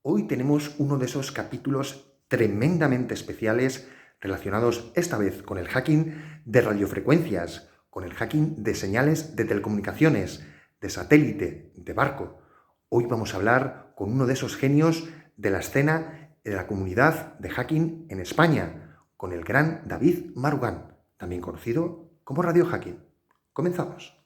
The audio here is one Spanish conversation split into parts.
Hoy tenemos uno de esos capítulos tremendamente especiales relacionados esta vez con el hacking de radiofrecuencias, con el hacking de señales de telecomunicaciones, de satélite, de barco. Hoy vamos a hablar con uno de esos genios de la escena de la comunidad de hacking en España, con el gran David Marugán, también conocido como Radio Hacking. Comenzamos.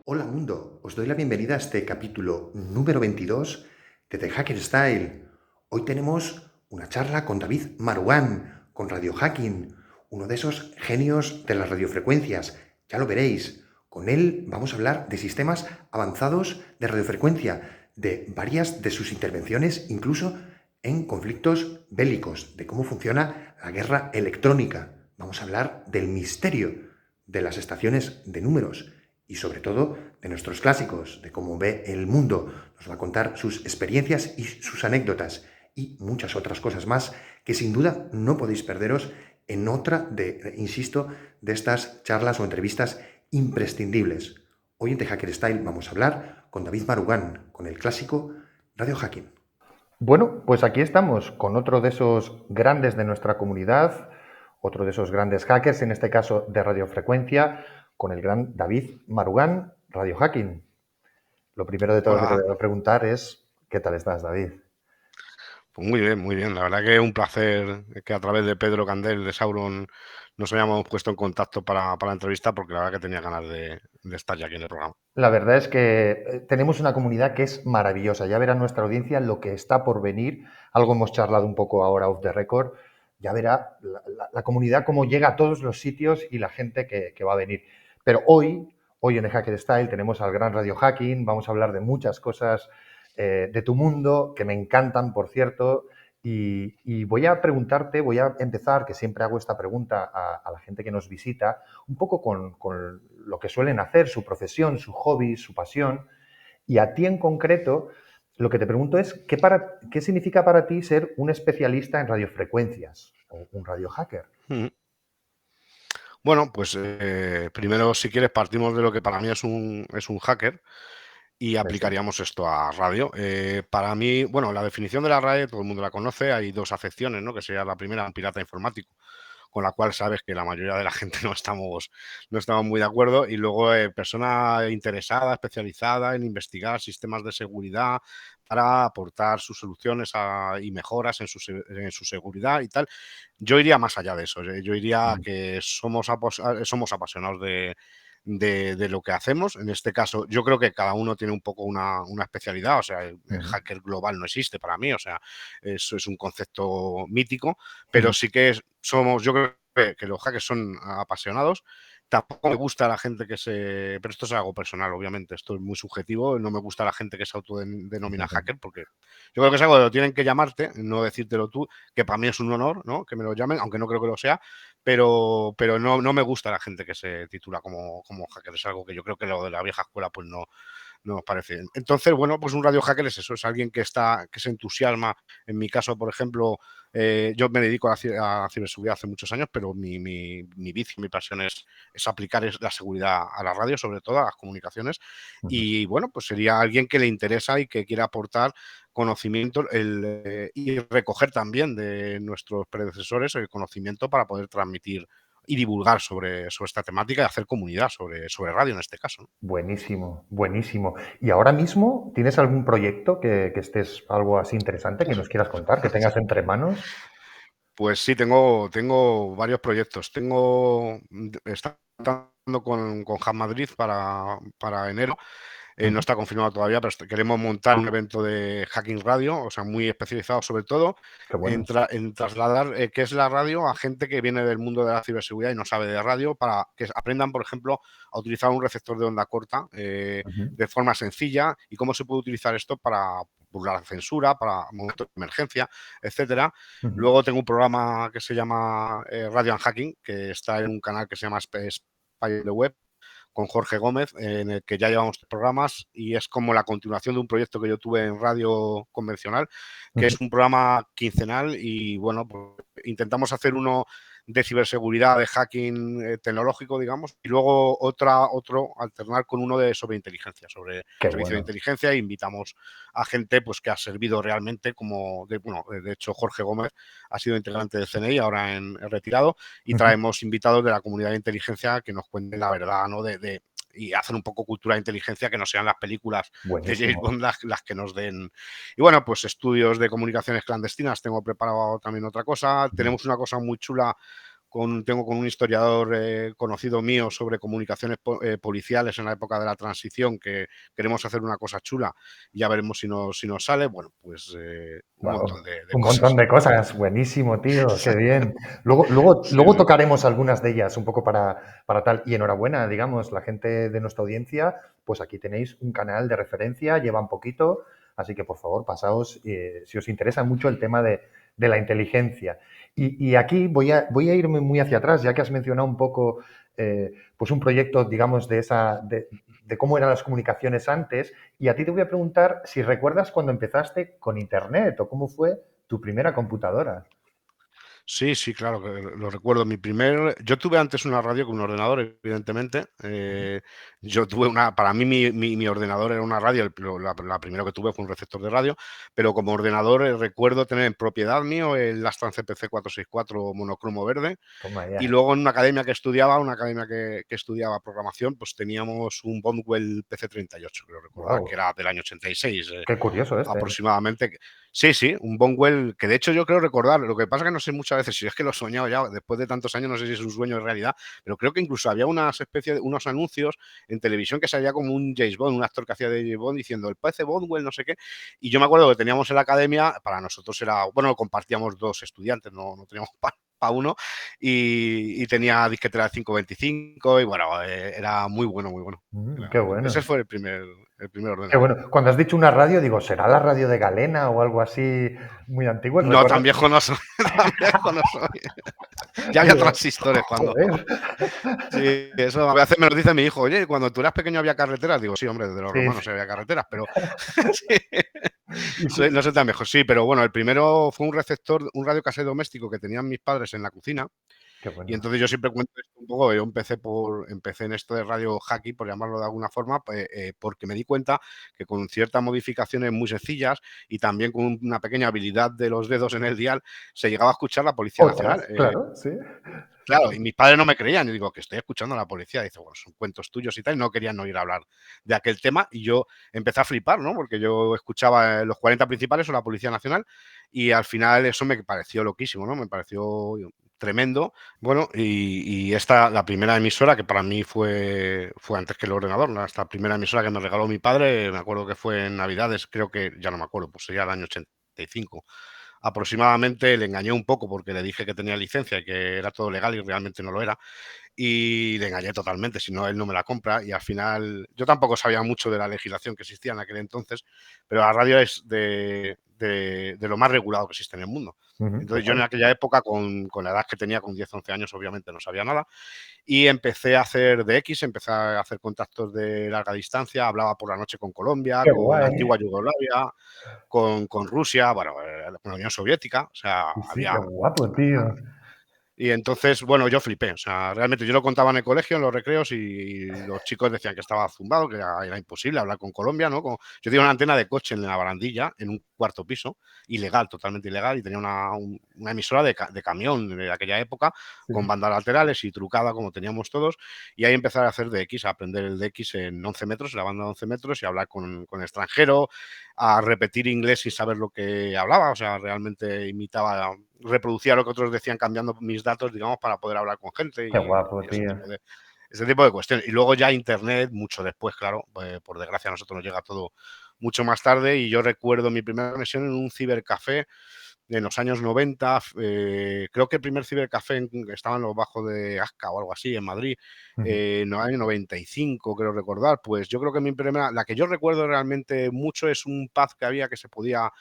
Hola mundo, os doy la bienvenida a este capítulo número 22 de The Hacker Style. Hoy tenemos una charla con David Marugán, con Radio Hacking, uno de esos genios de las radiofrecuencias. Ya lo veréis. Con él vamos a hablar de sistemas avanzados de radiofrecuencia, de varias de sus intervenciones, incluso en conflictos bélicos, de cómo funciona la guerra electrónica. Vamos a hablar del misterio de las estaciones de números y sobre todo de nuestros clásicos, de cómo ve el mundo. Nos va a contar sus experiencias y sus anécdotas y muchas otras cosas más que sin duda no podéis perderos en otra de, insisto, de estas charlas o entrevistas imprescindibles. Hoy en The Hacker Style vamos a hablar con David Marugán, con el clásico Radio Hacking. Bueno, pues aquí estamos con otro de esos grandes de nuestra comunidad, otro de esos grandes hackers, en este caso de radiofrecuencia, con el gran David Marugán, Radio Hacking. Lo primero de todo que te Hola, voy a preguntar es, ¿qué tal estás, David? pues muy bien, muy bien. La verdad que es un placer que a través de Pedro Candel de Sauron nos hayamos puesto en contacto para la entrevista, porque la verdad que tenía ganas de estar ya aquí en el programa. La verdad es que tenemos una comunidad que es maravillosa. Ya verá nuestra audiencia lo que está por venir. Algo hemos charlado un poco ahora off the record. Ya verá la comunidad cómo llega a todos los sitios y la gente que va a venir. Pero hoy en el Hacker Style tenemos al gran Radio Hacking. Vamos a hablar de muchas cosas de tu mundo que me encantan, por cierto. Y voy a preguntarte, voy a empezar, que siempre hago esta pregunta a la gente que nos visita, un poco con lo que suelen hacer, su profesión, su hobby, su pasión. Y a ti en concreto, lo que te pregunto es, ¿qué significa para ti ser un especialista en radiofrecuencias o un radio hacker? Ujú. Bueno, pues primero, si quieres, partimos de lo que para mí es un hacker y Eso. aplicaríamos esto a radio. Para mí, bueno, la definición de la RAE, todo el mundo la conoce, hay dos acepciones, ¿no? Que sería la primera, un pirata informático, con la cual sabes que la mayoría de la gente no estamos muy de acuerdo. Y luego persona interesada, especializada en investigar sistemas de seguridad para aportar sus soluciones y mejoras en su seguridad y tal. Yo iría más allá de eso. Yo iría a que somos apasionados de lo que hacemos. En este caso, yo creo que cada uno tiene un poco una especialidad. O sea, el Ujú, hacker global no existe para mí. O sea, eso es un concepto mítico, pero ujú, sí que yo creo que los hackers son apasionados. Tampoco me gusta la gente que se... Pero esto es algo personal, obviamente. Esto es muy subjetivo. No me gusta la gente que se autodenomina ujú. hacker, porque yo creo que es algo que lo tienen que llamarte, no decírtelo tú, que para mí es un honor, ¿no? Que me lo llamen, aunque no creo que lo sea, pero no me gusta la gente que se titula como hacker. Es algo que yo creo que lo de la vieja escuela pues no nos parece. Entonces, bueno, pues un radio hacker es eso, es alguien que se entusiasma. En mi caso, por ejemplo, yo me dedico a ciberseguridad hace muchos años, pero mi vicio, mi pasión es aplicar la seguridad a la radio, sobre todo a las comunicaciones. Ujú. Y bueno, pues sería alguien que le interesa y que quiere aportar conocimiento y recoger también de nuestros predecesores el conocimiento para poder transmitir y divulgar sobre esta temática y hacer comunidad sobre radio en este caso, ¿no? Buenísimo, buenísimo. ¿Y ahora mismo tienes algún proyecto que estés algo así interesante que nos quieras contar, que tengas entre manos? Pues sí, tengo varios proyectos. Está tratando con Hub Madrid para enero. No Ujú. está confirmado todavía, pero queremos montar un evento de hacking radio, o sea, muy especializado sobre todo Qué bueno. en trasladar qué es la radio a gente que viene del mundo de la ciberseguridad y no sabe de radio, para que aprendan, por ejemplo, a utilizar un receptor de onda corta Ujú, de forma sencilla y cómo se puede utilizar esto para burlar la censura, para momentos de emergencia, etcétera. ujú. Luego tengo un programa que se llama Radio and Hacking, que está en un canal que se llama Spy on the Web, con Jorge Gómez, en el que ya llevamos 3 programas y es como la continuación de un proyecto que yo tuve en radio convencional, que Ujú. es un programa quincenal y bueno, pues intentamos hacer uno de ciberseguridad, de hacking tecnológico, digamos, y luego otro alternar con uno de sobre inteligencia, sobre Qué servicio de bueno. inteligencia, e invitamos a gente pues que ha servido realmente como, de hecho Jorge Gómez ha sido integrante del CNI, ahora en retirado, y Ujú. traemos invitados de la comunidad de inteligencia que nos cuenten la verdad, ¿no? Y hacer un poco cultura de inteligencia, que no sean las películas de James Buenísimo. Bond las que nos den. Y bueno, pues estudios de comunicaciones clandestinas, tengo preparado también otra cosa, Ujú. tenemos una cosa muy chula tengo con un historiador conocido mío sobre comunicaciones policiales en la época de la transición, que queremos hacer una cosa chula y ya veremos si nos sale. Bueno, pues un montón Guau, de un cosas. montón de cosas. Buenísimo, tío, qué bien. Luego, Sí, luego sí. tocaremos algunas de ellas un poco para tal. Y enhorabuena, digamos, la gente de nuestra audiencia, pues aquí tenéis un canal de referencia, lleva un poquito, así que por favor, pasaos si os interesa mucho el tema de la inteligencia. Y aquí voy a irme muy hacia atrás, ya que has mencionado un poco pues un proyecto, digamos, de cómo eran las comunicaciones antes. Y a ti te voy a preguntar si recuerdas cuando empezaste con Internet o cómo fue tu primera computadora. Sí, sí, claro, que lo recuerdo. Yo tuve antes una radio con un ordenador, evidentemente. Yo tuve para mí mi ordenador era una radio, la primera que tuve fue un receptor de radio, pero como ordenador recuerdo tener en propiedad mío el Aston CPC 464 monocromo verde. Toma Y ya. luego en una academia que estudiaba, que estudiaba programación, pues teníamos un Bondwell PC38, creo recordar, que Wow. era del año 86, Qué curioso este. aproximadamente. Sí, sí, un Bondwell, que de hecho yo creo recordar, lo que pasa es que no sé muchas veces si es que lo he soñado ya, después de tantos años, no sé si es un sueño de realidad, pero creo que incluso había unos anuncios en televisión que salía como un James Bond, un actor que hacía de James Bond diciendo el PC Bondwell, no sé qué, y yo me acuerdo que teníamos en la academia, para nosotros era, bueno, compartíamos 2 estudiantes, no teníamos para uno, y tenía disquetera de 525 y bueno, era muy bueno, muy bueno. Qué Ese bueno. fue el primer Qué ordenador. bueno. Cuando has dicho una radio, digo, ¿será la radio de Galena o algo así muy antiguo? No, tan ¿Recuerdas? viejo no soy, tan viejo no soy. Ya había Digo, transistores cuando. joder. Sí, eso a veces me lo dice mi hijo. Oye, cuando tú eras pequeño había carreteras. Digo, sí, hombre, desde los Sí, sí. romanos había carreteras, pero sí, Y cu- no soy tan viejo. Sí, pero bueno, el primero fue un receptor, un radiocasete doméstico que tenían mis padres en la cocina. Qué Y bueno. entonces yo siempre cuento esto un poco, yo empecé en esto de radio hacky, por llamarlo de alguna forma, porque me di cuenta que con ciertas modificaciones muy sencillas y también con una pequeña habilidad de los dedos en el dial, se llegaba a escuchar la Policía Nacional. Ostras, claro, sí. Claro, y mis padres no me creían, y digo, que estoy escuchando a la policía. Dice, bueno, son cuentos tuyos y tal, y no querían oír hablar de aquel tema, y yo empecé a flipar, ¿no? Porque yo escuchaba los 40 principales o la Policía Nacional, y al final eso me pareció loquísimo, ¿no? Me pareció tremendo. Bueno, y esta, la primera emisora, que para mí fue antes que el ordenador, ¿no? Esta primera emisora que me regaló mi padre, me acuerdo que fue en Navidades, creo que, ya no me acuerdo, pues sería el año 85 aproximadamente. Le engañé un poco porque le dije que tenía licencia y que era todo legal y realmente no lo era. Y le engañé totalmente, si no, él no me la compra. Y al final, yo tampoco sabía mucho de la legislación que existía en aquel entonces, pero la radio es de lo más regulado que existe en el mundo. Ujú, Entonces yo en total. aquella época, con la edad que tenía, con 10 11 años, obviamente no sabía nada. Y empecé a hacer DX, empecé a hacer contactos de larga distancia, hablaba por la noche con Colombia, Qué con la guay. antigua Yugoslavia, con Rusia, bueno, con la Unión Soviética, o sea, Sí, sí, qué había. guapo, tío. Y entonces, bueno, yo flipé, o sea, realmente yo lo contaba en el colegio, en los recreos, y los chicos decían que estaba zumbado, que era imposible hablar con Colombia, ¿no? Yo tenía una antena de coche en la barandilla, en un cuarto piso, ilegal, totalmente ilegal, y tenía una emisora de camión de aquella época, Sí. con bandas laterales y trucada, como teníamos todos, y ahí empecé a hacer DX, a aprender el DX en 11 metros, en la banda de 11 metros, y a hablar con extranjero, a repetir inglés sin saber lo que hablaba, o sea, realmente reproducía lo que otros decían cambiando mis datos, digamos, para poder hablar con gente Qué y guapo, ese tío. tipo de cuestiones. Y luego ya Internet, mucho después, claro, por desgracia a nosotros nos llega todo mucho más tarde, y yo recuerdo mi primera conexión en un cibercafé en los años 90, creo que el primer cibercafé estaba en los bajos de Asca o algo así, en Madrid, Ujú. en el año 95, creo recordar. Pues yo creo que la que yo recuerdo realmente mucho es un pub que había que se podía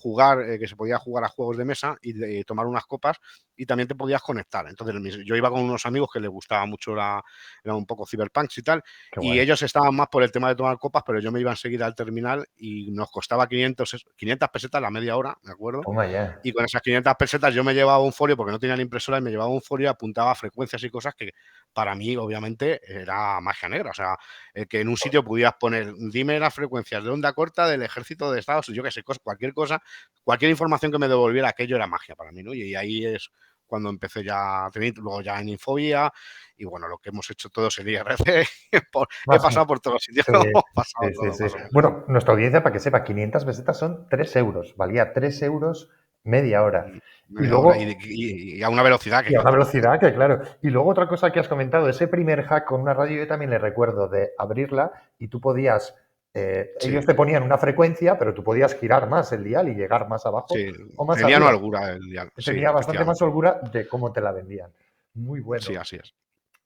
jugar, que se podía jugar a juegos de mesa y tomar unas copas y también te podías conectar. Entonces yo iba con unos amigos que les gustaba mucho, era un poco cyberpunk y tal, Qué y guay. ellos estaban más por el tema de tomar copas, pero yo me iba enseguida al terminal y nos costaba 500 pesetas la media hora, ¿me acuerdo? Toma ya. Y con esas 500 pesetas yo me llevaba un folio, porque no tenía la impresora, y me llevaba un folio y apuntaba frecuencias y cosas que para mí, obviamente, era magia negra. O sea, que en un sitio pudieras poner, dime las frecuencias de onda corta del ejército de Estados Unidos, yo qué sé, cualquier cosa, cualquier información que me devolviera aquello era magia para mí, ¿no? Y ahí es cuando empecé ya a tener, luego ya en Infobia, y bueno, lo que hemos hecho todos en IRC, he Más, pasado por todos los sitios, sí, hemos pasado sí, sí, todo, sí. más o menos. Bueno, nuestra audiencia, para que sepa, 500 pesetas son 3 euros. Valía 3 euros media hora. Y Media hora luego, y a una velocidad que y a una claro. velocidad que, claro. Y luego otra cosa que has comentado, ese primer hack con una radio, yo también le recuerdo de abrirla y tú podías, ellos Sí, te ponían una frecuencia, pero tú podías girar más el dial y llegar más abajo sí, o más tenía no arriba. holgura el dial, sí, Tenía bastante más efectivamente. holgura de cómo te la vendían. Muy Sí, bueno. así es.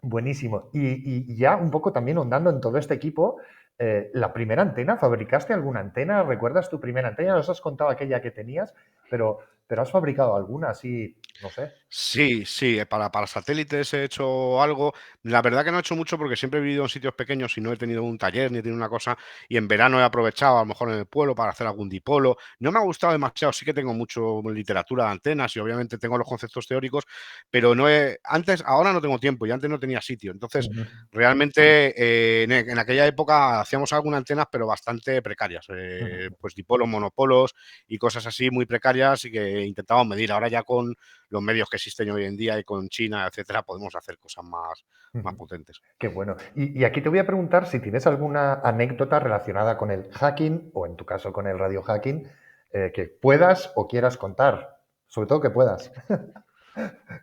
Buenísimo. Y ya un poco también ahondando en todo este equipo, la primera antena, ¿fabricaste alguna antena? ¿Recuerdas tu primera antena? Nos has contado aquella que tenías, pero has fabricado alguna así, no sé. Sí, sí, para satélites he hecho algo. La verdad que no he hecho mucho porque siempre he vivido en sitios pequeños y no he tenido un taller ni he tenido una cosa. Y en verano he aprovechado a lo mejor en el pueblo para hacer algún dipolo. No me ha gustado demasiado, sí que tengo mucho literatura de antenas y obviamente tengo los conceptos teóricos, pero ahora no tengo tiempo y antes no tenía sitio. Entonces, Ujú, realmente en aquella época hacíamos algunas antenas, pero bastante precarias. ujú, Pues dipolos, monopolos y cosas así muy precarias y que intentábamos medir. Ahora ya con los medios que existen hoy en día y con China, etcétera, podemos hacer cosas más ujú. potentes. Qué bueno. Y aquí te voy a preguntar si tienes alguna anécdota relacionada con el hacking o en tu caso con el radio hacking que puedas o quieras contar. Sobre todo que puedas.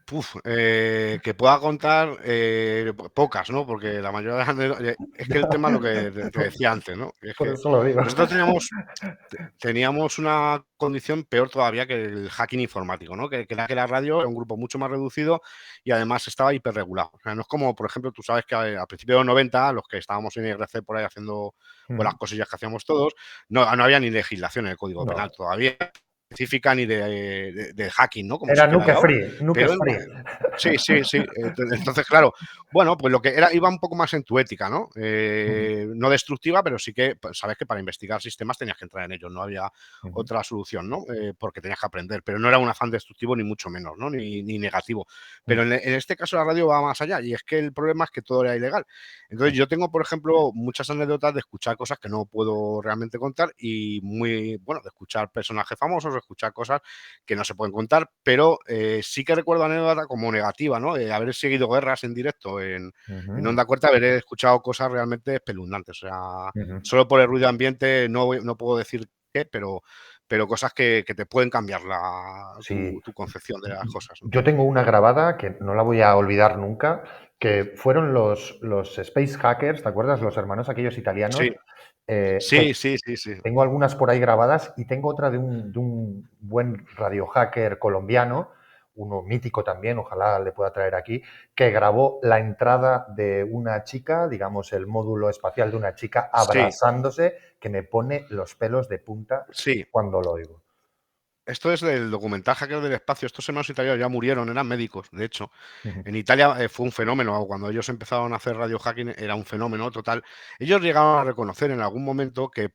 Que pueda contar pocas, ¿no? Porque la mayoría de las es que el tema es lo que te decía antes, ¿no? Es Por que eso lo digo. nosotros teníamos una condición peor todavía que el hacking informático, ¿no? Que era que la radio era un grupo mucho más reducido y además estaba hiperregulado. O sea, no es como, por ejemplo, tú sabes que a principios de los 90, los que estábamos en IRC por ahí haciendo pues, las cosillas que hacíamos todos, no había ni legislación en el Código Penal No. todavía específica ni de hacking, ¿no? Como Era sí que la hay nuke ahora. free, nuke Pero free. sí, sí, sí. Entonces, claro, bueno, pues lo que era iba un poco más en tu ética, ¿no? Ujú, No destructiva, pero sí que pues, sabes que para investigar sistemas tenías que entrar en ellos, no había ujú, otra solución, ¿no? Porque tenías que aprender, pero no era un afán destructivo ni mucho menos, ¿no? Ni negativo. Pero ujú, en este caso la radio va más allá y es que el problema es que todo era ilegal. Entonces yo tengo, por ejemplo, muchas anécdotas de escuchar cosas que no puedo realmente contar y bueno, de escuchar personajes famosos, de escuchar cosas que no se pueden contar, pero sí que recuerdo anécdota como negativa, ¿no? Haber seguido guerras en directo en ujú, Onda Corta, haber escuchado cosas realmente espeluznantes. O sea, ujú. solo por el ruido ambiente no puedo decir qué, pero cosas que te pueden cambiar Sí. tu concepción de las cosas, ¿no? Yo tengo una grabada que no la voy a olvidar nunca, que fueron los Space Hackers, ¿te acuerdas? Los hermanos aquellos italianos. Sí, sí, sí, sí, sí. Tengo algunas por ahí grabadas y tengo otra de un buen radio hacker colombiano, uno mítico también, ojalá le pueda traer aquí, que grabó la entrada de una chica, digamos el módulo espacial de una chica Sí, abrazándose, que me pone los pelos de punta sí. cuando lo oigo. Esto es del documental Hackers del Espacio. Estos hermanos italianos ya murieron, eran médicos, de hecho. Ujú, En Italia fue un fenómeno. Cuando ellos empezaron a hacer radio hacking era un fenómeno total. Ellos llegaron a reconocer en algún momento que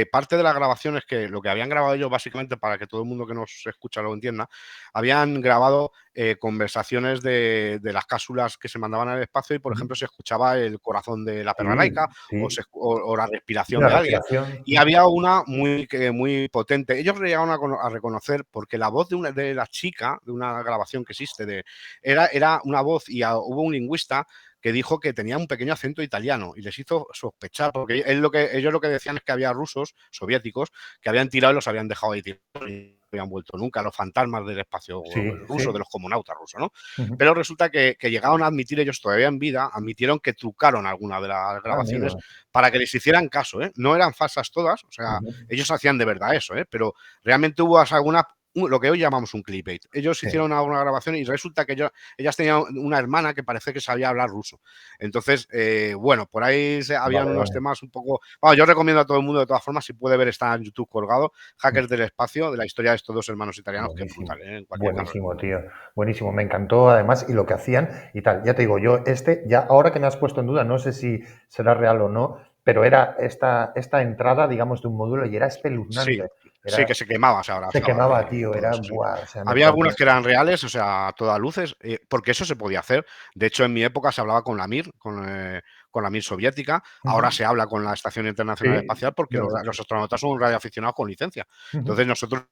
parte de las grabaciones, que lo que habían grabado ellos básicamente para que todo el mundo que nos escucha lo entienda, habían grabado conversaciones de las cápsulas que se mandaban al espacio y, por ujú. ejemplo, se escuchaba el corazón de la perra Sí, laica sí, o la respiración la de alguien. respiración. Y había una muy potente. Ellos llegaron a reconocer porque la voz de la chica, de una grabación que existe, era una voz y hubo un lingüista que dijo que tenía un pequeño acento italiano y les hizo sospechar, porque ellos lo que decían es que había rusos, soviéticos, que habían tirado y los habían dejado ahí tirados y no habían vuelto nunca, los fantasmas del espacio Sí, ruso, de sí. los cosmonautas rusos, ¿no? Ujú. Pero resulta que llegaron a admitir ellos todavía en vida, admitieron que trucaron algunas de las grabaciones Amigo. para que les hicieran caso, ¿eh? No eran falsas todas, o sea, Ujú. ellos hacían de verdad eso, ¿eh? Pero realmente hubo algunas lo que hoy llamamos un clickbait. Ellos hicieron una grabación y resulta que ellas tenían una hermana que parece que sabía hablar ruso. Entonces, bueno, por ahí habían unos temas un poco... Bueno, yo recomiendo a todo el mundo, de todas formas, si puede ver, está en YouTube colgado, Hackers del Espacio, de la historia de estos dos hermanos italianos, que es brutal, en cualquier caso. Buenísimo, tío. Buenísimo. Me encantó, además, y lo que hacían y tal. Ya te digo, yo ya ahora que me has puesto en duda, no sé si será real o no, pero era esta entrada, digamos, de un módulo y era espeluznante. Sí, que se quemaba, se abrazaba. Se quemaba, tío. Era, buah, o sea, había algunas que eran reales, o sea, a todas luces, porque eso se podía hacer. De hecho, en mi época se hablaba con la Mir, con la Mir soviética. Ahora se habla con la Estación Internacional Espacial porque los astronautas son radioaficionados con licencia. Entonces, nosotros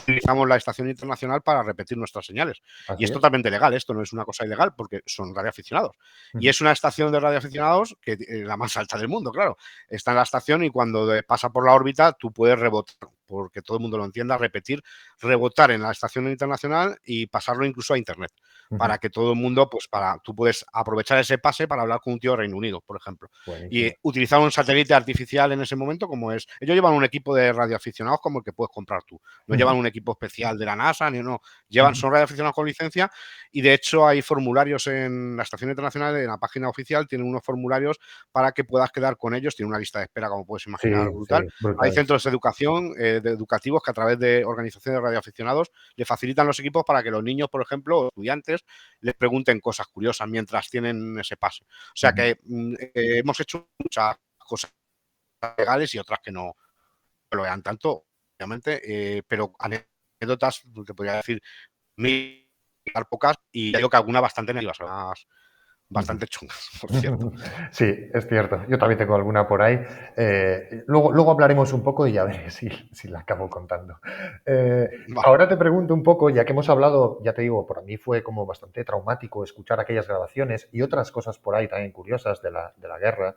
utilizamos la Estación Internacional para repetir nuestras señales. Y es totalmente legal, esto no es una cosa ilegal porque son radioaficionados. Y es una estación de radioaficionados que la más alta del mundo, claro. Está en la estación y cuando pasa por la órbita tú puedes rebotar, porque todo el mundo lo entienda, rebotar en la Estación Internacional y pasarlo incluso a Internet, para que todo el mundo, pues tú puedes aprovechar ese pase para hablar con un tío de Reino Unido, por ejemplo. Buenísimo. Y utilizar un satélite artificial en ese momento, como es... Ellos llevan un equipo de radioaficionados como el que puedes comprar tú. No llevan un equipo especial de la NASA, ni no. Son radioaficionados con licencia y, de hecho, hay formularios en la Estación Internacional, en la página oficial, tienen unos formularios para que puedas quedar con ellos. Tiene una lista de espera, como puedes imaginar, brutal. Hay centros de educación, educativos, que a través de organizaciones de radioaficionados le facilitan los equipos para que los niños, por ejemplo, o estudiantes, les pregunten cosas curiosas mientras tienen ese pase. O sea que hemos hecho muchas cosas legales y otras que no lo vean tanto, obviamente, pero anécdotas, te podría decir, pocas, y digo que algunas bastante negativas, bastante chungas, por cierto. Sí, es cierto. Yo también tengo alguna por ahí. Luego hablaremos un poco y ya veré si la acabo contando. Ahora te pregunto un poco, ya que hemos hablado, ya te digo, para mí fue como bastante traumático escuchar aquellas grabaciones y otras cosas por ahí también curiosas de la guerra,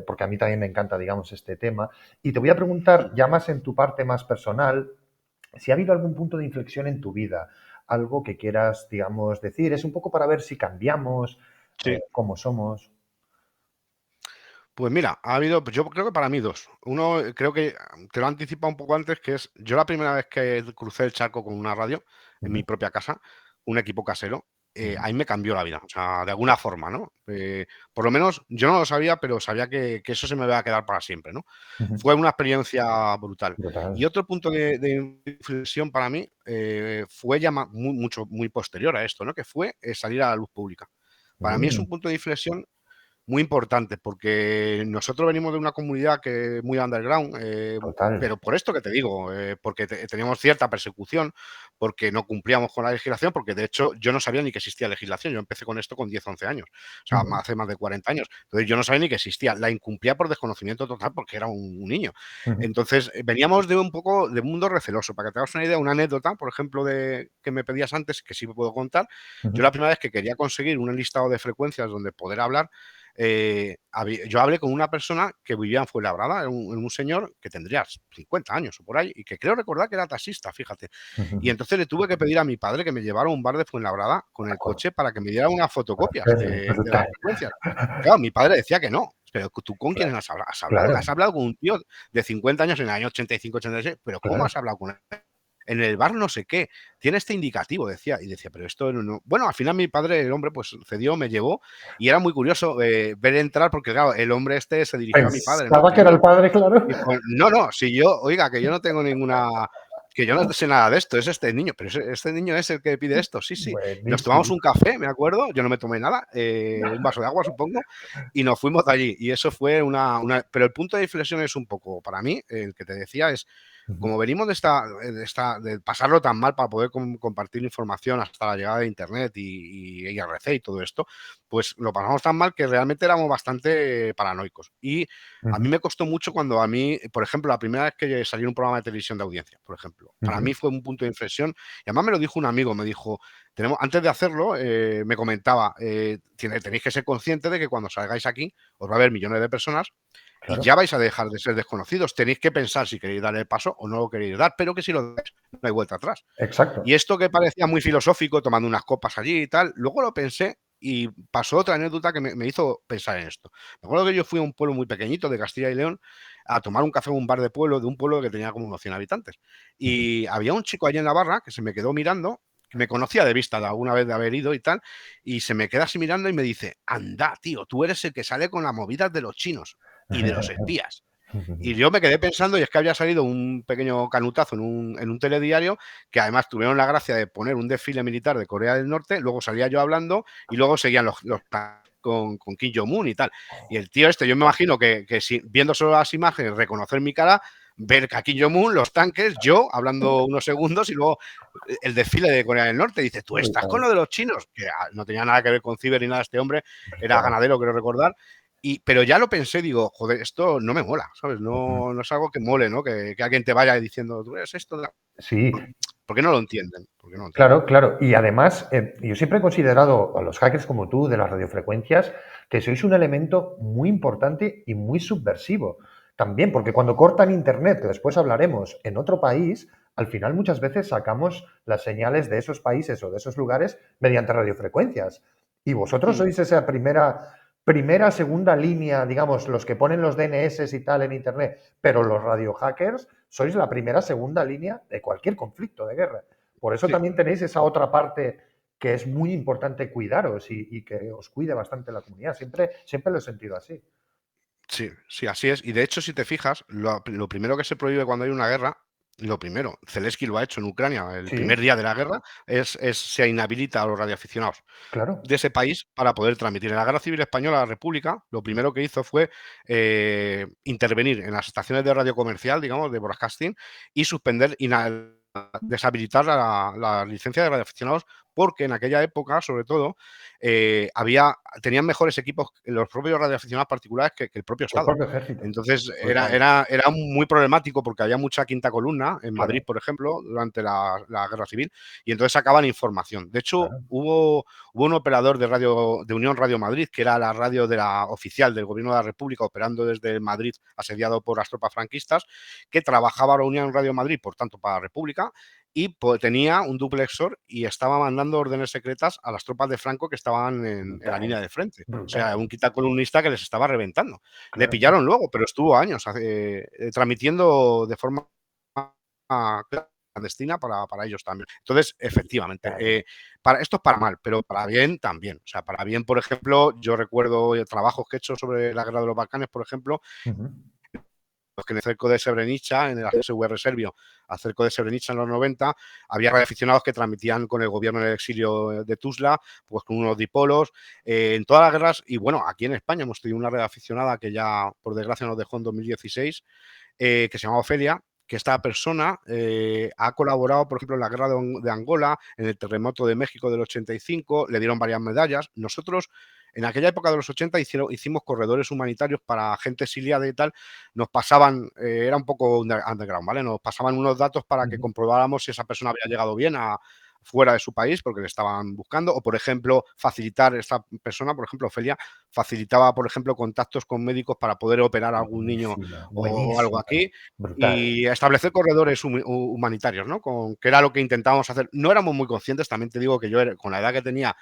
porque a mí también me encanta, digamos, este tema. Y te voy a preguntar, ya más en tu parte más personal, si ha habido algún punto de inflexión en tu vida, algo que quieras, digamos, decir. Es un poco para ver si cambiamos, cómo somos. Pues mira, yo creo que para mí dos. Uno, creo que te lo anticipa un poco antes, que es, yo la primera vez que crucé el charco con una radio en mi propia casa, un equipo casero, ahí me cambió la vida, o sea, de alguna forma, ¿no? Por lo menos yo no lo sabía, pero sabía que eso se me iba a quedar para siempre, ¿no? Fue una experiencia brutal. Y otro punto de inflexión para mí fue ya muy posterior a esto, ¿no? Que fue salir a la luz pública. Para mí es un punto de inflexión muy importante, porque nosotros venimos de una comunidad que es muy underground, pero por esto que te digo, porque teníamos cierta persecución, porque no cumplíamos con la legislación, porque de hecho yo no sabía ni que existía legislación. Yo empecé con esto con 10, 11 años, o sea, hace más de 40 años. Entonces yo no sabía ni que existía, la incumplía por desconocimiento total porque era un niño. Entonces veníamos de un poco de mundo receloso. Para que te hagas una idea, una anécdota, por ejemplo, que me pedías antes, que sí me puedo contar. Yo la primera vez que quería conseguir un listado de frecuencias donde poder hablar, yo hablé con una persona que vivía en Fuenlabrada, era un señor que tendría 50 años o por ahí, y que creo recordar que era taxista, fíjate. Y entonces le tuve que pedir a mi padre que me llevara a un bar de Fuenlabrada con el coche para que me diera unas fotocopias de las frecuencias. Claro, mi padre decía que no. Pero tú, ¿con quién has hablado? Has hablado con un tío de 50 años en el año 85, 86, pero ¿cómo has hablado con él? En el bar no sé qué, tiene este indicativo, decía, y decía, pero esto no... Bueno, al final mi padre, el hombre, pues cedió, me llevó, y era muy curioso ver entrar, porque claro, el hombre este se dirigió a mi padre. Pensaba que era el padre, claro. Dijo, no, si yo, oiga, que yo no tengo que yo no sé nada de esto, es este niño, pero este niño es el que pide esto, sí. Buenísimo. Nos tomamos un café, me acuerdo, yo no me tomé nada, un vaso de agua, supongo, y nos fuimos de allí, y eso fue pero el punto de inflexión es un poco, para mí, el que te decía es, como venimos de pasarlo tan mal para poder compartir información hasta la llegada de Internet y IRC y todo esto, pues lo pasamos tan mal que realmente éramos bastante paranoicos. Y a mí me costó mucho cuando por ejemplo, la primera vez que salí en un programa de televisión de audiencia, por ejemplo, para mí fue un punto de inflexión. Y además me lo dijo un amigo, me dijo, antes de hacerlo, me comentaba, tenéis que ser conscientes de que cuando salgáis aquí os va a haber millones de personas. Y ya vais a dejar de ser desconocidos. Tenéis que pensar si queréis dar el paso o no lo queréis dar, pero que si lo dais, no hay vuelta atrás. Exacto. Y esto que parecía muy filosófico, tomando unas copas allí y tal, luego lo pensé y pasó otra anécdota que me hizo pensar en esto. Me acuerdo que yo fui a un pueblo muy pequeñito de Castilla y León a tomar un café en un bar de pueblo, de un pueblo que tenía como unos 100 habitantes. Ujú. Y había un chico allí en la barra que se me quedó mirando, que me conocía de vista de alguna vez de haber ido y tal, y se me queda así mirando y me dice, anda, tío, tú eres el que sale con las movidas de los chinos y de los espías. Y yo me quedé pensando, y es que había salido un pequeño canutazo en un telediario, que además tuvieron la gracia de poner un desfile militar de Corea del Norte, luego salía yo hablando y luego seguían los con Kim Jong-un y tal. Y el tío este, yo me imagino que si, viendo solo las imágenes, reconocer mi cara, ver que a Kim Jong-un, los tanques, yo hablando unos segundos y luego el desfile de Corea del Norte. Dice, tú estás con lo de los chinos, que no tenía nada que ver con ciber ni nada, este hombre era Brutal. ganadero, quiero recordar. Pero ya lo pensé, digo, joder, esto no me mola, ¿sabes? Ujú. No es algo que mole, ¿no? Que alguien te vaya diciendo, tú eres esto. Sí, ¿Por qué no lo entienden? ¿Por qué no lo entienden? claro, claro. Y además, yo siempre he considerado a los hackers como tú, de las radiofrecuencias, que sois un elemento muy importante y muy subversivo. También, porque cuando cortan Internet, que después hablaremos, en otro país, al final muchas veces sacamos las señales de esos países o de esos lugares mediante radiofrecuencias. Y vosotros Mm, sois esa primera, segunda línea, digamos, los que ponen los DNS y tal en Internet, pero los radiohackers sois la primera, segunda línea de cualquier conflicto de guerra. Por eso sí, también tenéis esa otra parte que es muy importante cuidaros y que os cuide bastante la comunidad. Siempre lo he sentido así. sí, sí, así es. Y de hecho, si te fijas, lo primero que se prohíbe cuando hay una guerra, lo primero, Zelensky lo ha hecho en Ucrania el primer Sí, día de la guerra, se inhabilita a los radioaficionados claro. de ese país para poder transmitir. En la Guerra Civil Española, la República, lo primero que hizo fue intervenir en las estaciones de radio comercial, digamos, de broadcasting, y suspender, deshabilitar la licencia de radioaficionados, porque en aquella época, sobre todo, tenían mejores equipos los propios radioaficionados particulares que el propio El Estado. propio ejército. Entonces Brutal. era muy problemático porque había mucha quinta columna en Madrid, Claro, por ejemplo, durante la Guerra Civil, y entonces sacaban información. De hecho, claro. hubo un operador de radio de Unión Radio Madrid, que era la radio de la oficial del Gobierno de la República, operando desde Madrid, asediado por las tropas franquistas, que trabajaba la Unión Radio Madrid, por tanto, para la República, y tenía un duplexor y estaba mandando órdenes secretas a las tropas de Franco que estaban en la Brutal. línea de frente. O sea, Brutal. un quitacolumnista que les estaba reventando. Le Claro. pillaron luego, pero estuvo años transmitiendo de forma clandestina para ellos también. Entonces, efectivamente, Claro. esto es para mal, pero para bien también. O sea, para bien, por ejemplo, yo recuerdo trabajos que he hecho sobre la guerra de los Balcanes, por ejemplo, Ujú. los que en el cerco de Srebrenica, en el ASVR serbio, al cerco de Srebrenica en los 90, había radioaficionados que transmitían con el gobierno en el exilio de Tuzla, pues con unos dipolos, en todas las guerras, y bueno, aquí en España hemos tenido una radioaficionada que ya, por desgracia, nos dejó en 2016, que se llama Ofelia, que esta persona ha colaborado, por ejemplo, en la guerra de Angola, en el terremoto de México del 85, le dieron varias medallas. Nosotros, en aquella época de los 80, hicimos corredores humanitarios para gente exiliada y tal, nos pasaban, era un poco underground, ¿vale? Nos pasaban unos datos para que Ujú. comprobáramos si esa persona había llegado bien fuera de su país porque le estaban buscando, o por ejemplo, facilitar, esta persona, por ejemplo, Ofelia, facilitaba, por ejemplo, contactos con médicos para poder operar a algún niño Buenísima, o algo buenísima. aquí, Brutal. y establecer corredores humanitarios, ¿no? Que era lo que intentábamos hacer. No éramos muy conscientes, también te digo que yo, con la edad que tenía,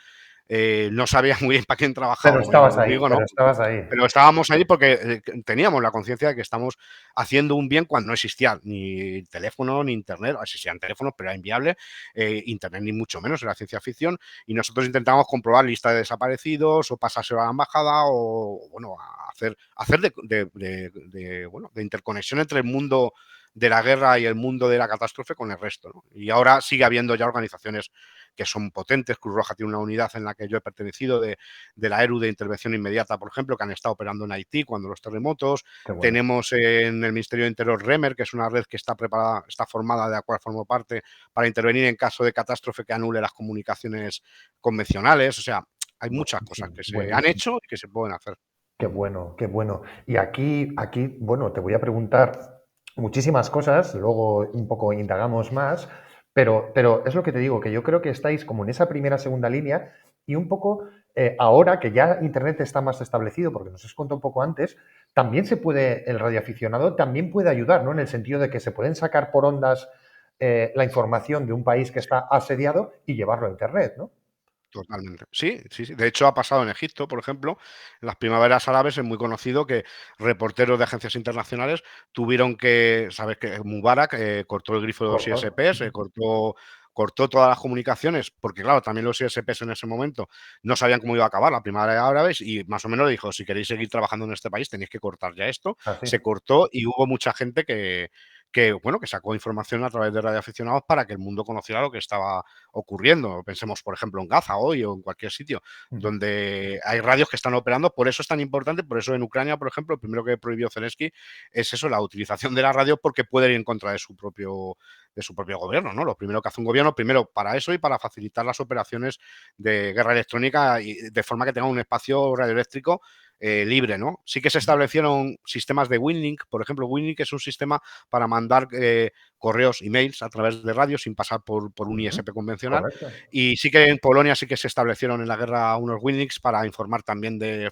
no sabía muy bien para quién trabajaba, como digo conmigo, ¿no? Pero estabas ahí. Pero estábamos ahí porque teníamos la conciencia de que estamos haciendo un bien cuando no existía ni teléfono ni internet. Existían teléfonos, pero era inviable. Internet ni mucho menos, era ciencia ficción. Y nosotros intentábamos comprobar lista de desaparecidos o pasárselo a la embajada o bueno, hacer bueno, de interconexión entre el mundo de la guerra y el mundo de la catástrofe con el resto, ¿no? Y ahora sigue habiendo ya organizaciones que son potentes. Cruz Roja tiene una unidad en la que yo he pertenecido de la ERU de intervención inmediata, por ejemplo, que han estado operando en Haití cuando los terremotos. Qué bueno. Tenemos en el Ministerio de Interior REMER, que es una red que está preparada, está formada, de la cual formo parte, para intervenir en caso de catástrofe que anule las comunicaciones convencionales. O sea, hay muchas cosas Buenísimo, que se han buenísimo. hecho y que se pueden hacer. Qué bueno, qué bueno. Y aquí, bueno, te voy a preguntar muchísimas cosas, luego un poco indagamos más, pero es lo que te digo, que yo creo que estáis como en esa primera, segunda línea y un poco ahora que ya Internet está más establecido, porque nos has contado un poco antes, también se puede, el radioaficionado también puede ayudar, ¿no? En el sentido de que se pueden sacar por ondas la información de un país que está asediado y llevarlo a Internet, ¿no? Totalmente. Sí, sí, sí. De hecho, ha pasado en Egipto, por ejemplo, en las primaveras árabes es muy conocido que reporteros de agencias internacionales tuvieron que, sabes que Mubarak cortó el grifo de los Cortó. ISPs, cortó todas las comunicaciones, porque claro, también los ISPs en ese momento no sabían cómo iba a acabar la primavera árabe y más o menos dijo, si queréis seguir trabajando en este país tenéis que cortar ya esto. Así. Se cortó y hubo mucha gente bueno, que sacó información a través de radioaficionados para que el mundo conociera lo que estaba ocurriendo. Pensemos, por ejemplo, en Gaza hoy o en cualquier sitio Ujú. donde hay radios que están operando. Por eso es tan importante, por eso en Ucrania, por ejemplo, el primero que prohibió Zelensky es eso, la utilización de la radio, porque puede ir en contra de su propio gobierno, ¿no? Lo primero que hace un gobierno, primero para eso y para facilitar las operaciones de guerra electrónica y de forma que tenga un espacio radioeléctrico libre, ¿no? Sí que se establecieron sistemas de WinLink, por ejemplo, WinLink es un sistema para mandar correos, emails a través de radio sin pasar por un Ujú. ISP convencional. Correcto. Y sí que en Polonia sí que se establecieron en la guerra unos WinLinks para informar también a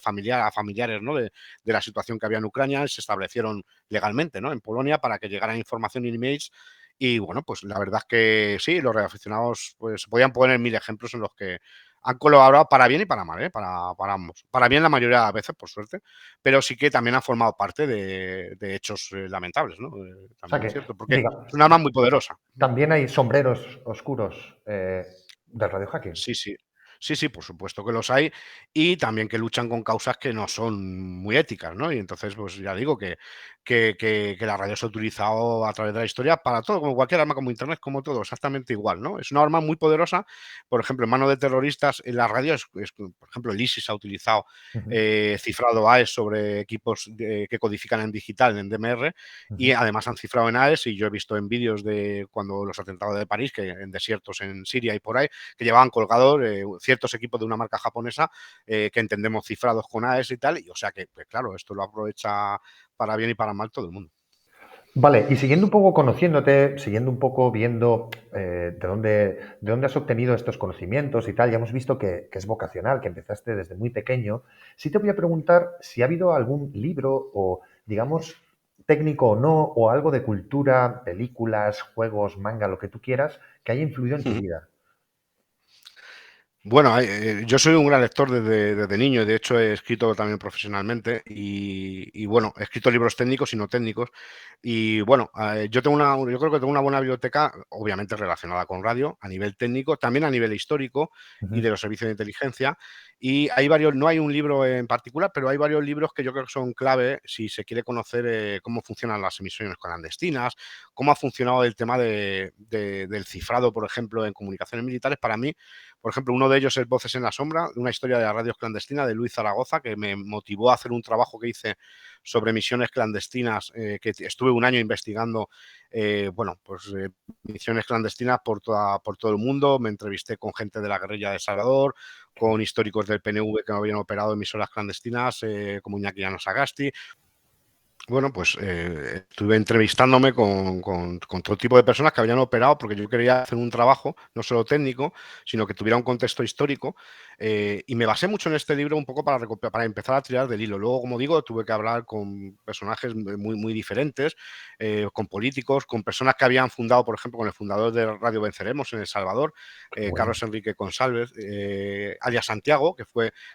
familiares, ¿no? de la situación que había en Ucrania. Se establecieron legalmente, ¿no? En Polonia para que llegaran información y emails. Y bueno, pues la verdad es que sí, los radioaficionados pues podían poner mil ejemplos en los que han colaborado para bien y para mal, ¿eh? Para ambos. Para bien la mayoría de las veces, por suerte, pero sí que también han formado parte de hechos lamentables, ¿no? O sea También es que, cierto, porque diga, es un arma muy poderosa. también hay sombreros oscuros del radio hacking. Sí, sí. Sí, sí, por supuesto que los hay y también que luchan con causas que no son muy éticas, ¿no? Y entonces, pues ya digo que la radio se ha utilizado a través de la historia para todo, como cualquier arma, como Internet, como todo, exactamente igual, ¿no? Es una arma muy poderosa, por ejemplo, en manos de terroristas, en la radio, por ejemplo, el ISIS ha utilizado Ujú, cifrado AES sobre equipos que codifican en digital, en DMR, y ujú. además han cifrado en AES, y yo he visto en vídeos de cuando los atentados de París, que en desiertos en Siria y por ahí, que llevaban colgados ciertos equipos de una marca japonesa que entendemos cifrados con AES y tal, y o sea que, pues, claro, esto lo aprovecha para bien y para mal todo el mundo. Vale, y siguiendo un poco conociéndote, siguiendo un poco viendo de dónde has obtenido estos conocimientos y tal, ya hemos visto que es vocacional, que empezaste desde muy pequeño. Sí te voy a preguntar si ha habido algún libro o, digamos, técnico o no, o algo de cultura, películas, juegos, manga, lo que tú quieras, que haya influido en tu vida. Bueno, yo soy un gran lector desde niño y de hecho he escrito también profesionalmente y, bueno, he escrito libros técnicos y no técnicos y bueno, yo creo que tengo una buena biblioteca, obviamente relacionada con radio, a nivel técnico, también a nivel histórico y Ujú, de los servicios de inteligencia y hay varios, no hay un libro en particular, pero hay varios libros que yo creo que son clave si se quiere conocer cómo funcionan las emisiones clandestinas, cómo ha funcionado el tema del cifrado, por ejemplo, en comunicaciones militares. Para mí, por ejemplo, uno de ellos es Voces en la Sombra, una historia de las radios clandestinas de Luis Zaragoza, que me motivó a hacer un trabajo que hice sobre misiones clandestinas, que estuve un año investigando, bueno, pues misiones clandestinas por todo el mundo. Me entrevisté con gente de la guerrilla de El Salvador, con históricos del PNV que habían operado emisoras clandestinas, como Iñaki Llanos Sagasti. Bueno, pues estuve entrevistándome con todo tipo de personas que habían operado, porque yo quería hacer un trabajo, no solo técnico, sino que tuviera un contexto histórico. Y me basé mucho en este libro un poco para empezar a tirar del hilo. Luego, como digo, tuve que hablar con personajes muy, muy diferentes, con políticos, con personas que habían fundado, por ejemplo, con el fundador de Radio Venceremos en El Salvador, qué bueno. Carlos Enrique Consalves, alias Santiago, que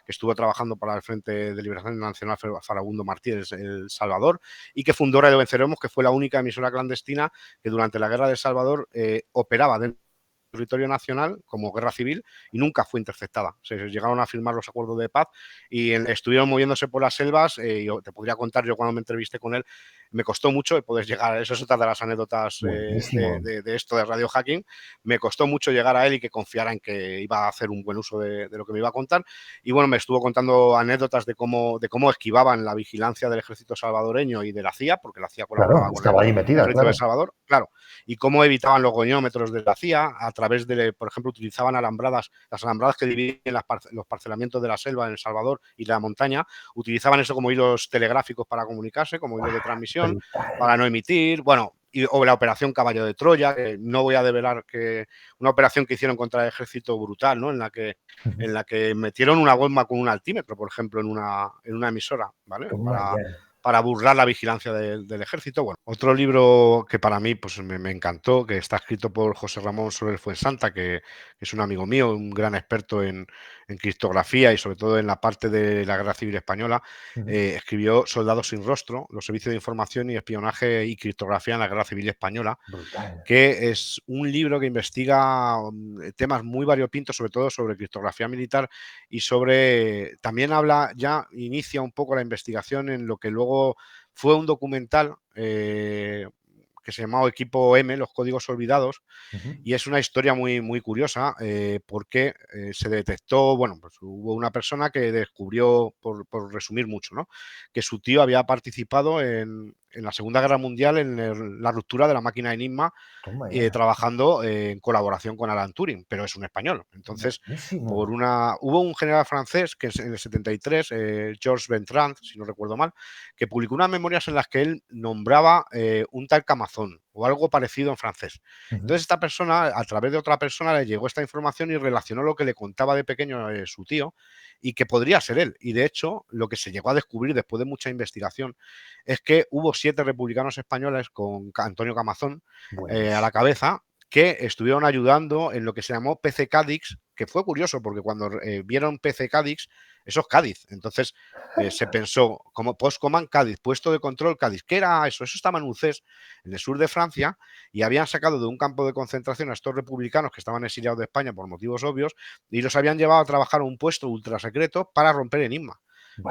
estuvo trabajando para el Frente de Liberación Nacional Farabundo Martínez El Salvador, y que fundó Radio Venceremos, que fue la única emisora clandestina que durante la Guerra de El Salvador operaba dentro del territorio nacional como guerra civil y nunca fue interceptada. Se llegaron a firmar los acuerdos de paz y estuvieron moviéndose por las selvas. Yo te podría contar, yo cuando me entrevisté con él, me costó mucho poder llegar, eso es otra de las anécdotas Buenísimo. de esto de radio hacking, me costó mucho llegar a él y que confiara en que iba a hacer un buen uso de lo que me iba a contar. Y bueno, me estuvo contando anécdotas de cómo esquivaban la vigilancia del ejército salvadoreño y de la CIA, porque la CIA Claro, colaboraba con estaba el ahí metida, ejército de El claro. Salvador, claro, y cómo evitaban los goñómetros de la CIA a través de, por ejemplo, utilizaban las alambradas que dividen los parcelamientos de la selva en El Salvador y la montaña, utilizaban eso como hilos telegráficos para comunicarse, como hilos de ¡Guau! transmisión, Brutal. para no emitir, bueno, o la operación Caballo de Troya, que no voy a develar que una operación que hicieron contra el ejército brutal, ¿no? En la que metieron una bomba con un altímetro, por ejemplo, en una emisora, ¿vale? Toma ya. para burlar la vigilancia del ejército. Bueno, otro libro que para mí pues, me encantó, que está escrito por José Ramón Soler Fuensanta, que es un amigo mío, un gran experto en criptografía y sobre todo en la parte de la Guerra Civil Española, escribió Soldados sin rostro, los servicios de información y espionaje y criptografía en la Guerra Civil Española, Brutal. que es un libro que investiga temas muy variopintos, sobre todo sobre criptografía militar y sobre, también inicia un poco la investigación en lo que luego fue un documental que se llamaba Equipo M, los códigos olvidados, y es una historia muy, muy curiosa porque se detectó, bueno, pues hubo una persona que descubrió, por resumir mucho, ¿no? Que su tío había participado en la Segunda Guerra Mundial en la ruptura de la máquina Enigma, Toma ya. trabajando en colaboración con Alan Turing, pero es un español. Entonces, Buenísimo. hubo un general francés que en el 73, Georges Bertrand, si no recuerdo mal, que publicó unas memorias en las que él nombraba un tal Camazón o algo parecido en francés. Entonces, esta persona, a través de otra persona, le llegó esta información y relacionó lo que le contaba de pequeño su tío y que podría ser él. Y de hecho, lo que se llegó a descubrir después de mucha investigación es que hubo 7 republicanos españoles con Antonio Camazón a la Buenísimo. cabeza, que estuvieron ayudando en lo que se llamó PC Cadix, que fue curioso porque cuando vieron PC Cadix, eso es Cádiz. Entonces se pensó como Postcommand Cádiz, puesto de control Cádiz. ¿Qué era eso? Eso estaba en Ucés, en el sur de Francia, y habían sacado de un campo de concentración a estos republicanos que estaban exiliados de España por motivos obvios y los habían llevado a trabajar a un puesto ultra secreto para romper Enigma.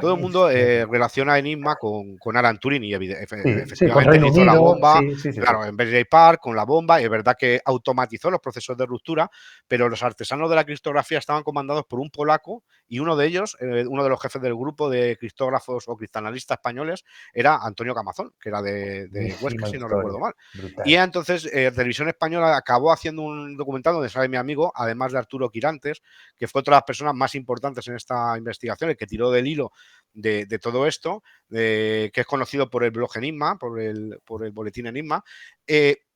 Todo el Vaya mundo historia. relaciona Enigma con Alan Turing y Sí, sí, con efectivamente él Reino hizo la Unido. bomba, Sí, sí, sí, sí. claro, en Bletchley Park, con la bomba, y es verdad que automatizó los procesos de ruptura, pero los artesanos de la criptografía estaban comandados por un polaco y uno de ellos, uno de los jefes del grupo de criptógrafos o criptanalistas españoles, era Antonio Camazón, que era de Huesca, Buenísima si no recuerdo historia. mal. Y Brutal. entonces Televisión Española acabó haciendo un documental donde sale mi amigo, además de Arturo Quirantes, que fue otra de las personas más importantes en esta investigación, el que tiró del hilo de todo esto, que es conocido por el blog Enigma, por el boletín Enigma.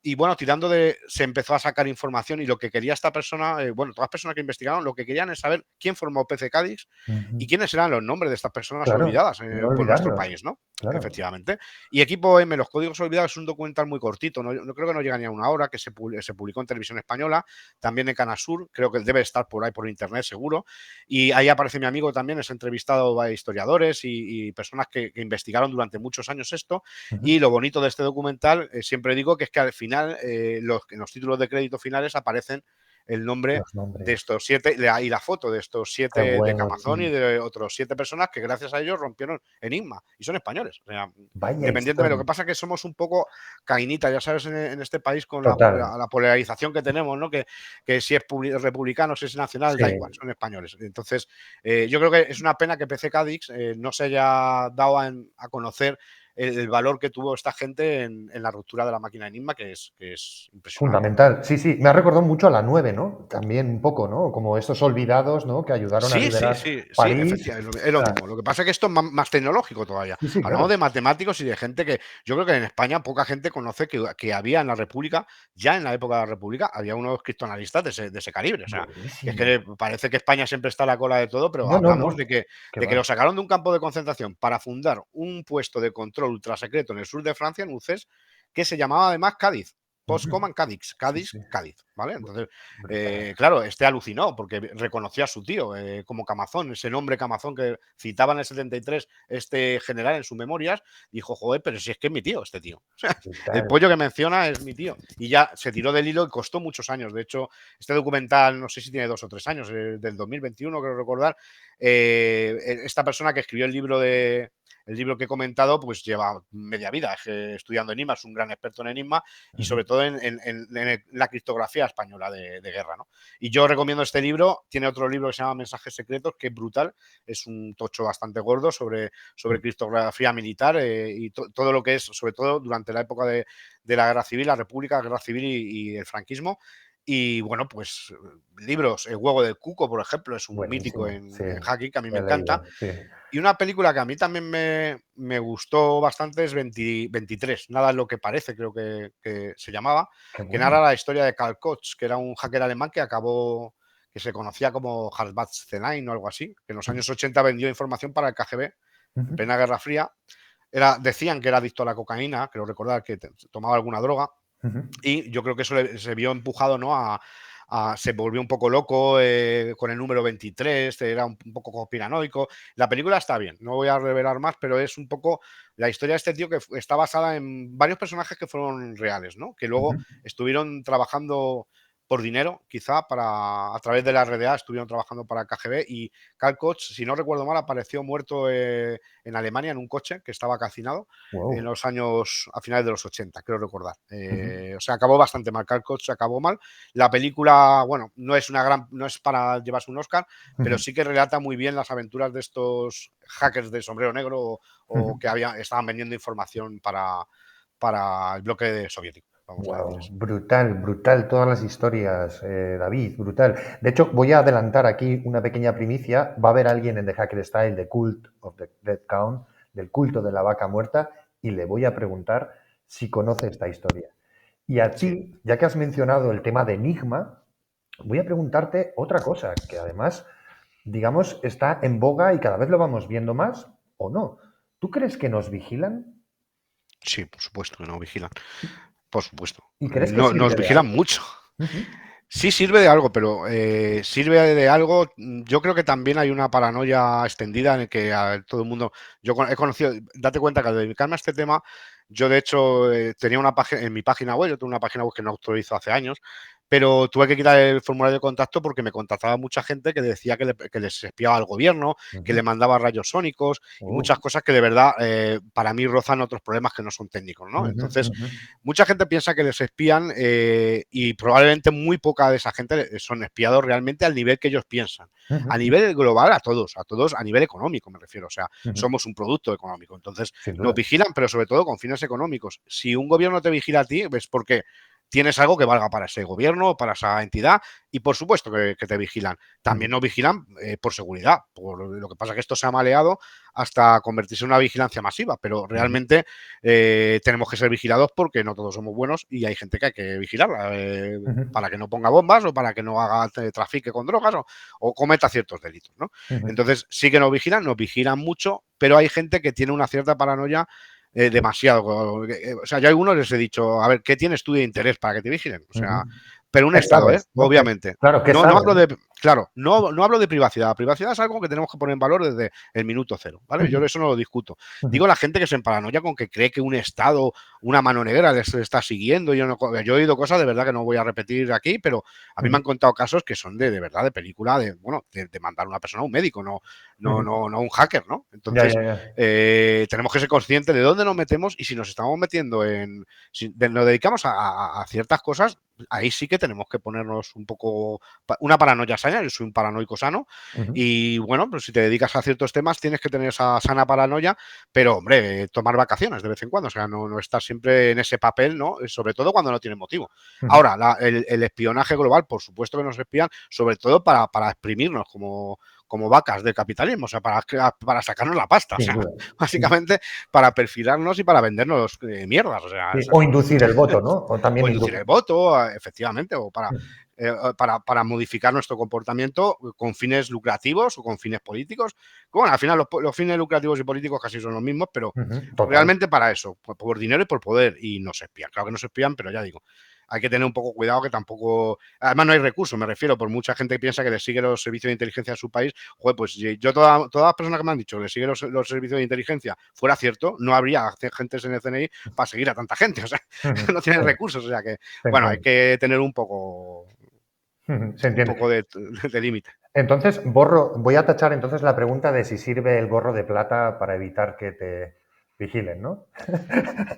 Y bueno, se empezó a sacar información y lo que quería esta persona, bueno, todas las personas que investigaron, lo que querían es saber quién formó PC Cádiz y quiénes eran los nombres de estas personas Claro, olvidadas no por nuestro olvidarlos. país, ¿no? Claro. Efectivamente. Y Equipo M, Los Códigos Olvidados, es un documental muy cortito, no creo que no llega ni a una hora, que se publicó en Televisión Española, también en Canal Sur, creo que debe estar por ahí por internet seguro. Y ahí aparece mi amigo también, es entrevistado a historiadores y personas que investigaron durante muchos años esto. Y lo bonito de este documental, siempre digo que es que al final, en los títulos de crédito finales aparecen el nombre Los de nombres. estos 7 y la foto de estos Qué 7 de bueno, Camazón y tío. de otros 7 personas que gracias a ellos rompieron Enigma y son españoles. O sea, Vaya independientemente, lo que historia. pasa es que somos un poco cainitas, ya sabes, en este país con Total. la polarización que tenemos, ¿no? Que si es republicano, si es nacional, Sí. da igual, son españoles. Entonces, yo creo que es una pena que PC Cadix no se haya dado a conocer el valor que tuvo esta gente en la ruptura de la máquina Enigma, que es impresionante. Fundamental. Sí, sí. Me ha recordado mucho a la 9, ¿no? También un poco, ¿no? Como estos olvidados, ¿no? Que ayudaron a Sí, sí, liberar sí, sí, París. efectivamente, O es lo sea, mismo. Lo que pasa es que esto es más tecnológico todavía. sí, sí, Hablamos claro. de matemáticos y de gente que yo creo que en España poca gente conoce que había en la República, ya en la época de la República, había unos criptoanalistas de ese calibre. O sea, que es Buenísimo. que parece que España siempre está a la cola de todo, pero No, no, hablamos no. Qué de que va. lo sacaron de un campo de concentración para fundar un puesto de control ultrasecreto en el sur de Francia, en Ucés, que se llamaba además Cádiz. Postcommand Cádiz, Sí, Cádiz, sí. Cádiz, ¿vale? Entonces, Brutal. claro, alucinó porque reconoció a su tío como Camazón, ese nombre Camazón que citaba en el 73 este general en sus memorias, dijo, joder, pero si es que es mi tío, este tío. O sea, el Brutal. pollo que menciona es mi tío. Y ya se tiró del hilo y costó muchos años. De hecho, este documental, no sé si tiene 2 o 3 años, del 2021, creo recordar, esta persona que escribió el libro que he comentado, pues lleva media vida estudiando Enigma, es un gran experto en Enigma y sobre todo en la criptografía española de guerra, ¿no? Y yo recomiendo este libro, tiene otro libro que se llama Mensajes Secretos, que es brutal, es un tocho bastante gordo sobre criptografía militar y todo lo que es, sobre todo durante la época de la Guerra Civil, la República, la Guerra Civil y el franquismo. Y bueno, pues libros, El huevo del cuco, por ejemplo, es un mítico Buenísimo. Sí. en hacking que a mí Lo me he leído. encanta. Sí. Y una película que a mí también me gustó bastante es 23, nada es lo que parece, creo que se llamaba, Qué que bueno. narra la historia de Karl Koch, que era un hacker alemán que se conocía como Halbach o algo así, que en los años 80 vendió información para el KGB en plena Guerra Fría decían que era adicto a la cocaína, creo recordar que tomaba alguna droga, y yo creo que eso se vio empujado, ¿no? Se volvió un poco loco con el número 23, era un poco conspiranoico. La película está bien, no voy a revelar más, pero es un poco la historia de este tío que está basada en varios personajes que fueron reales, ¿no? Que luego estuvieron trabajando por dinero, quizá, a través de la RDA estuvieron trabajando para KGB, y Karl Koch, si no recuerdo mal, apareció muerto en Alemania en un coche que estaba calcinado en los años, a finales de los 80, creo recordar. O sea, acabó bastante mal. Karl Koch acabó mal. La película, bueno, no es para llevarse un Oscar, pero sí que relata muy bien las aventuras de estos hackers de sombrero negro o que estaban vendiendo información para el bloque soviético. Vamos a decir eso. Brutal, brutal todas las historias, David, brutal. De hecho, voy a adelantar aquí una pequeña primicia. Va a haber alguien en The Hacker Style de Cult of the Dead Count, del culto de la vaca muerta, y le voy a preguntar si conoce esta historia. Y a ti, ya que has mencionado el tema de Enigma, voy a preguntarte otra cosa, que además, digamos, está en boga y cada vez lo vamos viendo más, ¿o no? ¿Tú crees que nos vigilan? Sí, por supuesto que nos vigilan. Por supuesto. ¿Y crees que No, nos sirve de vigilan algo? mucho. Sí sirve de algo, pero sirve de algo. Yo creo que también hay una paranoia extendida en el que todo el mundo. Yo he conocido, date cuenta que al dedicarme a este tema, yo de hecho tenía una página en mi página web, yo tengo una página web que no autorizo hace años, pero tuve que quitar el formulario de contacto porque me contactaba mucha gente que decía que les espiaba al gobierno, que le mandaba rayos sónicos y muchas cosas que de verdad para mí rozan otros problemas que no son técnicos, ¿no? Entonces, mucha gente piensa que les espían y probablemente muy poca de esa gente son espiados realmente al nivel que ellos piensan. A nivel global, a todos, a nivel económico me refiero. O sea, somos un producto económico. Entonces, nos vigilan, pero sobre todo con fines económicos. Si un gobierno te vigila a ti, es porque tienes algo que valga para ese gobierno, para esa entidad, y por supuesto que te vigilan. También nos vigilan por seguridad. Lo que pasa es que esto se ha maleado hasta convertirse en una vigilancia masiva, pero realmente tenemos que ser vigilados porque no todos somos buenos y hay gente que hay que vigilarla para que no ponga bombas o para que no haga trafique con drogas o cometa ciertos delitos, ¿no? Entonces sí que nos vigilan mucho, pero hay gente que tiene una cierta paranoia demasiado. O sea, yo a algunos les he dicho, a ver, ¿qué tienes tú de interés para que te vigilen? O sea, pero un ¿Qué Estado, sabes? ¿No? obviamente. Claro, ¿qué No sabes? hablo de, claro, no hablo de privacidad. La privacidad es algo que tenemos que poner en valor desde el minuto cero, ¿vale? Yo eso no lo discuto. Digo la gente que se emparanoia con que cree que un Estado, una mano negra les está siguiendo. Yo he oído cosas de verdad que no voy a repetir aquí, pero a mí me han contado casos que son de verdad de película, de mandar a una persona a un médico, no un hacker, ¿no? Entonces, tenemos que ser conscientes de dónde nos metemos y si nos estamos metiendo si nos dedicamos a ciertas cosas, ahí sí que tenemos que ponernos un poco una paranoia sana. Yo soy un paranoico sano y bueno, pues si te dedicas a ciertos temas tienes que tener esa sana paranoia, pero hombre, tomar vacaciones de vez en cuando, o sea, no estar siempre en ese papel, ¿no? Sobre todo cuando no tiene motivo. Ahora, el espionaje global, por supuesto que nos espían, sobre todo para exprimirnos como vacas del capitalismo, o sea, para sacarnos la pasta, o sea, básicamente para perfilarnos y para vendernos mierdas, o sea, O inducir el voto, ¿no? O también inducir el voto, efectivamente, o para modificar nuestro comportamiento con fines lucrativos o con fines políticos. Bueno, al final los fines lucrativos y políticos casi son los mismos, pero realmente para eso, por dinero y por poder, y nos espían. Claro que nos espían, pero ya digo, hay que tener un poco cuidado que tampoco. Además, no hay recursos, me refiero, por mucha gente que piensa que le sigue los servicios de inteligencia de su país. Joder, pues yo, todas las personas que me han dicho que le sigue los servicios de inteligencia fuera cierto, no habría agentes en el CNI para seguir a tanta gente. O sea, no tienen recursos. O sea que, bueno, hay que tener un poco. Se entiende. Un poco de límite. Entonces, voy a tachar entonces la pregunta de si sirve el gorro de plata para evitar que te vigilen, ¿no?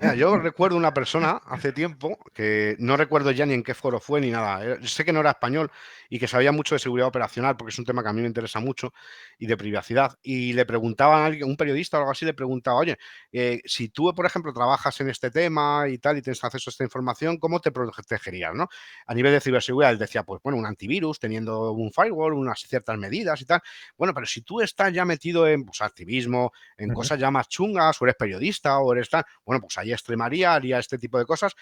Mira, yo recuerdo una persona hace tiempo que no recuerdo ya ni en qué foro fue ni nada. Sé que no era español y que sabía mucho de seguridad operacional porque es un tema que a mí me interesa mucho y de privacidad. Y le preguntaban a alguien, un periodista o algo así, le preguntaba, oye, si tú, por ejemplo, trabajas en este tema y tal y tienes acceso a esta información, ¿cómo te protegerías, no? A nivel de ciberseguridad, él decía, pues bueno, un antivirus, teniendo un firewall, unas ciertas medidas y tal. Bueno, pero si tú estás ya metido en activismo, en cosas ya más chungas, o eres periodista, o eres tal, bueno, pues ahí extremaría, haría este tipo de cosas.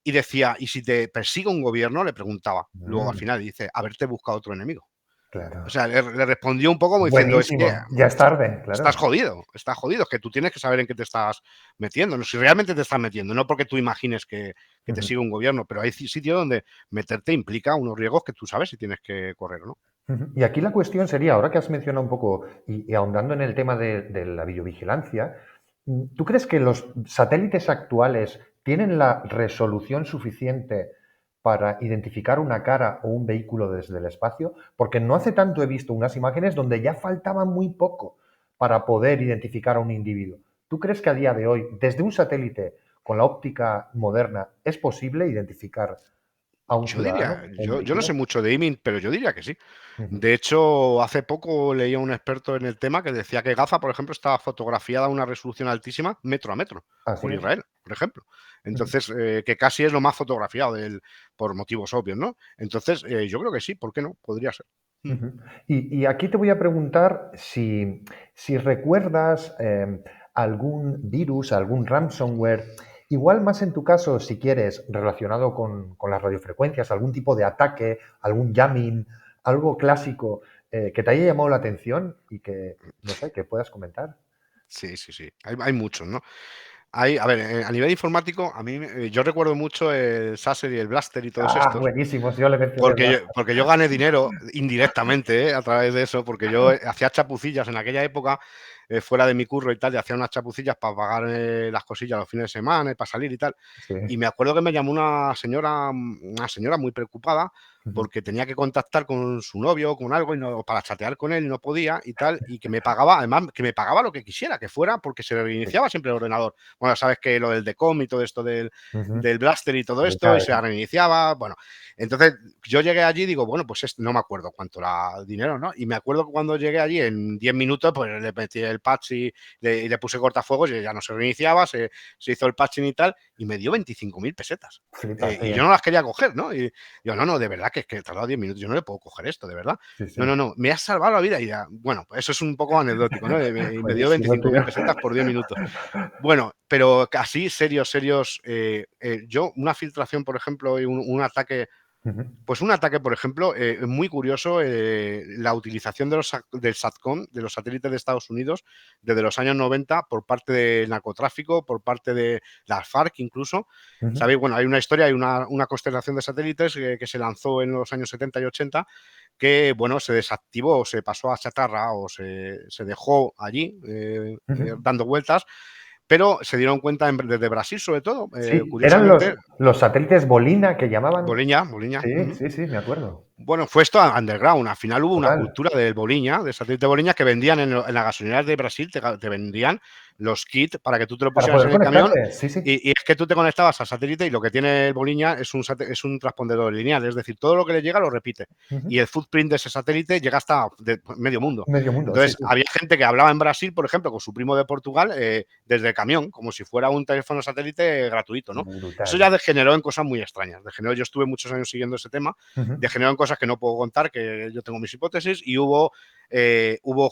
Y decía, ¿y si te persigue un gobierno? Le preguntaba. Luego al final dice, haberte buscado otro enemigo. Claro. O sea, le respondió un poco como diciendo, es que Buenísimo. Ya es tarde, estás claro. jodido, es que tú tienes que saber en qué te estás metiendo, ¿no? Si realmente te estás metiendo, no porque tú imagines que te Ujú. sigue un gobierno, pero hay sitios donde meterte implica unos riesgos que tú sabes si tienes que correr o no. Ujú. Y aquí la cuestión sería, ahora que has mencionado un poco y ahondando en el tema de la videovigilancia, ¿tú crees que los satélites actuales tienen la resolución suficiente para identificar una cara o un vehículo desde el espacio? Porque no hace tanto he visto unas imágenes donde ya faltaba muy poco para poder identificar a un individuo. ¿Tú crees que a día de hoy, desde un satélite con la óptica moderna, es posible identificar a un Yo diría, ciudadano o un yo no sé vehículo? mucho de iming, pero yo diría que sí. Ujú. De hecho, hace poco leía a un experto en el tema que decía que Gaza, por ejemplo, estaba fotografiada a una resolución altísima, metro a metro, Así por es. Israel, por ejemplo. Ujú. Entonces, que casi es lo más fotografiado por motivos obvios, ¿no? Entonces, yo creo que sí, ¿por qué no? Podría ser. Mm. Ujú. Y aquí te voy a preguntar si recuerdas algún virus, algún ransomware, igual más en tu caso, si quieres, relacionado con las radiofrecuencias, algún tipo de ataque, algún jamming, algo clásico que te haya llamado la atención y que, no sé, que puedas comentar. Sí, sí, sí. Hay muchos, ¿no? A ver, a nivel informático, a mí, yo recuerdo mucho el Saser y el Blaster y todos Ah, estos, buenísimos, yo le mencioné porque Blaster. porque yo gané dinero indirectamente, a través de eso, porque yo hacía chapucillas en aquella época, fuera de mi curro y tal, y hacía unas chapucillas para pagar las cosillas los fines de semana y para salir y tal. Sí. Y me acuerdo que me llamó una señora muy preocupada Ujú. porque tenía que contactar con su novio, con algo, y no, para chatear con él y no podía y tal, y que me pagaba, además, que me pagaba lo que quisiera, que fuera, porque se Sí. reiniciaba siempre el ordenador. Bueno, sabes que lo del decom y todo esto Ujú. del Blaster y todo esto, y Brutal. se reiniciaba, bueno. Entonces yo llegué allí y digo, bueno, pues no me acuerdo cuánto era el dinero, ¿no? Y me acuerdo que cuando llegué allí en 10 minutos, pues le metí el patch y le puse cortafuegos y ya no se reiniciaba, se hizo el patching y tal, y me dio 25.000 pesetas. Flipas, sí, Y yo no las quería coger, ¿no? Y yo, no, de verdad que he tardado 10 minutos, yo no le puedo coger esto, de verdad. sí, No, sí. no, no, me has salvado la vida. Y ya, bueno, pues eso es un poco anecdótico, ¿no? Me dio Buenísimo, veinticinco tío. mil pesetas por 10 minutos. Bueno, pero así, serios, yo, una filtración, por ejemplo, y un ataque, Ujú. pues un ataque, por ejemplo, muy curioso, la utilización del SATCOM, de los satélites de Estados Unidos, desde los años 90 por parte del narcotráfico, por parte de las FARC incluso. Ujú. Sabéis, bueno, hay una historia, hay una constelación de satélites que se lanzó en los años 70 y 80 que, bueno, se desactivó, se pasó a chatarra o se dejó allí Ujú. dando vueltas, pero se dieron cuenta desde Brasil, sobre todo, Sí, eran curiosamente, los satélites Bolina que llamaban. Boliña. Sí, sí, sí, me acuerdo. Bueno, fue esto underground. Al final hubo una Total. cultura del Boliña, del satélite Boliña, que vendían en las gasolineras de Brasil, te vendían los kits para que tú te lo Para pusieras poder en el camión conectarte. Sí, sí. y es que tú te conectabas al satélite y lo que tiene el Boliña es un transpondedor lineal, es decir, todo lo que le llega lo repite. Ujú. Y el footprint de ese satélite llega hasta medio mundo. Medio mundo, sí, Entonces, sí. había gente que hablaba en Brasil, por ejemplo, con su primo de Portugal, desde el camión, como si fuera un teléfono satélite gratuito, ¿no? Eso Brutal. ya degeneró en cosas muy extrañas. Degeneró, yo estuve muchos años siguiendo ese tema, Ujú. degeneró en cosas que no puedo contar, que yo tengo mis hipótesis, y hubo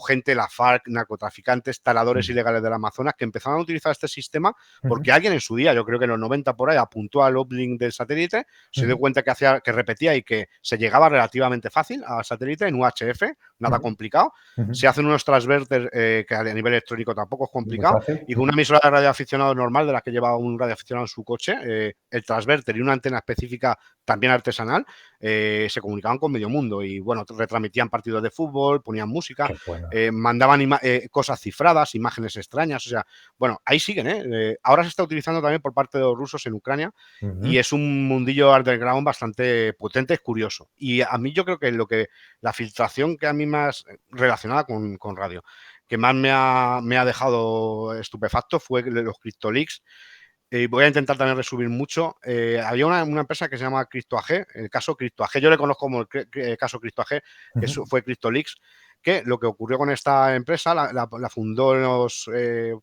gente, la FARC, narcotraficantes, taladores Ujú. ilegales del Amazonas, que empezaron a utilizar este sistema Ujú. porque alguien en su día, yo creo que en los 90 por ahí, apuntó al uplink del satélite, se dio Ujú. cuenta que repetía y que se llegaba relativamente fácil al satélite en UHF, nada Ujú. complicado. Ujú. Se hacen unos transverters que a nivel electrónico tampoco es Muy complicado, fácil. y con Ujú. una emisora de radioaficionado normal, de la que lleva un radioaficionado en su coche, el transverter y una antena específica también artesanal, se comunicaban con medio mundo y, bueno, retransmitían partidos de fútbol, ponían música, Qué bueno. mandaban cosas cifradas, imágenes extrañas, o sea, bueno, ahí siguen, ¿eh? Ahora se está utilizando también por parte de los rusos en Ucrania y Ujú. es un mundillo underground bastante potente, es curioso. Y a mí yo creo que la filtración que a mí más relacionada con radio, que más me ha dejado estupefacto fue los CryptoLeaks. Voy a intentar también resumir mucho. Había una empresa que se llama CryptoAG, el caso CryptoAG, yo le conozco como el caso CryptoAG, que Ujú. fue CryptoLeaks, que lo que ocurrió con esta empresa la fundó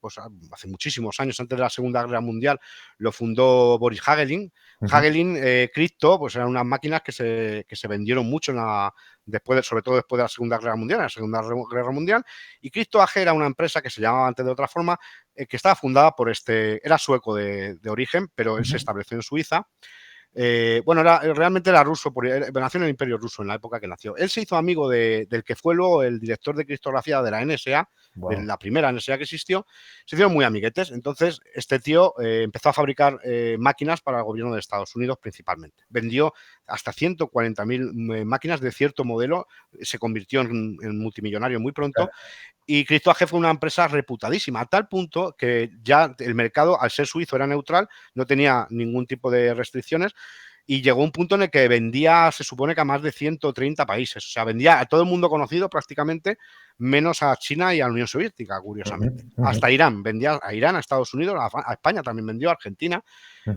pues hace muchísimos años, antes de la Segunda Guerra Mundial, lo fundó Boris Hagelin. Ujú. Hagelin, Crypto, pues eran unas máquinas que se vendieron mucho sobre todo después de la Segunda Guerra Mundial, y CryptoAG era una empresa que se llamaba antes de otra forma, que estaba fundada por era sueco de origen, pero él se Ujú. estableció en Suiza, Bueno, realmente era ruso, nació en el Imperio Ruso en la época que nació. Él se hizo amigo del que fue luego el director de criptografía de la NSA, de la primera NSA que existió. Se hicieron muy amiguetes. Entonces, este tío empezó a fabricar máquinas para el gobierno de Estados Unidos principalmente. Vendió hasta 140.000 máquinas de cierto modelo. Se convirtió en multimillonario muy pronto. Y CryptoAG fue una empresa reputadísima, a tal punto que ya el mercado, al ser suizo, era neutral, no tenía ningún tipo de restricciones, y llegó un punto en el que vendía, se supone que a más de 130 países. O sea, vendía a todo el mundo conocido prácticamente, menos a China y a la Unión Soviética, curiosamente. Hasta Irán, vendía a Irán, a Estados Unidos, a España también vendió, a Argentina,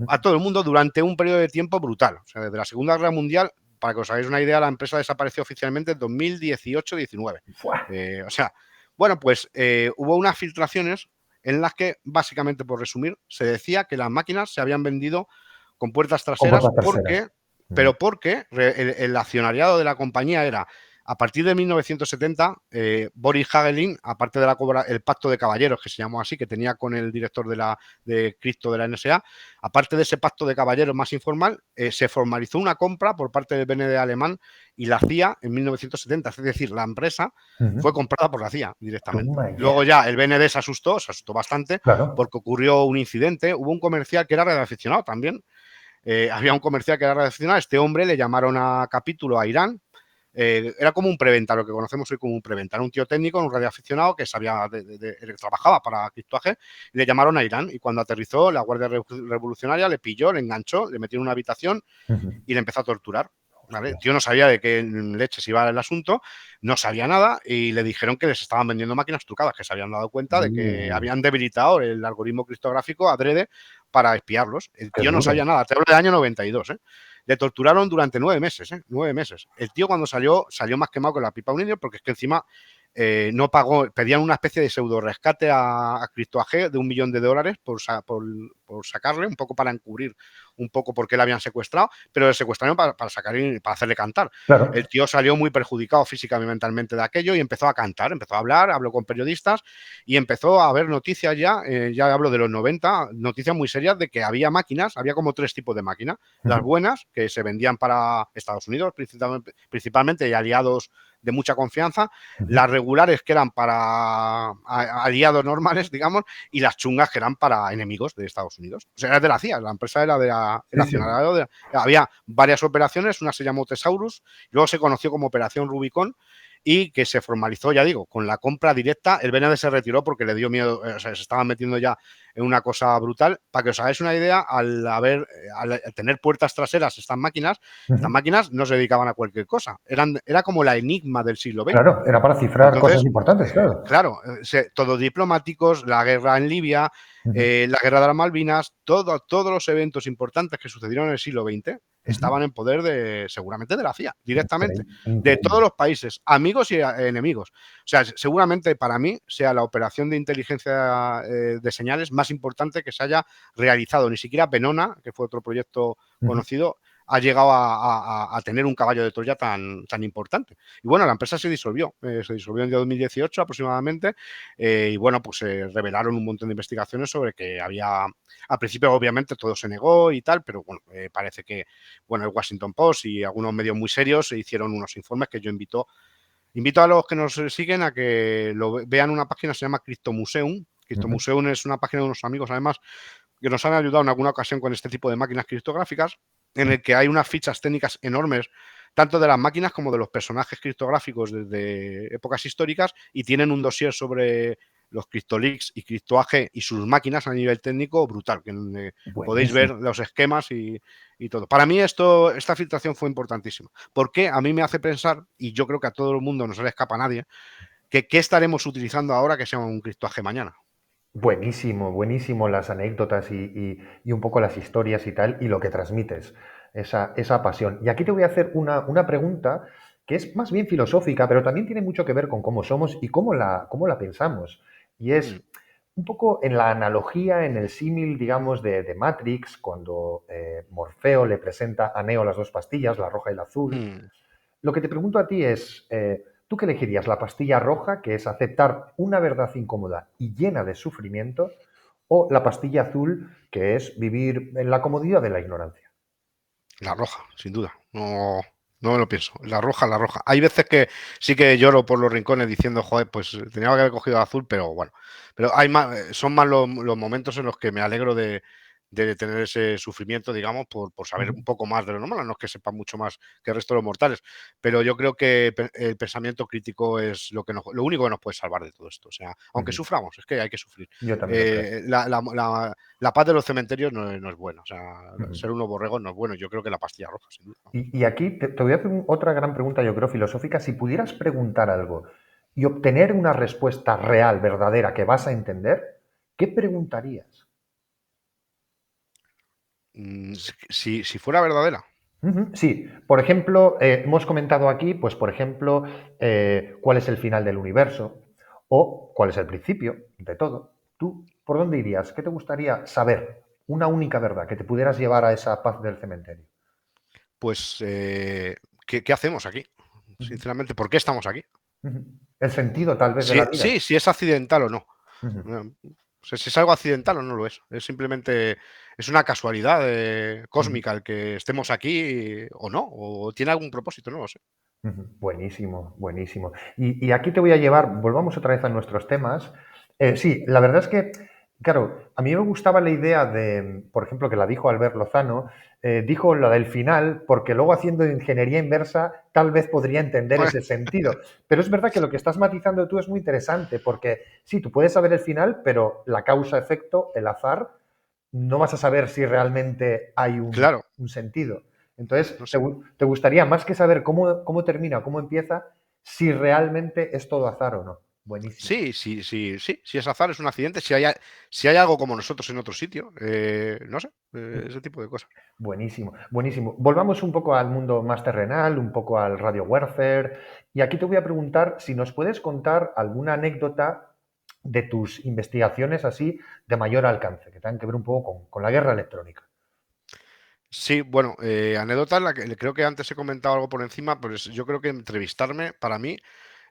a todo el mundo durante un periodo de tiempo brutal. O sea, desde la Segunda Guerra Mundial, para que os hagáis una idea, la empresa desapareció oficialmente en 2018-19. O sea, bueno, pues hubo unas filtraciones en las que, básicamente, por resumir, se decía que las máquinas se habían vendido con puertas traseras, pero porque el accionariado de la compañía era, a partir de 1970, Boris Hagelin, aparte de el pacto de caballeros, que se llamó así, que tenía con el director de cripto de la NSA, aparte de ese pacto de caballeros más informal, se formalizó una compra por parte del BND alemán y la CIA en 1970. Es decir, la empresa fue comprada por la CIA directamente. Luego ya el BND se asustó bastante, porque ocurrió un incidente. Hubo un comercial que era radioaficionado también. Había un comercial que era radioaficionado. A este hombre le llamaron a capítulo a Irán. Era como un preventa, lo que conocemos hoy como un preventa. Era un tío técnico, un radioaficionado que sabía que trabajaba para CryptoAG, y le llamaron a Irán. Y cuando aterrizó, la Guardia Revolucionaria le pilló, le enganchó, le metió en una habitación y le empezó a torturar. ¿Vale? El tío no sabía de qué leches iba el asunto, no sabía nada, y le dijeron que les estaban vendiendo máquinas trucadas, que se habían dado cuenta de que habían debilitado el algoritmo criptográfico adrede para espiarlos. El tío no sabía nada, te hablo del año 92, Le torturaron durante 9 meses, 9 meses. El tío, cuando salió más quemado que la pipa de un indio, porque es que encima no pagó, pedían una especie de pseudo rescate a CryptoAG de $1 millón por sacarle, un poco para encubrir un poco por qué le habían secuestrado, pero le secuestraron para hacerle cantar. El tío salió muy perjudicado físicamente y mentalmente de aquello y empezó a cantar, empezó a hablar, habló con periodistas y empezó a haber noticias ya hablo de los 90, noticias muy serias de que había máquinas, había como 3 tipos de máquinas. Las buenas, que se vendían para Estados Unidos principalmente y aliados de mucha confianza, las regulares, que eran para aliados normales, digamos, y las chungas, que eran para enemigos de Estados Unidos. O sea, era de la CIA, la empresa era el accionariado. Había varias operaciones, una se llamó Thesaurus, luego se conoció como Operación Rubicon, y que se formalizó, ya digo, con la compra directa. El BND se retiró porque le dio miedo, o sea, se estaban metiendo ya en una cosa brutal. Para que os hagáis una idea, al tener puertas traseras estas máquinas no se dedicaban a cualquier cosa. Era como la enigma del siglo XX. Claro, era para cifrar cosas importantes, claro. Todos diplomáticos, la guerra en Libia, la guerra de las Malvinas, todos los eventos importantes que sucedieron en el siglo XX estaban en poder seguramente de la CIA, directamente, de todos los países, amigos y enemigos. O sea, seguramente para mí sea la operación de inteligencia de señales más importante que se haya realizado. Ni siquiera Venona, que fue otro proyecto conocido, ha llegado a tener un caballo de Troya tan importante. Y bueno, la empresa se disolvió en el 2018 aproximadamente, y bueno, pues se revelaron un montón de investigaciones sobre que había, al principio obviamente todo se negó y tal, pero bueno, parece que, bueno, el Washington Post y algunos medios muy serios se hicieron unos informes que yo invito a los que nos siguen a que lo vean. Una página se llama Cryptomuseum. Cryptomuseum es una página de unos amigos, además, que nos han ayudado en alguna ocasión con este tipo de máquinas criptográficas, en el que hay unas fichas técnicas enormes, tanto de las máquinas como de los personajes criptográficos desde épocas históricas, y tienen un dossier sobre los CryptoLeaks y CryptoAG y sus máquinas a nivel técnico brutal, que podéis ver los esquemas y todo. Para mí esta filtración fue importantísima, porque a mí me hace pensar, y yo creo que a todo el mundo no se le escapa a nadie, que qué estaremos utilizando ahora que sea un CryptoAG mañana. Buenísimo las anécdotas y un poco las historias y tal, y lo que transmites, esa pasión. Y aquí te voy a hacer una pregunta que es más bien filosófica, pero también tiene mucho que ver con cómo somos y cómo la pensamos. Y es un poco en la analogía, en el símil, digamos, de Matrix, cuando Morfeo le presenta a Neo las 2 pastillas, la roja y la azul. Lo que te pregunto a ti es, ¿tú qué elegirías? ¿La pastilla roja, que es aceptar una verdad incómoda y llena de sufrimiento? ¿O la pastilla azul, que es vivir en la comodidad de la ignorancia? La roja, sin duda. No, no me lo pienso. La roja, la roja. Hay veces que sí que lloro por los rincones diciendo, joder, pues tenía que haber cogido azul, pero bueno. Pero hay más, son más los momentos en los que me alegro de tener ese sufrimiento, digamos, por saber un poco más de lo normal. No es que sepa mucho más que el resto de los mortales, pero yo creo que el pensamiento crítico es lo único que nos puede salvar de todo esto. O sea, aunque Ujú. suframos, es que hay que sufrir. Yo también lo creo. La paz de los cementerios no es buena. O sea, Ujú. ser unos borregos no es bueno. Yo creo que la pastilla roja, sin duda. Y aquí te voy a hacer otra gran pregunta, yo creo, filosófica. Si pudieras preguntar algo y obtener una respuesta real, verdadera, que vas a entender, ¿qué preguntarías? Si fuera verdadera, Ujú, sí, por ejemplo, hemos comentado aquí, pues por ejemplo, cuál es el final del universo o cuál es el principio de todo. ¿Tú por dónde irías? ¿Qué te gustaría saber? Una única verdad que te pudieras llevar a esa paz del cementerio. pues, ¿qué hacemos aquí? Ujú, Sinceramente, ¿por qué estamos aquí? ujú. El sentido tal vez de Sí, la vida. sí, si es accidental o no. Ujú, O sea, si es algo accidental o no lo es. Es simplemente, es una casualidad ujú, cósmica el que estemos aquí o no, o tiene algún propósito, no lo sé. ujú. Buenísimo, buenísimo. Y aquí te voy a llevar, volvamos otra vez a nuestros temas. Sí, la verdad es que, claro, a mí me gustaba la idea de, por ejemplo, que la dijo Albert Lozano, dijo la del final, porque luego haciendo ingeniería inversa tal vez podría entender ese sentido. Pero es verdad que lo que estás matizando tú es muy interesante, porque sí, tú puedes saber el final, pero la causa-efecto, el azar, no vas a saber si realmente hay Claro, un sentido. Entonces, no te, sé. te gustaría más que saber cómo termina, cómo empieza, si realmente es todo azar o no. Buenísimo. Sí, sí, sí, sí, si es azar, es un accidente, si hay algo como nosotros en otro sitio, no sé, ese tipo de cosas. Buenísimo, buenísimo. Volvamos un poco al mundo más terrenal, un poco al radio warfare. Y aquí te voy a preguntar si nos puedes contar alguna anécdota de tus investigaciones así de mayor alcance, que tengan que ver un poco con la guerra electrónica. Sí, bueno, anécdota, creo que antes he comentado algo por encima, pues yo creo que entrevistarme, para mí,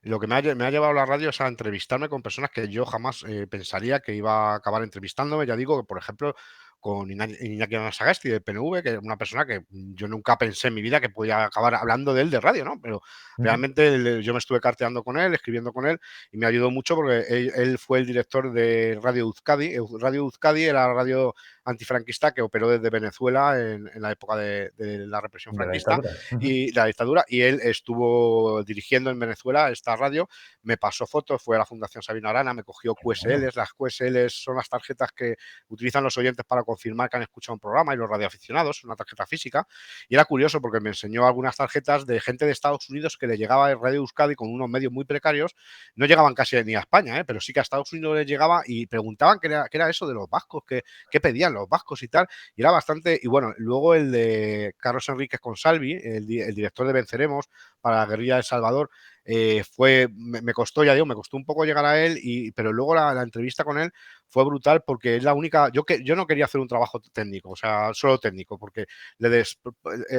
lo que me ha llevado la radio es a entrevistarme con personas que yo jamás pensaría que iba a acabar entrevistándome. Ya digo que, por ejemplo, con Iñaki Anasagasti de PNV, que es una persona que yo nunca pensé en mi vida que podía acabar hablando de él de radio, ¿no? Pero Ujú. realmente yo me estuve carteando con él, escribiendo con él, y me ayudó mucho porque él fue el director de Radio Euskadi. Radio Euskadi era la radio antifranquista que operó desde Venezuela en la época de la represión De la franquista dictadura. Ujú. y la dictadura, y él estuvo dirigiendo en Venezuela esta radio, me pasó fotos, fue a la Fundación Sabino Arana, me cogió Qué bueno. QSLs, las QSLs son las tarjetas que utilizan los oyentes para confirmar que han escuchado un programa y los radioaficionados, una tarjeta física, y era curioso porque me enseñó algunas tarjetas de gente de Estados Unidos que le llegaba a Radio Euskadi con unos medios muy precarios, no llegaban casi ni a España, pero sí que a Estados Unidos les llegaba y preguntaban qué era eso de los vascos, qué pedían los vascos y tal, y era bastante, y bueno, luego el de Carlos Enríquez Consalvi, el director de Venceremos para la guerrilla de El Salvador, me costó, ya digo, me costó un poco llegar a él, pero luego la entrevista con él fue brutal porque es la única, yo no quería hacer un trabajo técnico, o sea, solo técnico, porque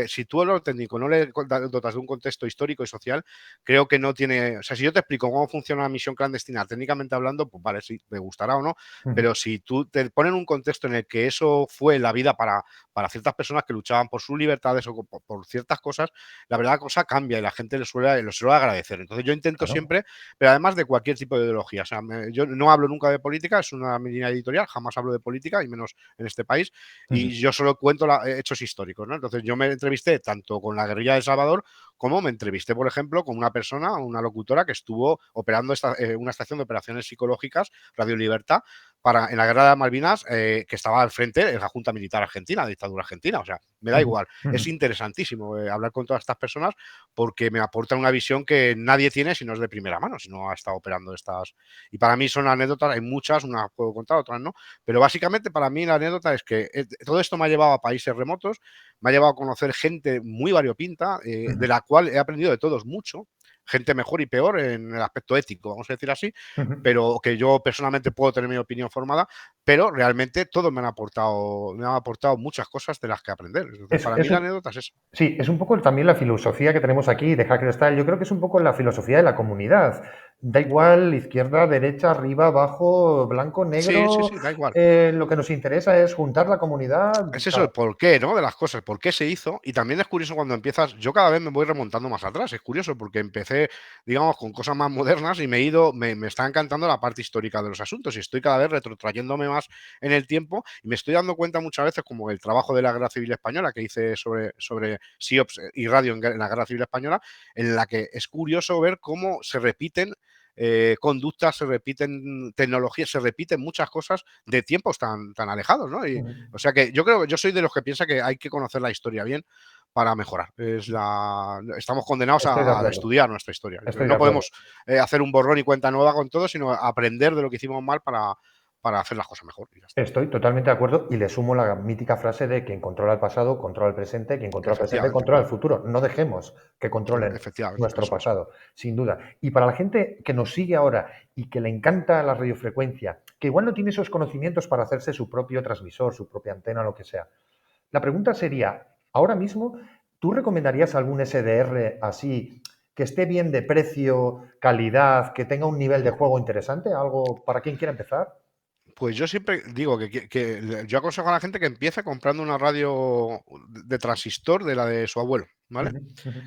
si tú a lo técnico no le dotas de un contexto histórico y social, creo que no tiene, o sea, si yo te explico cómo funciona la misión clandestina técnicamente hablando, pues vale, sí, me gustará o no, Ujú. pero si tú te ponen un contexto en el que eso fue la vida para ciertas personas que luchaban por sus libertades o por ciertas cosas, la verdad la cosa cambia y la gente lo suele agradecer. Entonces yo intento Claro. siempre, pero además de cualquier tipo de ideología, o sea, yo no hablo nunca de política, es una línea editorial, jamás hablo de política y menos en este país, Ujú. y yo solo cuento hechos históricos, ¿no? Entonces yo me entrevisté tanto con la guerrilla de El Salvador como me entrevisté, por ejemplo, con una persona, una locutora que estuvo operando una estación de operaciones psicológicas, Radio Libertad, en la guerra de Malvinas, que estaba al frente de la Junta Militar Argentina, la dictadura argentina. O sea, me da Ujú. igual. Ujú. Es interesantísimo hablar con todas estas personas porque me aportan una visión que nadie tiene si no es de primera mano, si no ha estado operando estas. Y para mí son anécdotas, hay muchas, unas puedo contar, otras no. Pero básicamente para mí la anécdota es que todo esto me ha llevado a países remotos, me ha llevado a conocer gente muy variopinta, de Ujú. la cual he aprendido de todos mucho, gente mejor y peor en el aspecto ético, vamos a decir así, Ujú. pero que yo personalmente puedo tener mi opinión formada, pero realmente todos me han aportado muchas cosas de las que aprender. Entonces, para mí la anécdota es eso. Sí, es un poco también la filosofía que tenemos aquí de Hacker Style. Yo creo que es un poco la filosofía de la comunidad. Da igual, izquierda, derecha, arriba, abajo, blanco, negro. Sí, da igual. Lo que nos interesa es juntar la comunidad. Es eso, el porqué, ¿no? De las cosas, por qué se hizo. Y también es curioso cuando empiezas. Yo cada vez me voy remontando más atrás. Es curioso porque empecé, digamos, con cosas más modernas y me está encantando la parte histórica de los asuntos. Y estoy cada vez retrotrayéndome más en el tiempo. Y me estoy dando cuenta muchas veces, como el trabajo de la Guerra Civil Española que hice sobre SIOPS y radio en la Guerra Civil Española, en la que es curioso ver cómo se repiten conductas, se repiten tecnologías, se repiten muchas cosas de tiempos tan alejados, ¿no? Y, o sea que yo creo que yo soy de los que piensa que hay que conocer la historia bien para mejorar. Estamos condenados a estudiar nuestra historia. No podemos hacer un borrón y cuenta nueva con todo, sino aprender de lo que hicimos mal para hacer las cosas mejor. Estoy totalmente de acuerdo y le sumo la mítica frase de quien controla el pasado, controla el presente, quien controla el presente, controla el futuro. No dejemos que controlen nuestro pasado, sin duda. Y para la gente que nos sigue ahora y que le encanta la radiofrecuencia, que igual no tiene esos conocimientos para hacerse su propio transmisor, su propia antena, lo que sea, la pregunta sería, ahora mismo, ¿tú recomendarías algún SDR así que esté bien de precio, calidad, que tenga un nivel de juego interesante? ¿Algo para quien quiera empezar? Pues yo siempre digo que yo aconsejo a la gente que empiece comprando una radio de transistor de la de su abuelo, ¿vale?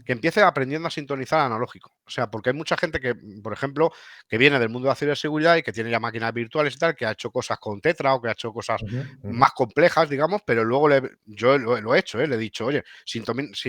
Que empiece aprendiendo a sintonizar analógico. O sea, porque hay mucha gente que, por ejemplo, que viene del mundo de la ciberseguridad y que tiene ya máquinas virtuales y tal, que ha hecho cosas con Tetra o que ha hecho cosas más complejas, digamos, pero luego yo lo he hecho, le he dicho, oye, si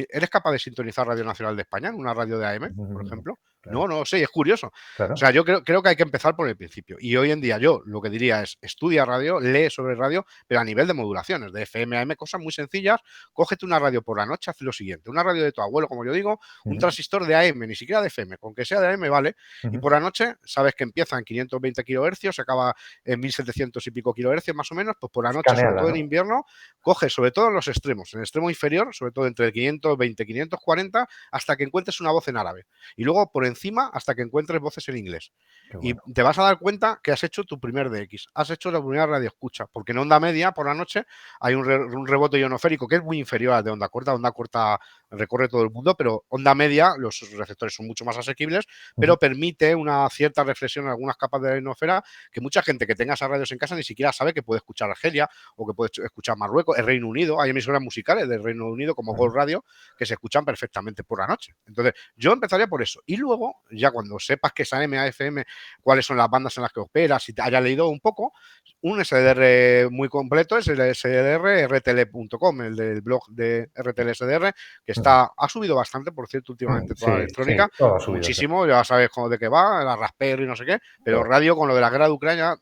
¿eres capaz de sintonizar Radio Nacional de España en una radio de AM, por ejemplo? Claro. No sé, es curioso. Claro. O sea, yo creo que hay que empezar por el principio. Y hoy en día yo lo que diría es, estudia radio, lee sobre radio, pero a nivel de modulaciones, de FM, AM, cosas muy sencillas. Cógete una radio por la noche, haz lo siguiente, una radio de tu abuelo, como yo digo, un transistor de AM, ni siquiera de FM, con que sea de AM vale. Y por la noche sabes que empieza en 520 kHz, se acaba en 1700 y pico kHz más o menos, pues por la noche, sobre todo en invierno, coges sobre todo en los extremos, en el extremo inferior, sobre todo entre 520 y 540, hasta que encuentres una voz en árabe. Y luego por encima hasta que encuentres voces en inglés. Bueno. Y te vas a dar cuenta que has hecho tu primer DX, has hecho la primera radio escucha, porque en onda media por la noche hay un rebote ionosférico que es muy inferior al de onda corta recorre todo el mundo, pero onda media, los receptores son mucho más asequibles, pero permite una cierta reflexión en algunas capas de la ionosfera que mucha gente que tenga esas radios en casa ni siquiera sabe que puede escuchar Argelia o que puede escuchar Marruecos, el Reino Unido, hay emisoras musicales del Reino Unido como Gold Radio que se escuchan perfectamente por la noche. Entonces, yo empezaría por eso. Y luego, ya cuando sepas que es AM, AFM, cuáles son las bandas en las que operas, si te haya leído un poco, un SDR muy completo es el SDR rtl.com, el del blog de RTL SDR, que ha subido bastante, por cierto, últimamente toda la electrónica, muchísimo, ya sabes de qué va, la Raspberry y no sé qué, pero radio con lo de la guerra de Ucrania,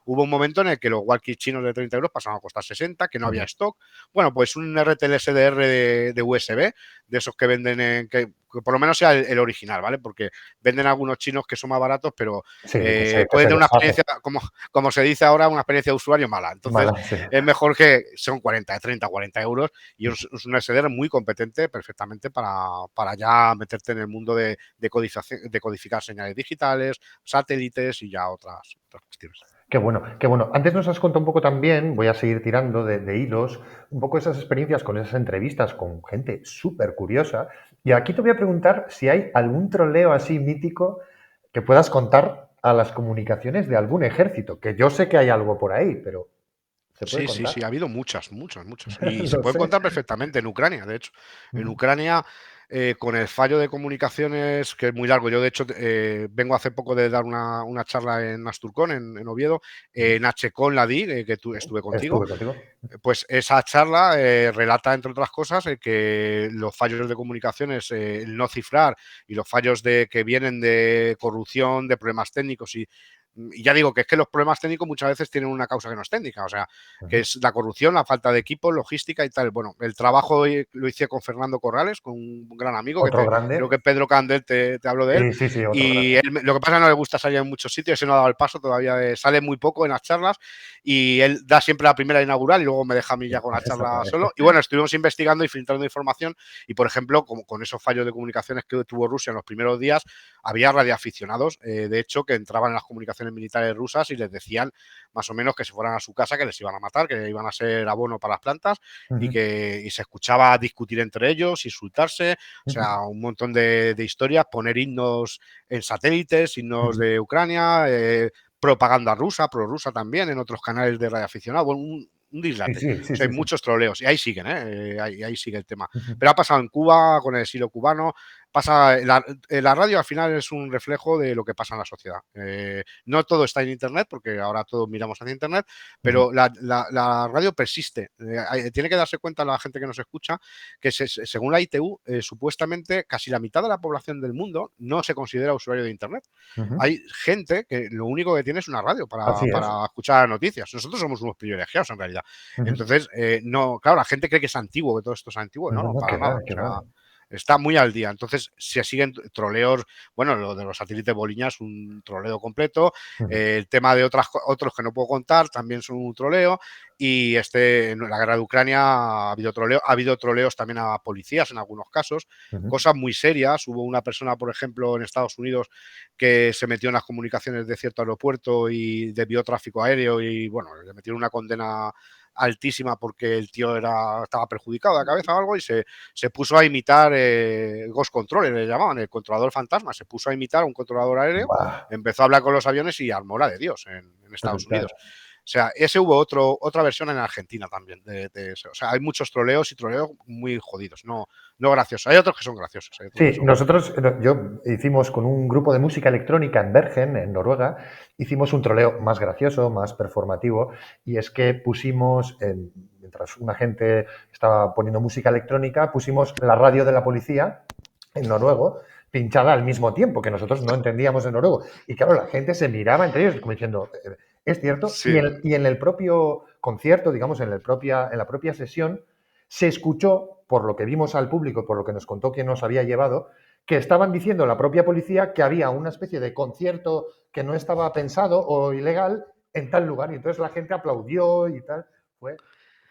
hubo un momento en el que los walkies chinos de 30 euros pasaban a costar 60, que no había stock. Bueno, pues un RTL SDR de USB, de esos que venden que por lo menos sea el original, ¿vale? Porque venden algunos chinos que son más baratos, pero pueden tener una experiencia, como se dice ahora, una experiencia de usuario mala. Entonces, es mejor que son 30, 40 euros y es un SDR muy competente perfectamente para ya meterte en el mundo de codificar señales digitales, satélites y ya otras cuestiones. Qué bueno, qué bueno. Antes nos has contado un poco también, voy a seguir tirando de hilos, un poco esas experiencias con esas entrevistas con gente súper curiosa. Y aquí te voy a preguntar si hay algún troleo así mítico que puedas contar a las comunicaciones de algún ejército, que yo sé que hay algo por ahí, pero ¿se puede contar? Sí, ha habido muchas. Y se pueden contar perfectamente en Ucrania, de hecho. En Ucrania, con el fallo de comunicaciones, que es muy largo. Yo, de hecho, vengo hace poco de dar una charla en Asturcón, en Oviedo, en Hcon la di, que estuve contigo. Pues esa charla relata, entre otras cosas, que los fallos de comunicaciones, el no cifrar y los fallos que vienen de corrupción, de problemas técnicos y ya digo que es que los problemas técnicos muchas veces tienen una causa que no es técnica, o sea, que es la corrupción, la falta de equipo, logística y tal. Bueno, el trabajo lo hice con Fernando Corrales, con un gran amigo, creo que Pedro Candel te habló de él. Sí, y él, lo que pasa es que no le gusta salir en muchos sitios, ese no ha dado el paso todavía, sale muy poco en las charlas y él da siempre la primera inaugural y luego me deja a mí ya con la charla solo. Y bueno, estuvimos investigando y filtrando información y, por ejemplo, con esos fallos de comunicaciones que tuvo Rusia en los primeros días, había radioaficionados, de hecho, que entraban en las comunicaciones instalaciones militares rusas y les decían más o menos que se fueran a su casa, que les iban a matar, que iban a ser abono para las plantas y que se escuchaba discutir entre ellos, insultarse, o sea, un montón de historias, poner himnos en satélites, himnos de Ucrania, propaganda rusa, prorrusa también en otros canales de radioaficionados, bueno, un dislate. Sí, O sí, sea, sí, hay sí. muchos troleos y ahí siguen, ahí sigue el tema. Pero ha pasado en Cuba con el exilio cubano, pasa la radio al final es un reflejo de lo que pasa en la sociedad. No todo está en internet, porque ahora todos miramos hacia internet, pero la radio persiste. Tiene que darse cuenta la gente que nos escucha que según la ITU, supuestamente casi la mitad de la población del mundo no se considera usuario de internet. Hay gente que lo único que tiene es una radio Así es. para escuchar noticias. Nosotros somos unos privilegiados en realidad. Ujú. Entonces, no, claro, la gente cree que es antiguo, que todo esto es antiguo. No, No, no, no, para nada. O que va. sea, está muy al día. Entonces, se siguen troleos. Bueno, lo de los satélites Boliña es un troleo completo. El tema de otros que no puedo contar también son un troleo. Y en la guerra de Ucrania ha habido troleos también a policías en algunos casos. Cosas muy serias. Hubo una persona, por ejemplo, en Estados Unidos que se metió en las comunicaciones de cierto aeropuerto y desvió tráfico aéreo y, bueno, le metieron una condena altísima porque el tío estaba perjudicado de la cabeza o algo y se puso a imitar Ghost Controller, le llamaban, el controlador fantasma, se puso a imitar a un controlador aéreo, Buah, empezó a hablar con los aviones y armó la de Dios en Estados brutal. Unidos. O sea, ese hubo otra versión en Argentina también de eso. O sea, hay muchos troleos y troleos muy jodidos, no graciosos. Hay otros que son graciosos. Sí, nosotros, yo hicimos con un grupo de música electrónica en Bergen, en Noruega, hicimos un troleo más gracioso, más performativo, y es que pusimos, mientras una gente estaba poniendo música electrónica, pusimos la radio de la policía en noruego pinchada al mismo tiempo, que nosotros no entendíamos en noruego. Y claro, la gente se miraba entre ellos como diciendo, es cierto, Sí. y en el propio concierto, digamos, en la propia sesión, se escuchó, por lo que vimos al público, por lo que nos contó quien nos había llevado, que estaban diciendo la propia policía que había una especie de concierto que no estaba pensado o ilegal en tal lugar. Y entonces la gente aplaudió y tal.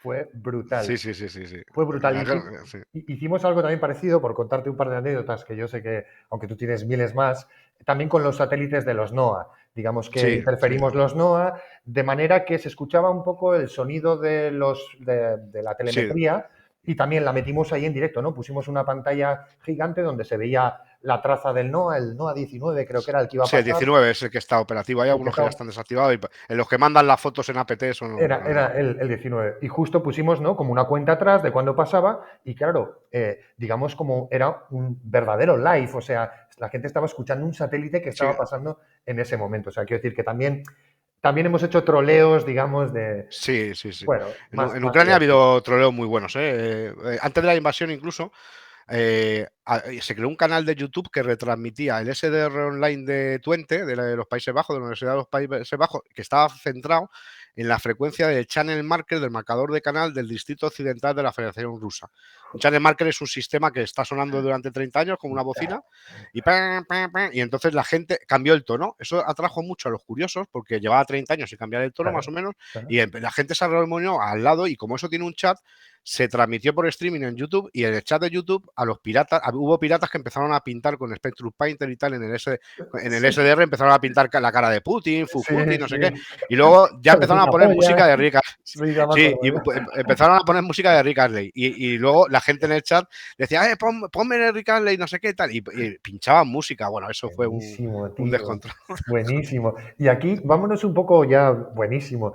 Fue brutal. Sí, sí, sí, sí, sí. Fue brutal. Sí. Hicimos algo también parecido, por contarte un par de anécdotas que yo sé que, aunque tú tienes miles más, también con los satélites de los NOAA. Digamos que Sí, interferimos los NOAA de manera que se escuchaba un poco el sonido de la sí. telemetría y también la metimos ahí en directo, ¿no? Pusimos una pantalla gigante donde se veía la traza del NOAA, el NOAA 19 creo que era el que iba a Sí, el pasar. 19 es el que está operativo. Hay El que algunos que ya estaba, están desactivados y en los que mandan las fotos en APT son Era, el era NOAA. el 19. Y justo pusimos, ¿no? Como una cuenta atrás de cuándo pasaba. Y claro, digamos como era un verdadero live. O sea, la gente estaba escuchando un satélite que Sí, estaba pasando en ese momento. O sea, quiero decir que también hemos hecho troleos, digamos, sí, sí, sí. bueno, En más Ucrania ha divertidos. habido troleos muy buenos. Antes de la invasión incluso, se creó un canal de YouTube que retransmitía el SDR online de Twente, de los Países Bajos, de la Universidad de los Países Bajos, que estaba centrado en la frecuencia del channel marker, del marcador de canal del distrito occidental de la Federación Rusa. Un channel marker es un sistema que está sonando durante 30 años como una bocina y, pam, pam, pam, y entonces la gente cambió el tono. Eso atrajo mucho a los curiosos porque llevaba 30 años sin cambiar el tono más Claro, o menos claro. y la gente se reunió al lado y como eso tiene un chat, se transmitió por streaming en YouTube y en el chat de YouTube a los piratas, hubo piratas que empezaron a pintar con Spectrum Painter y tal en el Sí, SDR empezaron a pintar la cara de Putin, sí, Fukuti, no sé qué, sí. y luego ya empezaron a Parecida poner polla. música de Rick Sí, ya me Sí, acuerdo. y empezaron a poner música de Rick Astley y luego la gente en el chat decía, ponme Rick Astley, no sé qué tal, y pinchaban música. Bueno, eso fue Buenísimo, un tío. descontrol. Buenísimo. Y aquí vámonos un poco ya, buenísimo.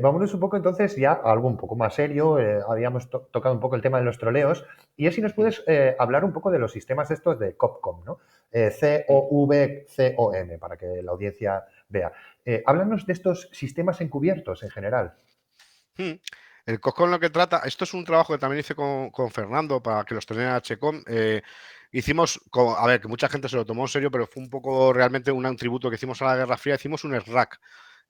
Vámonos un poco entonces ya a algo un poco más serio. Habíamos tocado un poco el tema de los troleos. Y es si nos puedes hablar un poco de los sistemas estos de COPCOM, ¿no? COVCOM, para que la audiencia vea. Háblanos de estos sistemas encubiertos en general. Hmm. El COSCON lo que trata, esto es un trabajo que también hice con Fernando para que los tenía HCOM. Hicimos, a ver, que mucha gente se lo tomó en serio, pero fue un poco realmente un tributo que hicimos a la Guerra Fría. Hicimos un SRAC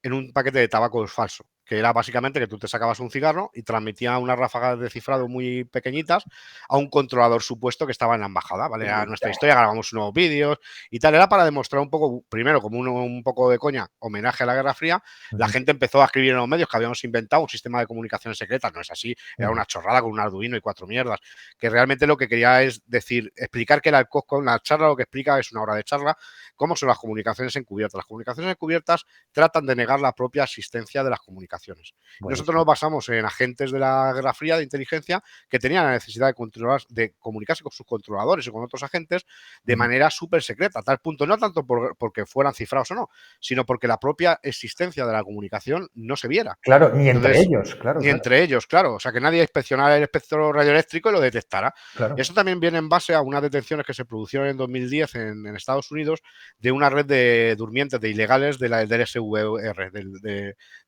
en un paquete de tabaco falso. que era básicamente que tú te sacabas un cigarro y transmitía unas ráfagas de cifrado muy pequeñitas a un controlador supuesto que estaba en la embajada, ¿vale? Era nuestra historia, grabamos unos vídeos y tal, era para demostrar un poco, primero como un poco de coña, homenaje a la Guerra Fría. La gente empezó a escribir en los medios que habíamos inventado un sistema de comunicaciones secretas, no es así, era una chorrada con un Arduino y 4 mierdas, que realmente lo que quería es decir, explicar que era el COSCO, la charla lo que explica es una hora de charla, cómo son las comunicaciones encubiertas. Las comunicaciones encubiertas tratan de negar la propia existencia de las comunicaciones. Nosotros nos basamos en agentes de la Guerra Fría de inteligencia que tenían la necesidad de controlar, de comunicarse con sus controladores o con otros agentes de manera súper secreta, a tal punto, no tanto porque fueran cifrados o no, sino porque la propia existencia de la comunicación no se viera. Claro, ni entre ellos, claro. Ni entre ellos, claro. O sea, que nadie inspeccionara el espectro radioeléctrico y lo detectara. Claro. Eso también viene en base a unas detenciones que se produjeron en 2010 en Estados Unidos de una red de durmientes, de ilegales del SVR,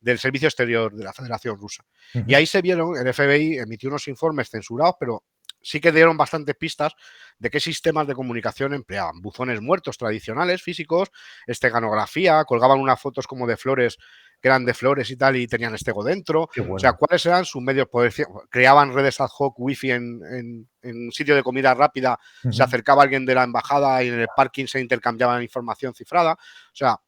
del Servicio Exterior de la Federación Rusa. Y ahí se vieron, el FBI emitió unos informes censurados, pero sí que dieron bastantes pistas de qué sistemas de comunicación empleaban. Buzones muertos tradicionales, físicos, esteganografía, colgaban unas fotos como de flores que eran de flores y tal, y tenían estego dentro. Bueno. O sea, ¿cuáles eran sus medios? Pues, creaban redes ad hoc, wifi en un sitio de comida rápida, se acercaba alguien de la embajada y en el parking se intercambiaban información cifrada. O sea,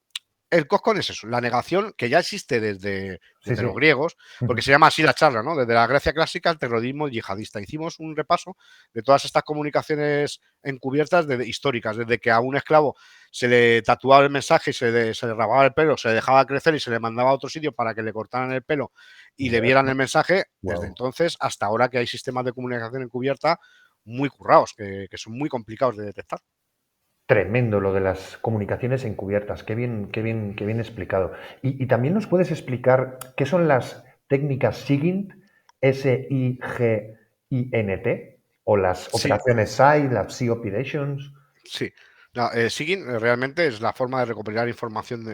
el COSCON es eso, la negación que ya existe desde los griegos, porque se llama así la charla, ¿no? Desde la Grecia clásica al terrorismo yihadista. Hicimos un repaso de todas estas comunicaciones encubiertas históricas, desde que a un esclavo se le tatuaba el mensaje y se le rapaba el pelo, se le dejaba crecer y se le mandaba a otro sitio para que le cortaran el pelo y le vieran el mensaje, desde entonces hasta ahora que hay sistemas de comunicación encubierta muy currados, que son muy complicados de detectar. Tremendo lo de las comunicaciones encubiertas, qué bien explicado. Y también nos puedes explicar qué son las técnicas SIGINT, SIGINT, o las operaciones SIGINT, las SEA Operations. Sí. SIGINT realmente es la forma de recopilar información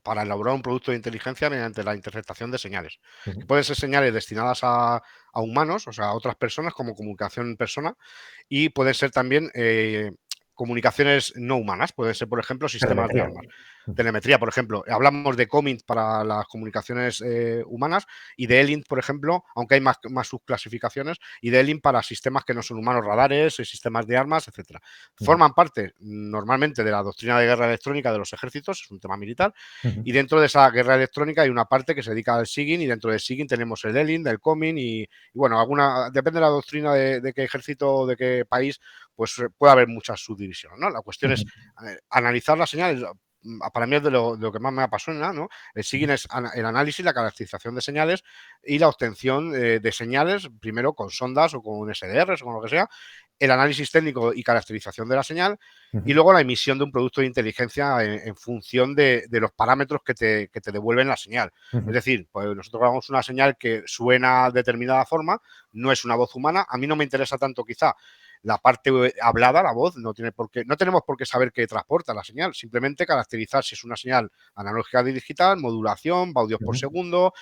para elaborar un producto de inteligencia mediante la interceptación de señales. Que pueden ser señales destinadas a humanos, o sea, a otras personas, como comunicación en persona, y pueden ser también comunicaciones no humanas, pueden ser, por ejemplo, sistemas de armas. Telemetría, por ejemplo. Hablamos de COMINT para las comunicaciones humanas y de ELINT, por ejemplo, aunque hay más subclasificaciones, y de ELINT para sistemas que no son humanos, radares, sistemas de armas, etcétera. Forman parte normalmente de la doctrina de guerra electrónica de los ejércitos, es un tema militar, y dentro de esa guerra electrónica hay una parte que se dedica al SIGINT, y dentro del SIGINT tenemos el ELINT, el COMINT, y bueno, depende de la doctrina de qué ejército o de qué país, pues puede haber muchas subdivisiones, ¿no? La cuestión es analizar las señales. Para mí es de lo que más me apasiona, ¿no? El SIGINT es el análisis, la caracterización de señales y la obtención de señales, primero con sondas o con SDRs o con lo que sea, el análisis técnico y caracterización de la señal y luego la emisión de un producto de inteligencia en función de los parámetros que te devuelven la señal. Es decir, pues nosotros grabamos una señal que suena de determinada forma, no es una voz humana, a mí no me interesa tanto quizá la parte hablada, la voz, no tenemos por qué saber qué transporta la señal, simplemente caracterizar si es una señal analógica de digital, modulación, baudios por segundo,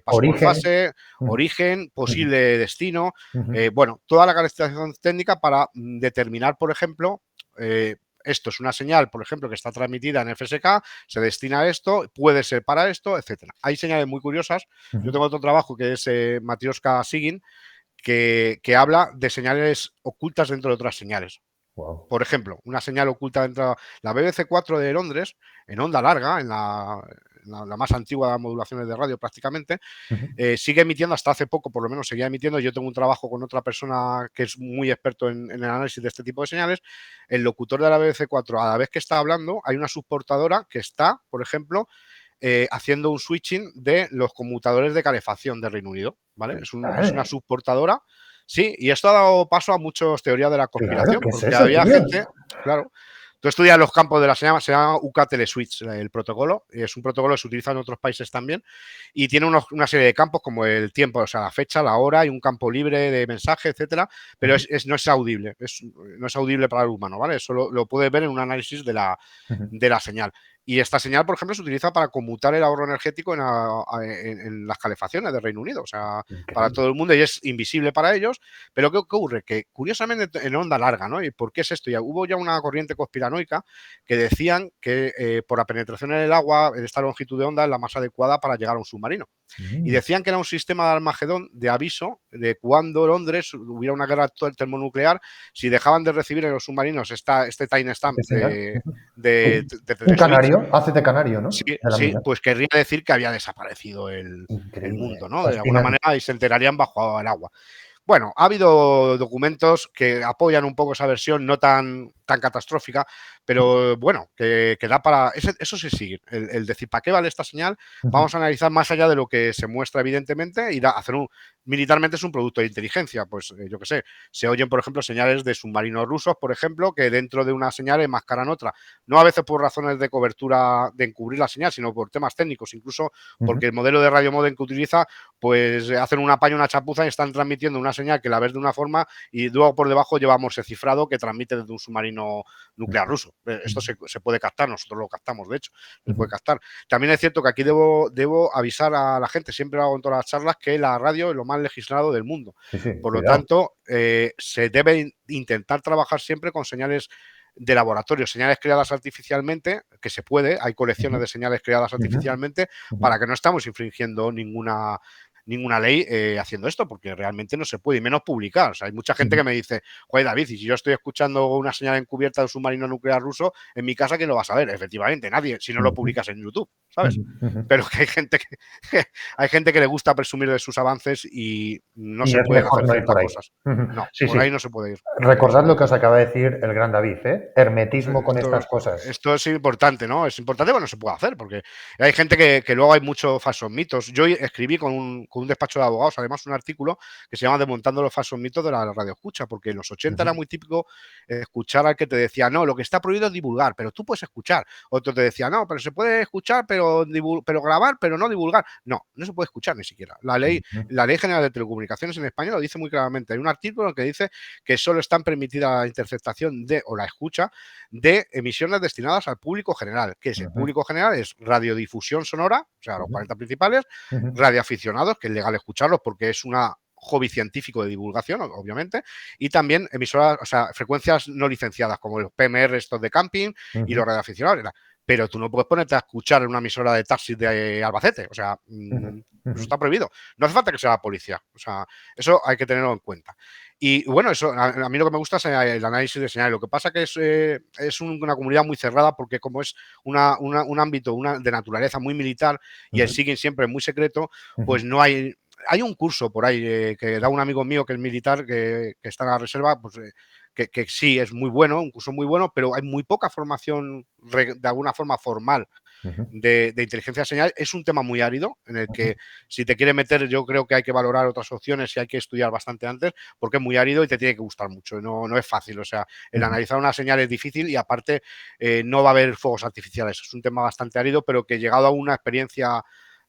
paso por fase, origen, posible destino, bueno, toda la caracterización técnica para determinar, por ejemplo, esto es una señal, por ejemplo, que está transmitida en FSK, se destina a esto, puede ser para esto, etcétera. Hay señales muy curiosas. Yo tengo otro trabajo que es Matryoshka SIGINT, que habla de señales ocultas dentro de otras señales. Wow. Por ejemplo, una señal oculta dentro de la BBC 4 de Londres, en onda larga, en la más antigua de las modulaciones de radio prácticamente, sigue emitiendo hasta hace poco, por lo menos seguía emitiendo. Yo tengo un trabajo con otra persona que es muy experto en el análisis de este tipo de señales. El locutor de la BBC 4, a la vez que está hablando, hay una subportadora que está, por ejemplo, haciendo un switching de los conmutadores de calefacción de Reino Unido, ¿vale? Es una subportadora, sí, y esto ha dado paso a muchas teorías de la conspiración, claro, porque había gente, claro. Tú estudias los campos de se llama UK Teleswitch, el protocolo, es un protocolo que se utiliza en otros países también, y tiene una serie de campos como el tiempo, o sea, la fecha, la hora, y un campo libre de mensaje, etcétera, pero no es audible, no es audible para el humano, ¿vale? Eso lo puedes ver en un análisis de la señal. Y esta señal, por ejemplo, se utiliza para conmutar el ahorro energético en las calefacciones de Reino Unido, o sea, para todo el mundo, y es invisible para ellos. Pero ¿qué ocurre? Que curiosamente en onda larga, ¿no? ¿Y por qué es esto? Hubo ya una corriente conspiranoica que decían que por la penetración en el agua, en esta longitud de onda es la más adecuada para llegar a un submarino. Y decían que era un sistema de Armagedón de aviso de cuando Londres hubiera una guerra termonuclear, si dejaban de recibir en los submarinos este timestamp de un switch. canario, hace de canario, ¿no? Sí, De la sí, mina. pues querría decir que había desaparecido el mundo, ¿no? De alguna Fascinante. manera, y se enterarían bajo el agua. Bueno, ha habido documentos que apoyan un poco esa versión, no tan catastrófica, pero bueno, que da para... Eso sí, sí, el decir, ¿para qué vale esta señal? Vamos a analizar más allá de lo que se muestra evidentemente y hacer militarmente es un producto de inteligencia, pues yo qué sé, se oyen, por ejemplo, señales de submarinos rusos, por ejemplo, que dentro de una señal enmascaran otra, no a veces por razones de cobertura, de encubrir la señal, sino por temas técnicos, incluso porque el modelo de radiomodem que utiliza, pues hacen un apaño, una chapuza y están transmitiendo una señal que la ves de una forma y luego por debajo llevamos el cifrado que transmite desde un submarino nuclear ruso. Esto se puede captar, nosotros lo captamos, de hecho, se puede captar. También es cierto que aquí debo avisar a la gente, siempre lo hago en todas las charlas, que la radio es lo más legislado del mundo. Por lo tanto, se debe intentar trabajar siempre con señales de laboratorio, señales creadas artificialmente, que se puede, hay colecciones de señales creadas artificialmente, para que no estamos infringiendo ninguna ley haciendo esto, porque realmente no se puede, y menos publicar. O sea, hay mucha gente que me dice, joder, David, y si yo estoy escuchando una señal encubierta de un submarino nuclear ruso, en mi casa, ¿quién lo va a saber? Efectivamente, nadie, si no lo publicas en YouTube, ¿sabes? Pero que hay gente que le gusta presumir de sus avances y no se pueden hacer ciertas cosas. No, por ahí no se puede ir. Recordad lo que os acaba de decir el gran David, ¿eh? Hermetismo con estas cosas. Esto es importante, ¿no? Es importante, pero no se puede hacer, porque hay gente que luego hay muchos falsos mitos. Yo escribí con un despacho de abogados, además, un artículo que se llama Desmontando los falsos mitos de la radioescucha, porque en los 80 era muy típico escuchar al que te decía, no, lo que está prohibido es divulgar, pero tú puedes escuchar. Otro te decía, no, pero se puede escuchar, pero grabar, pero no divulgar. No, no se puede escuchar ni siquiera. La Ley General de Telecomunicaciones en España lo dice muy claramente. Hay un artículo en el que dice que solo están permitida la interceptación o la escucha de emisiones destinadas al público general, que es el público general, es radiodifusión sonora, o sea, los 40 principales, radioaficionados, que es legal escucharlos porque es una hobby científico de divulgación, obviamente, y también emisoras, o sea, frecuencias no licenciadas, como los PMR estos de camping y los radioaficionados. Pero tú no puedes ponerte a escuchar en una emisora de taxis de Albacete, o sea, eso está prohibido. No hace falta que sea la policía, o sea, eso hay que tenerlo en cuenta. Y bueno, eso a mí lo que me gusta es el análisis de señales. Lo que pasa que es una comunidad muy cerrada porque como es un ámbito de naturaleza muy militar y el siguen siempre muy secreto, pues no hay... Hay un curso por ahí que da un amigo mío que es militar, que está en la reserva, pues que sí es muy bueno, un curso muy bueno, pero hay muy poca formación de alguna forma formal de inteligencia señal. Es un tema muy árido en el que si te quiere meter yo creo que hay que valorar otras opciones y hay que estudiar bastante antes porque es muy árido y te tiene que gustar mucho. No es fácil, o sea, el analizar una señal es difícil y aparte no va a haber fuegos artificiales. Es un tema bastante árido, pero que llegado a una experiencia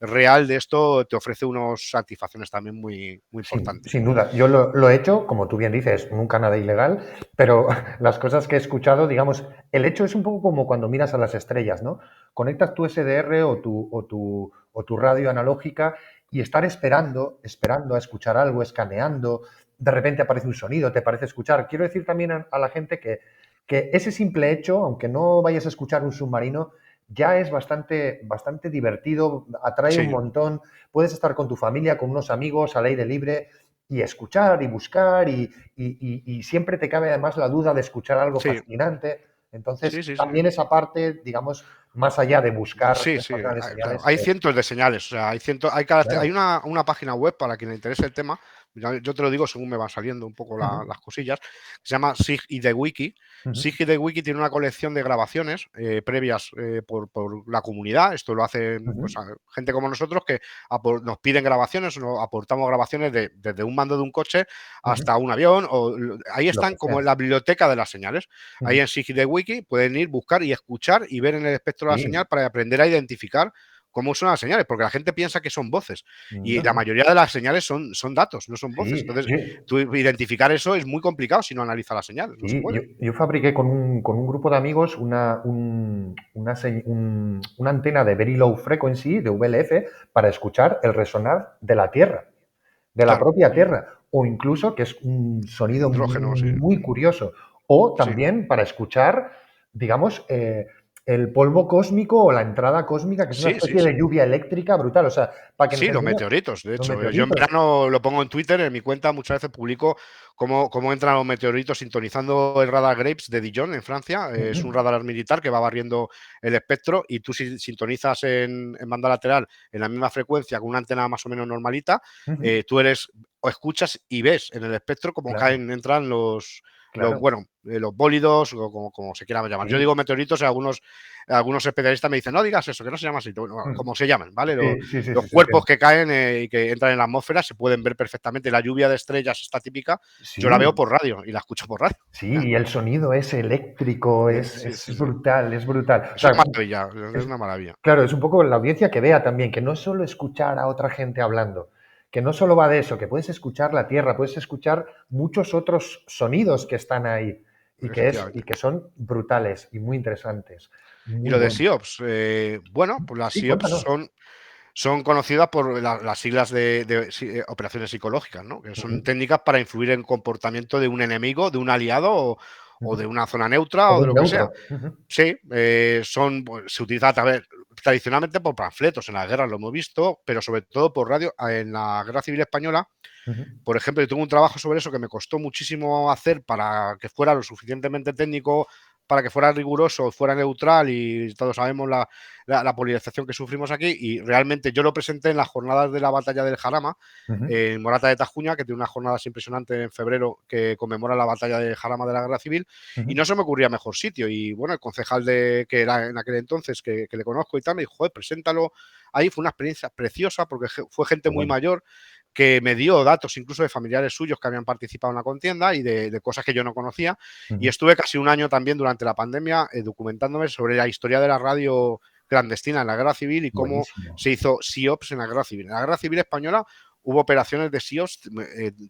real de esto te ofrece unas satisfacciones también muy importantes. Sin duda. Yo lo he hecho, como tú bien dices, nunca nada ilegal, pero las cosas que he escuchado, digamos, el hecho es un poco como cuando miras a las estrellas, ¿no? Conectas tu SDR o tu radio analógica y estar esperando a escuchar algo, escaneando, de repente aparece un sonido, te parece escuchar. Quiero decir también a la gente que ese simple hecho, aunque no vayas a escuchar un submarino, ya es bastante divertido, atrae un montón. Puedes estar con tu familia, con unos amigos, al aire libre y escuchar y buscar y siempre te cabe además la duda de escuchar algo fascinante. Entonces, también esa parte, digamos, más allá de buscar señales. Claro. Hay cientos de señales, o sea, hay una página web para quien le interese el tema, yo te lo digo según me van saliendo un poco las cosillas, se llama SIG y the Wiki. SIG y the Wiki tiene una colección de grabaciones previas por la comunidad. Esto lo hacen pues, gente como nosotros que nos piden grabaciones, o aportamos grabaciones desde un mando de un coche hasta un avión. Ahí están como en la biblioteca de las señales. Ahí en SIG y the Wiki pueden ir, buscar y escuchar y ver en el espectro de la señal para aprender a identificar cómo son las señales, porque la gente piensa que son voces y la mayoría de las señales son datos, no son voces. Entonces, tú identificar eso es muy complicado si no analizas la señal. No se puede. Yo fabriqué con un grupo de amigos una antena de Very Low Frequency, de VLF, para escuchar el resonar de la Tierra, de la propia Tierra, o incluso, que es un sonido muy curioso, o también para escuchar, digamos, el polvo cósmico o la entrada cósmica, que es una Sí, sí, especie de sí. lluvia eléctrica brutal. O sea, para que nos Sí, los entienda, meteoritos, de los hecho. Yo en meteoritos. verano lo pongo en Twitter, en mi cuenta muchas veces publico cómo entran los meteoritos sintonizando el radar Graves de Dijon, en Francia. Es un Ujú, radar militar que va barriendo el espectro y tú si sintonizas en banda lateral en la misma frecuencia con una antena más o menos normalita, ujú. tú eres o escuchas y ves en el espectro cómo Claro, caen, entran claro. bueno, los bólidos o como se quiera llamar. Yo Sí. digo meteoritos y algunos especialistas me dicen, no digas eso, que no se llama así. Bueno, Ujú. como se llaman, ¿vale? Sí, sí, sí, Los sí, se cuerpos entiende. que caen y que entran en la atmósfera se pueden ver perfectamente. La lluvia de estrellas esta típica, yo la veo Sí, por radio y la escucho por radio. sí, y el sonido es eléctrico, Sí, sí, es sí. brutal, es brutal. O Es sea, una maravilla, es es, una maravilla. claro, es un poco la audiencia que vea también, que no es solo escuchar a otra gente hablando, que no solo va de eso, que puedes escuchar la tierra, puedes escuchar muchos otros sonidos que están ahí y Efectivamente. que son brutales y muy interesantes. Y Muy lo de bueno. SIOPS, bueno, pues las Sí, SIOPS cuéntanos. son conocidas por las siglas de operaciones psicológicas, ¿no? Que son Ujú, técnicas para influir en el comportamiento de un enemigo, de un aliado o ujú. de una zona O neutra o de de un lo que neutro. sea. Ujú, Sí, pues, se utiliza tradicionalmente por panfletos, en las guerras lo hemos visto, pero sobre todo por radio. En la Guerra Civil Española, ujú, por ejemplo, yo tengo un trabajo sobre eso que me costó muchísimo hacer para que fuera lo suficientemente técnico, para que fuera riguroso, fuera neutral y todos sabemos la polarización que sufrimos aquí y realmente yo lo presenté en las jornadas de la batalla del Jarama, ujú, en Morata de Tajuña, que tiene unas jornadas impresionantes en febrero que conmemora la batalla del Jarama de la Guerra Civil ujú. y no se me ocurría mejor sitio y bueno, el concejal que era en aquel entonces, que le conozco y tal, me dijo, joder, preséntalo ahí, fue una experiencia preciosa porque fue gente Qué muy bueno. mayor que me dio datos incluso de familiares suyos que habían participado en la contienda y de cosas que yo no conocía. Y Ujú. estuve casi un año también durante la pandemia documentándome sobre la historia de la radio clandestina en la Guerra Civil y cómo Buenísimo. se hizo SIOPS en la Guerra Civil. En la Guerra Civil española hubo operaciones de SIOPS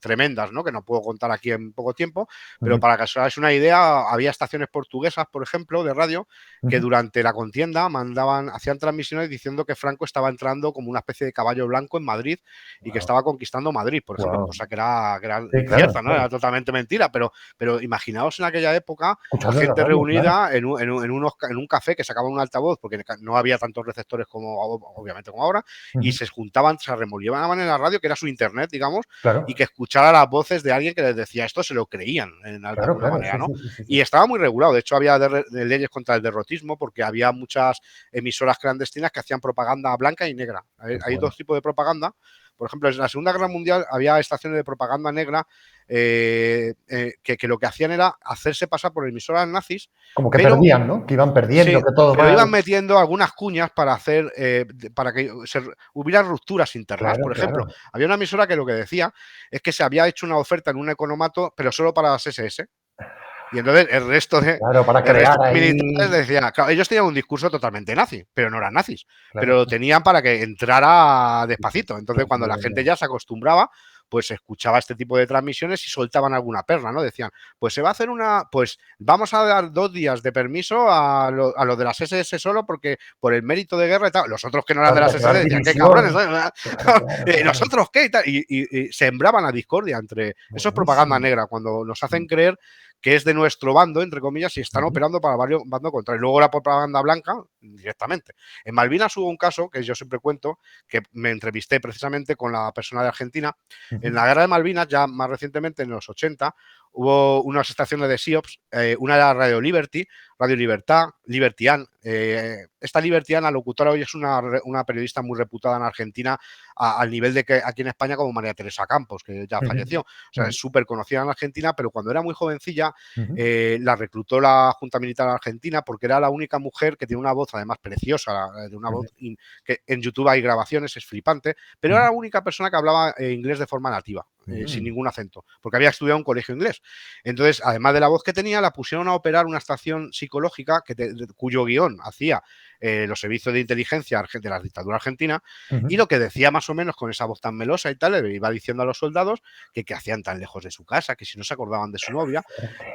tremendas, ¿no? Que no puedo contar aquí en poco tiempo, pero Ujú, para que os hagáis una idea, había estaciones portuguesas, por ejemplo, de radio, que ujú. durante la contienda hacían transmisiones diciendo que Franco estaba entrando como una especie de caballo blanco en Madrid y que Guau, estaba conquistando Madrid, por ejemplo, guau. cosa que era Sí, claro, incierta, ¿no? claro. Era totalmente mentira, pero imaginaos en aquella época a Escuchando la gente radio, claro. reunida en un café que sacaba un altavoz, porque no había tantos receptores como obviamente como ahora, y Ujú, se juntaban, se remolieban en la radio, que era su internet, digamos, y claro, que escuchara las voces de alguien que les decía esto, se lo creían de claro, alguna claro. manera, Sí, ¿no? sí, sí, sí, sí. Y estaba muy regulado, de hecho había de leyes contra el derrotismo, porque había muchas emisoras clandestinas que hacían propaganda blanca y negra. Qué Hay bueno. dos tipos de propaganda. Por ejemplo, en la Segunda Guerra Mundial había estaciones de propaganda negra que lo que hacían era hacerse pasar por emisoras nazis, Como que pero perdían, ¿no? Que iban perdiendo, sí, que todo pero mal. iban metiendo algunas cuñas para hacer, para que hubiera rupturas internas. Claro, Por ejemplo, claro. había una emisora que lo que decía es que se había hecho una oferta en un economato, pero solo para las SS. Y entonces Claro, para el resto crear de ahí. militares decían, claro, ellos tenían un discurso totalmente nazi, pero no eran nazis, pero Claro, lo tenían para que entrara sí, sí. despacito. Qué Entonces, cuando la gente bueno. ya se acostumbraba, pues escuchaba este tipo de transmisiones y soltaban alguna perla, ¿no? Decían, pues se va a hacer pues vamos a dar 2 días de permiso a los de las SS solo porque por el mérito de guerra y tal. Los otros que no eran Claro, de las para SS crear decían, qué cabrones, división. Claro, claro, claro. ¿nosotros qué? Y, tal. Y sembraban la discordia entre... Eso es propaganda Buenísimo. negra, cuando nos hacen Mm, creer que es de nuestro bando, entre comillas, y están ujú, operando para varios bando contrario. Luego la propaganda blanca, directamente. En Malvinas hubo un caso, que yo siempre cuento, que me entrevisté precisamente con la persona de Argentina. ujú, En la guerra de Malvinas, ya más recientemente, en los 80, hubo unas estaciones de SIOPS, una era Radio Liberty, Radio Libertad, Libertian. Esta Libertian, la locutora hoy es una periodista muy reputada en Argentina, al nivel de que aquí en España como María Teresa Campos, que ya ujú, falleció. O sea, ujú, es súper conocida en Argentina, pero cuando era muy jovencilla, ujú, la reclutó la Junta Militar Argentina porque era la única mujer que tiene una voz, además preciosa, de una voz ujú, que en YouTube hay grabaciones, es flipante, pero era ujú, la única persona que hablaba inglés de forma nativa, sin mm. ningún acento, porque había estudiado en un colegio inglés. Entonces, además de la voz que tenía, la pusieron a operar una estación psicológica cuyo guión hacía los servicios de inteligencia de la dictadura argentina, y Ujú. lo que decía más o menos con esa voz tan melosa y tal, le iba diciendo a los soldados que hacían tan lejos de su casa, que si no se acordaban de su novia,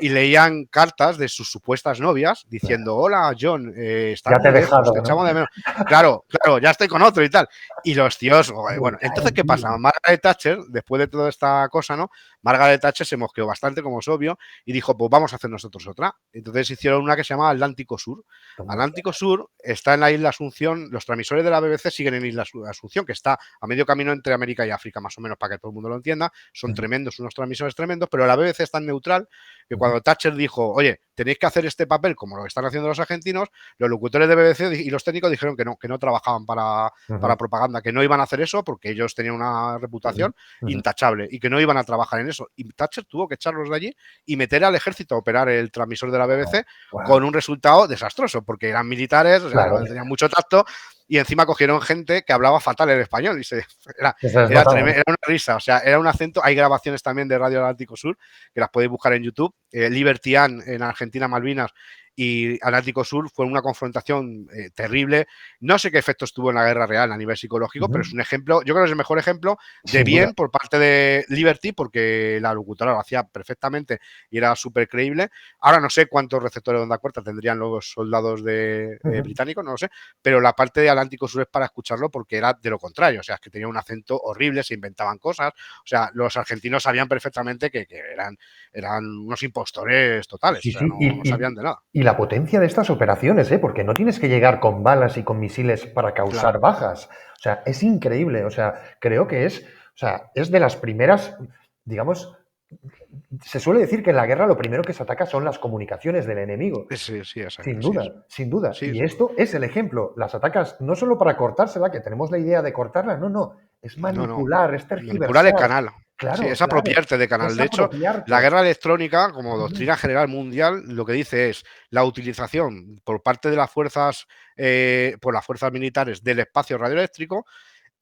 y leían cartas de sus supuestas novias Claro. diciendo, hola John, estás Ya te he muy lejos, dejado, te ¿no? echamos de menos. Claro, claro, ya estoy con otro y tal. Y los tíos, bueno, entonces, Brutal, ¿qué tío. pasa? Margaret Thatcher, después de toda esta cosa, ¿no? Margaret Thatcher se mosqueó bastante, como es obvio, y dijo, pues vamos a hacer nosotros otra. Entonces hicieron una que se llama Atlántico Sur. Toma Atlántico ya. Sur está en la isla Asunción, los transmisores de la BBC siguen en isla Asunción, que está a medio camino entre América y África, más o menos, para que todo el mundo lo entienda. Son Ujú, tremendos, unos transmisores tremendos, pero la BBC es tan neutral que ujú, cuando Thatcher dijo, oye, tenéis que hacer este papel como lo están haciendo los argentinos, los locutores de BBC y los técnicos dijeron que no trabajaban para ujú, propaganda, que no iban a hacer eso porque ellos tenían una ujú, reputación ujú. intachable y que no iban a trabajar en eso. Y Thatcher tuvo que echarlos de allí y meter al ejército a operar el transmisor de la Guau, BBC guau. con un resultado desastroso, porque eran militares, o sea, Claro, no tenían mucho tacto y encima cogieron gente que hablaba fatal el español y era, que se les notaba, ¿no? era una risa, o sea, era un acento. Hay grabaciones también de Radio Atlántico Sur que las podéis buscar en YouTube. Liberty Ann en Argentina, Malvinas, y Atlántico Sur fue una confrontación terrible. No sé qué efectos tuvo en la guerra real a nivel psicológico, pero es Ujú. un ejemplo, yo creo que es el mejor ejemplo de Sin duda. bien por parte de Liberty, porque la locutora lo hacía perfectamente y era súper creíble. Ahora no sé cuántos receptores de onda corta tendrían los soldados Ujú. británicos, no lo sé, pero la parte de Atlántico Sur es para escucharlo porque era de lo contrario, o sea, es que tenía un acento horrible, se inventaban cosas, o sea, los argentinos sabían perfectamente que eran unos impostores totales, o Sí, sea, sí. no sabían de nada. Y la potencia de estas operaciones, ¿eh? Porque no tienes que llegar con balas y con misiles para causar Claro. bajas. O sea, es increíble. O sea, creo que o sea, es de las primeras, digamos, se suele decir que en la guerra lo primero que se ataca son las comunicaciones del enemigo. Sí, sí, Sin así es. duda, sin duda. Sí, Y esto es el ejemplo. Las atacas no solo para cortársela, que tenemos la idea de cortarla, no, no. Es no, manipular, es manipular el tergiversar. canal. Sí, Claro, es claro. apropiarte de canal. Es De hecho, la apropiarte. guerra electrónica, como Ujú, doctrina general mundial, lo que dice es la utilización por parte de las fuerzas, por las fuerzas militares del espacio radioeléctrico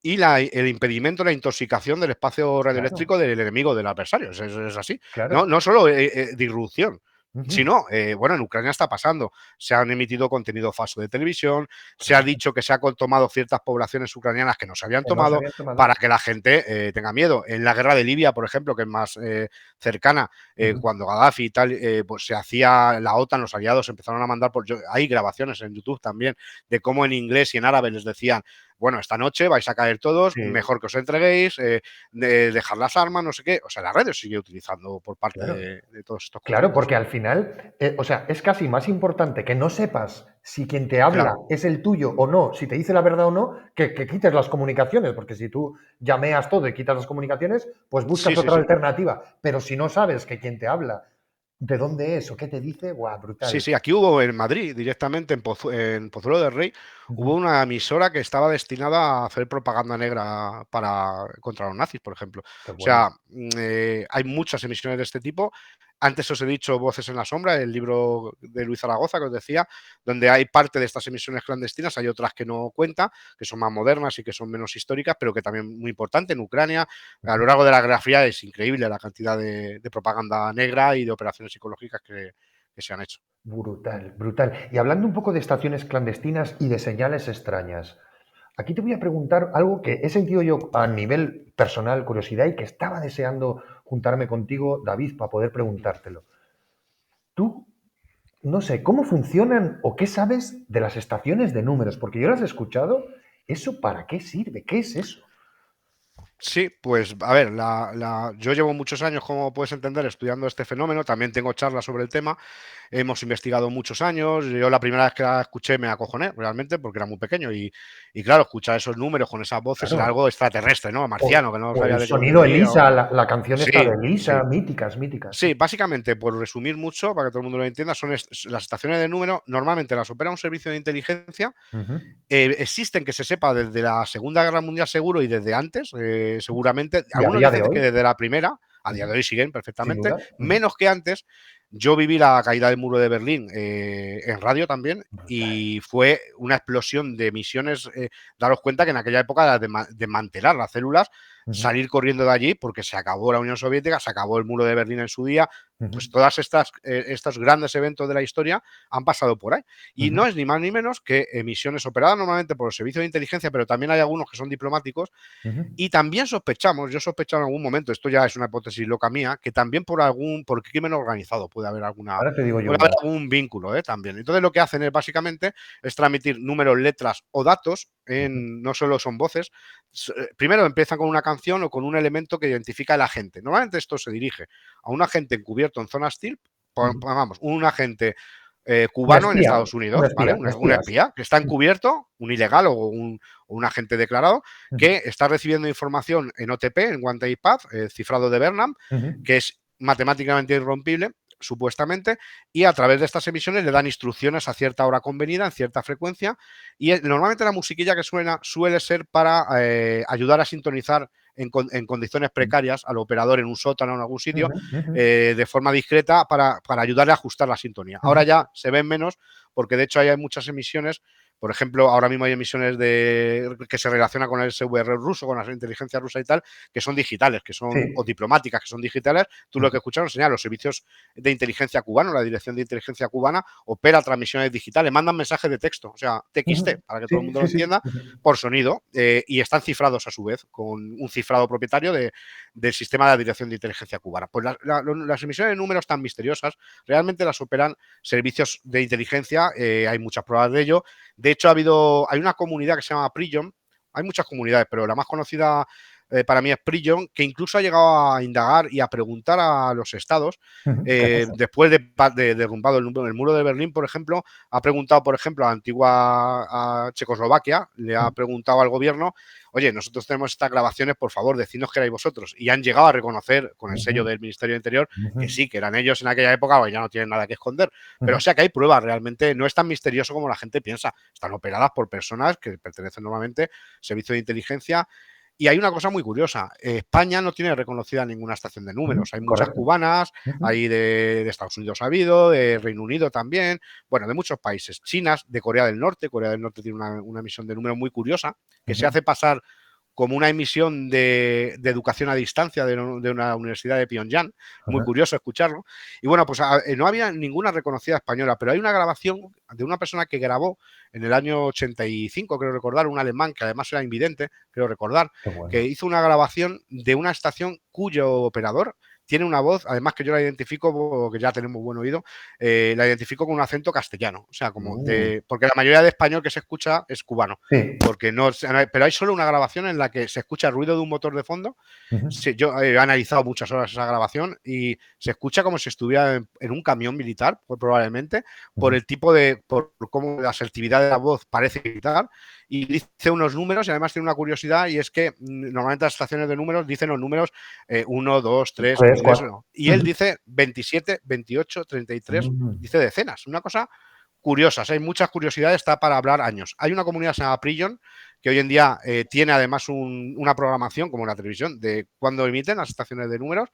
y el impedimento, la intoxicación del espacio claro, radioeléctrico del enemigo, del adversario. Es así. No, claro. no solo disrupción, Ujú. sino, bueno, en Ucrania está pasando. Se han emitido contenido falso de televisión, se ha dicho que se han tomado ciertas poblaciones ucranianas que no se habían Que no se tomado habían tomado. para que la gente tenga miedo. En la guerra de Libia, por ejemplo, que es más cercana, Ujú. cuando Gaddafi y tal, pues se hacía la OTAN, los aliados empezaron a mandar hay grabaciones en YouTube también de cómo en inglés y en árabe les decían, bueno, esta noche vais a caer todos, Sí, mejor que os entreguéis, dejar las armas, no sé qué. O sea, la radio sigue utilizando por parte claro. de todos estos Claro, conflictos. porque al final, o sea, es casi más importante que no sepas si quien te habla Claro, es el tuyo o no, si te dice la verdad o no, que quites las comunicaciones, porque si tú llameas todo y quitas las comunicaciones, pues buscas sí, sí, otra sí. alternativa. Pero si no sabes que quien te habla, de dónde es o qué te dice, guau, Sí, brutal. sí, aquí hubo en Madrid, directamente en Pozuelo del Rey, hubo Ujú. una emisora que estaba destinada a hacer propaganda negra contra los nazis, por ejemplo. Qué O bueno. sea, hay muchas emisiones de este tipo. Antes os he dicho Voces en la Sombra, el libro de Luis Zaragoza que os decía, donde hay parte de estas emisiones clandestinas, hay otras que no cuenta, que son más modernas y que son menos históricas, pero que también muy importante en Ucrania. A lo Ujú. largo de la Guerra Fría es increíble la cantidad de propaganda negra y de operaciones psicológicas que se han hecho. Brutal, brutal. Y hablando un poco de estaciones clandestinas y de señales extrañas, aquí te voy a preguntar algo que he sentido yo a nivel personal, curiosidad, y que estaba deseando juntarme contigo, David, para poder preguntártelo. Tú, no sé, ¿cómo funcionan o qué sabes de las estaciones de números? Porque yo las he escuchado. ¿Eso para qué sirve? ¿Qué es eso? Sí, pues a ver, yo llevo muchos años, como puedes entender, estudiando este fenómeno, también tengo charlas sobre el tema, hemos investigado muchos años, yo la primera vez que la escuché me acojoné realmente porque era muy pequeño y claro, escuchar esos números con esas voces era Claro. algo extraterrestre, ¿no? O, Marciano, que no o sabía el de qué sonido venía. Elisa, la canción esta de Sí, Elisa, sí. míticas, míticas, sí. Sí, básicamente, por resumir mucho, para que todo el mundo lo entienda, son las estaciones de número, normalmente las opera un servicio de inteligencia. Ujú. Existen, que se sepa, desde la Segunda Guerra Mundial seguro y desde antes, seguramente. Y a Algunos día de dicen que hoy, desde la primera, a día ujú, de hoy siguen sin perfectamente, duda. Ujú. menos que antes, Yo viví la caída del muro de Berlín en radio también y fue una explosión de emisiones. Daros cuenta que en aquella época era desmantelar las células, salir corriendo de allí porque se acabó la Unión Soviética, se acabó el muro de Berlín en su día. Pues todas estos grandes eventos de la historia han pasado por ahí. Y no es ni más ni menos que emisiones operadas normalmente por los servicios de inteligencia, pero también hay algunos que son diplomáticos. Y también sospechamos, yo sospechaba en algún momento, esto ya es una hipótesis loca mía, que también por crimen organizado puede haber Ahora te digo yo puede haber una. algún vínculo también. Entonces lo que hacen es básicamente es transmitir números, letras o datos, no solo son voces. Primero empiezan con una canción o con un elemento que identifica al agente. Normalmente esto se dirige a un agente encubierto en zona hostil, vamos, un agente Un cubano en espía, Estados un Unidos, ¿vale? espía, Un espías. espía que está encubierto, un ilegal o un agente declarado, que está recibiendo información en OTP, en One Day Path, cifrado de Bernam, que es matemáticamente irrompible, supuestamente, y a través de estas emisiones le dan instrucciones a cierta hora convenida, en cierta frecuencia, y normalmente la musiquilla que suena suele ser para ayudar a sintonizar en condiciones precarias al operador en un sótano o en algún sitio, de forma discreta para ayudarle a ajustar la sintonía. Ahora ya se ven menos porque de hecho hay muchas emisiones. Por ejemplo, ahora mismo hay emisiones que se relacionan con el SVR ruso, con la inteligencia rusa y tal, que son digitales, o diplomáticas, que son digitales. Tú lo que escucharon señala, los servicios de inteligencia cubana, la Dirección de Inteligencia Cubana, opera transmisiones digitales, mandan mensajes de texto, o sea, TXT, para que todo el mundo lo entienda, por sonido, y están cifrados a su vez, con un cifrado propietario del sistema de la Dirección de Inteligencia Cubana. Pues las emisiones de números tan misteriosas realmente las operan servicios de inteligencia, hay muchas pruebas de ello. De hecho, hay una comunidad que se llama Prion, hay muchas comunidades, pero la más conocida para mí es Prion, que incluso ha llegado a indagar y a preguntar a los estados, después de derrumbado el muro de Berlín, por ejemplo, ha preguntado, por ejemplo, a la antigua Checoslovaquia, le ha preguntado al gobierno, oye, nosotros tenemos estas grabaciones, por favor, decidnos que erais vosotros. Y han llegado a reconocer con el sello del Ministerio de Interior que sí, que eran ellos en aquella época, pues ya no tienen nada que esconder. Pero o sea que hay pruebas, realmente no es tan misterioso como la gente piensa. Están operadas por personas que pertenecen normalmente al servicio de inteligencia. Y hay una cosa muy curiosa, España no tiene reconocida ninguna estación de números, hay muchas Correcto. cubanas, hay de Estados Unidos ha habido, de Reino Unido también, bueno, de muchos países, chinas, de Corea del Norte tiene una emisión de números muy curiosa, que se hace pasar como una emisión de educación a distancia de una universidad de Pyongyang, muy curioso escucharlo. Y bueno, pues no había ninguna reconocida española, pero hay una grabación de una persona que grabó en el año 85, creo recordar, un alemán que además era invidente, creo recordar, que hizo una grabación de una estación cuyo operador tiene una voz, además que yo la identifico, porque ya tenemos buen oído, la identifico con un acento castellano, o sea, porque la mayoría de español que se escucha es cubano, porque no, pero hay solo una grabación en la que se escucha el ruido de un motor de fondo. Yo he analizado muchas horas esa grabación y se escucha como si estuviera en un camión militar, pues, probablemente, por el tipo por cómo la asertividad de la voz parece militar, y dice unos números y además tiene una curiosidad, y es que normalmente las estaciones de números dicen los números 1, 2, 3, y él dice 27, 28, 33, dice decenas, una cosa curiosa, hay muchas curiosidades, está para hablar años. Hay una comunidad que se llama Prion, que hoy en día tiene además una programación, como en la televisión, de cuando emiten las estaciones de números,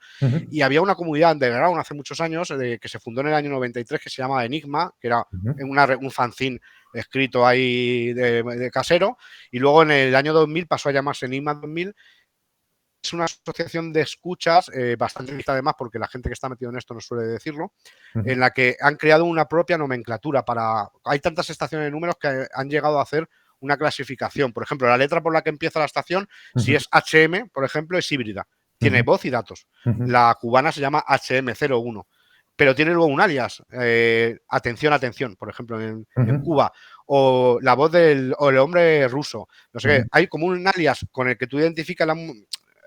y había una comunidad underground hace muchos años que se fundó en el año 93 que se llama Enigma, que era un fanzine escrito ahí de casero, y luego en el año 2000 pasó a llamarse Enigma 2000. Es una asociación de escuchas bastante lista además, porque la gente que está metido en esto no suele decirlo, en la que han creado una propia nomenclatura hay tantas estaciones de números que han llegado a hacer una clasificación. Por ejemplo, la letra por la que empieza la estación, si es HM, por ejemplo, es híbrida, tiene voz y datos. La cubana se llama HM01, pero tiene luego un alias, atención, atención, por ejemplo, en Cuba, o la voz del hombre ruso, no sé qué. Hay como un alias con el que tú identificas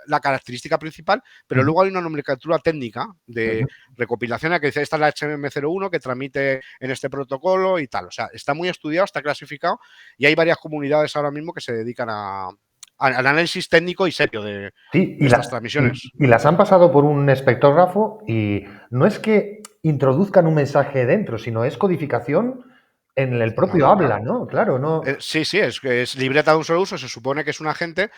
la característica principal, pero luego hay una nomenclatura técnica de recopilación en la que dice esta es la HM01 que transmite en este protocolo y tal. O sea, está muy estudiado, está clasificado, y hay varias comunidades ahora mismo que se dedican al análisis técnico y serio de estas transmisiones. Y las han pasado por un espectrógrafo, y no es que introduzcan un mensaje dentro, sino es codificación en el propio habla, ¿no? Claro, no. Sí, es libreta de un solo uso, se supone que es un agente.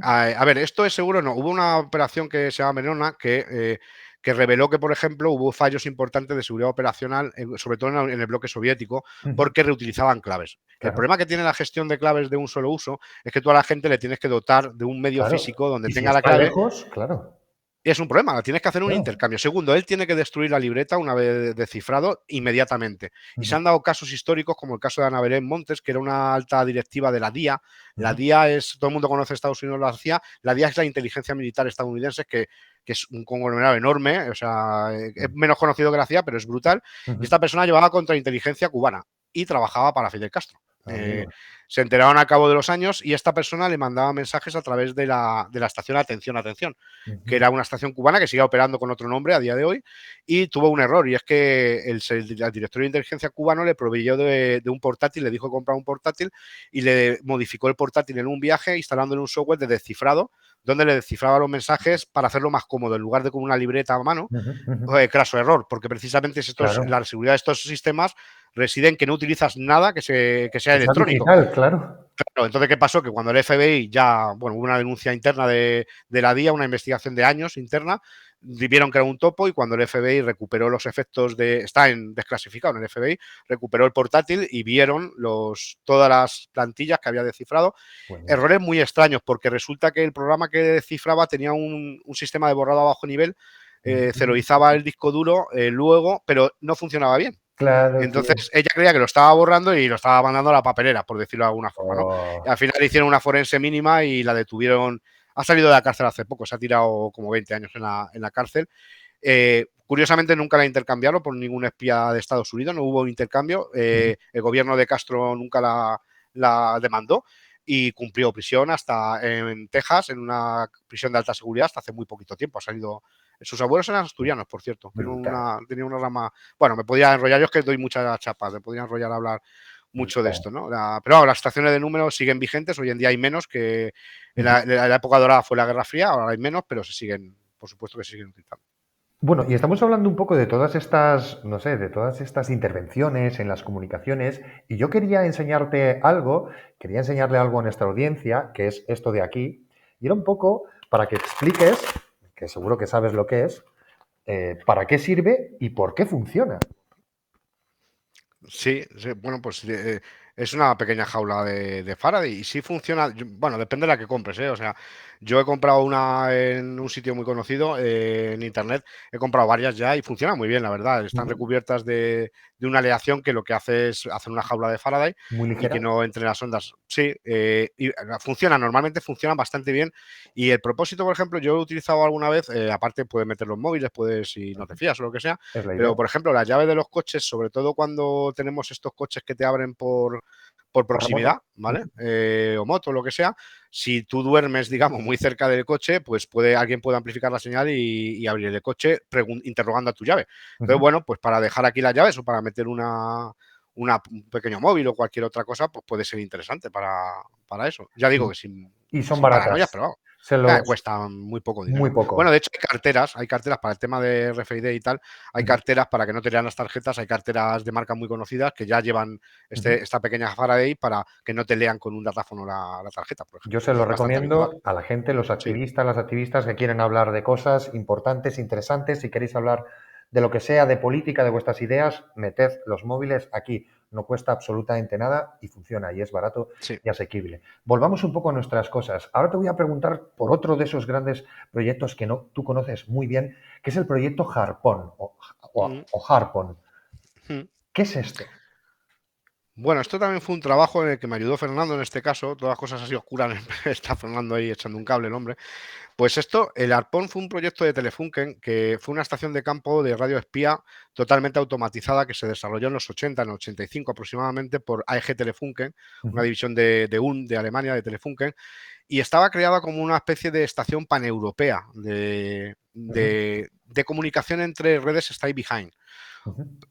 A ver, esto es seguro, no. Hubo una operación que se llama Venona, que que reveló que, por ejemplo, hubo fallos importantes de seguridad operacional, sobre todo en el bloque soviético, porque reutilizaban claves. El problema que tiene la gestión de claves de un solo uso es que tú a la gente le tienes que dotar de un medio físico donde Y si tenga la está clave. lejos, claro. Es un problema, tienes que hacer un Claro. intercambio. Segundo, él tiene que destruir la libreta una vez descifrado inmediatamente. Y se han dado casos históricos, como el caso de Ana Belén Montes, que era una alta directiva de la DIA. La DIA es, todo el mundo conoce Estados Unidos, la CIA. La DIA es la inteligencia militar estadounidense, que es un conglomerado enorme, o sea, es menos conocido que la CIA, pero es brutal. Y esta persona llevaba contrainteligencia cubana y trabajaba para Fidel Castro. Se enteraron a cabo de los años y esta persona le mandaba mensajes a través de la estación Atención, Atención, que era una estación cubana que sigue operando con otro nombre a día de hoy, y tuvo un error, y es que el director de inteligencia cubano le proveyó de un portátil, le dijo que comprara un portátil y le modificó el portátil en un viaje instalándole un software de descifrado donde le descifraba los mensajes para hacerlo más cómodo, en lugar de con una libreta a mano. Craso error, porque precisamente la seguridad de estos sistemas reside en que no utilizas nada que sea electrónico. Digital, claro. Claro, entonces, ¿qué pasó? Que cuando el FBI ya, bueno, hubo una denuncia interna de la DIA, una investigación de años interna, vieron que era un topo y cuando el FBI recuperó los efectos está desclasificado en el FBI, recuperó el portátil y vieron todas las plantillas que había descifrado. Errores muy extraños, porque resulta que el programa que descifraba tenía un sistema de borrado a bajo nivel, ceroizaba el disco duro luego, pero no funcionaba bien. Claro, entonces ella creía que lo estaba borrando y lo estaba mandando a la papelera, por decirlo de alguna forma, ¿no? Y al final hicieron una forense mínima y la detuvieron. Ha salido de la cárcel hace poco, se ha tirado como 20 años en la cárcel. Curiosamente nunca la intercambiaron por ningún espía de Estados Unidos, no hubo intercambio. El gobierno de Castro nunca la demandó y cumplió prisión hasta en Texas, en una prisión de alta seguridad, hasta hace muy poquito tiempo. Ha salido. Sus abuelos eran asturianos, por cierto. Tenía una rama. Bueno, me podía enrollar, yo es que doy muchas chapas, me podía enrollar a hablar mucho de esto, ¿no? Pero las estaciones de números siguen vigentes, hoy en día hay menos que en la época dorada fue la Guerra Fría, ahora hay menos, pero se siguen, por supuesto que se siguen utilizando. Bueno, y estamos hablando un poco de todas estas, no sé, de todas estas intervenciones en las comunicaciones, y yo quería enseñarle algo a nuestra audiencia, que es esto de aquí, y era un poco para que expliques, que seguro que sabes lo que es, para qué sirve y por qué funciona. Sí, bueno, pues es una pequeña jaula de Faraday y sí funciona. Bueno, depende de la que compres, ¿eh? O sea, yo he comprado una en un sitio muy conocido en internet, he comprado varias ya y funciona muy bien, la verdad. Están recubiertas de una aleación que lo que hace es hacer una jaula de Faraday Muy y ligera. que no entre las ondas. Sí, y normalmente funcionan bastante bien. Y el propósito, por ejemplo, yo he utilizado alguna vez, aparte puedes meter los móviles, puedes, si no te fías o lo que sea, Es la idea. pero por ejemplo, las llaves de los coches, sobre todo cuando tenemos estos coches que te abren por proximidad, ¿vale? O moto, lo que sea. Si tú duermes, digamos, muy cerca del coche, pues alguien puede amplificar la señal y abrir el coche interrogando a tu llave. Entonces, bueno, pues para dejar aquí las llaves o para meter un pequeño móvil o cualquier otra cosa, pues puede ser interesante para eso. Ya digo que sin Y son paranoias, baratas. pero Se lo... cuestan muy poco dinero. Muy poco. Bueno, de hecho hay carteras para el tema de RFID y tal, hay carteras para que no te lean las tarjetas, hay carteras de marcas muy conocidas que ya llevan esta pequeña Faraday para que no te lean con un datáfono la tarjeta, por ejemplo. Yo se lo Es bastante recomiendo habitual. a la gente, los Sí. activistas, las activistas que quieren hablar de cosas importantes, interesantes. Si queréis hablar de lo que sea, de política, de vuestras ideas, meted los móviles aquí. No cuesta absolutamente nada y funciona y es barato Sí. y asequible. Volvamos un poco a nuestras cosas. Ahora te voy a preguntar por otro de esos grandes proyectos que tú conoces muy bien, que es el proyecto Harpoon o Harpoon. ¿Qué es esto? Bueno, esto también fue un trabajo en el que me ayudó Fernando en este caso. Todas las cosas así oscuras, está Fernando ahí echando un cable, el hombre. Pues el Harpón fue un proyecto de Telefunken, que fue una estación de campo de radio espía totalmente automatizada que se desarrolló en los 80, en el 85 aproximadamente, por AEG Telefunken, una división de UN, de Alemania, de Telefunken, y estaba creada como una especie de estación paneuropea de comunicación entre redes stay behind.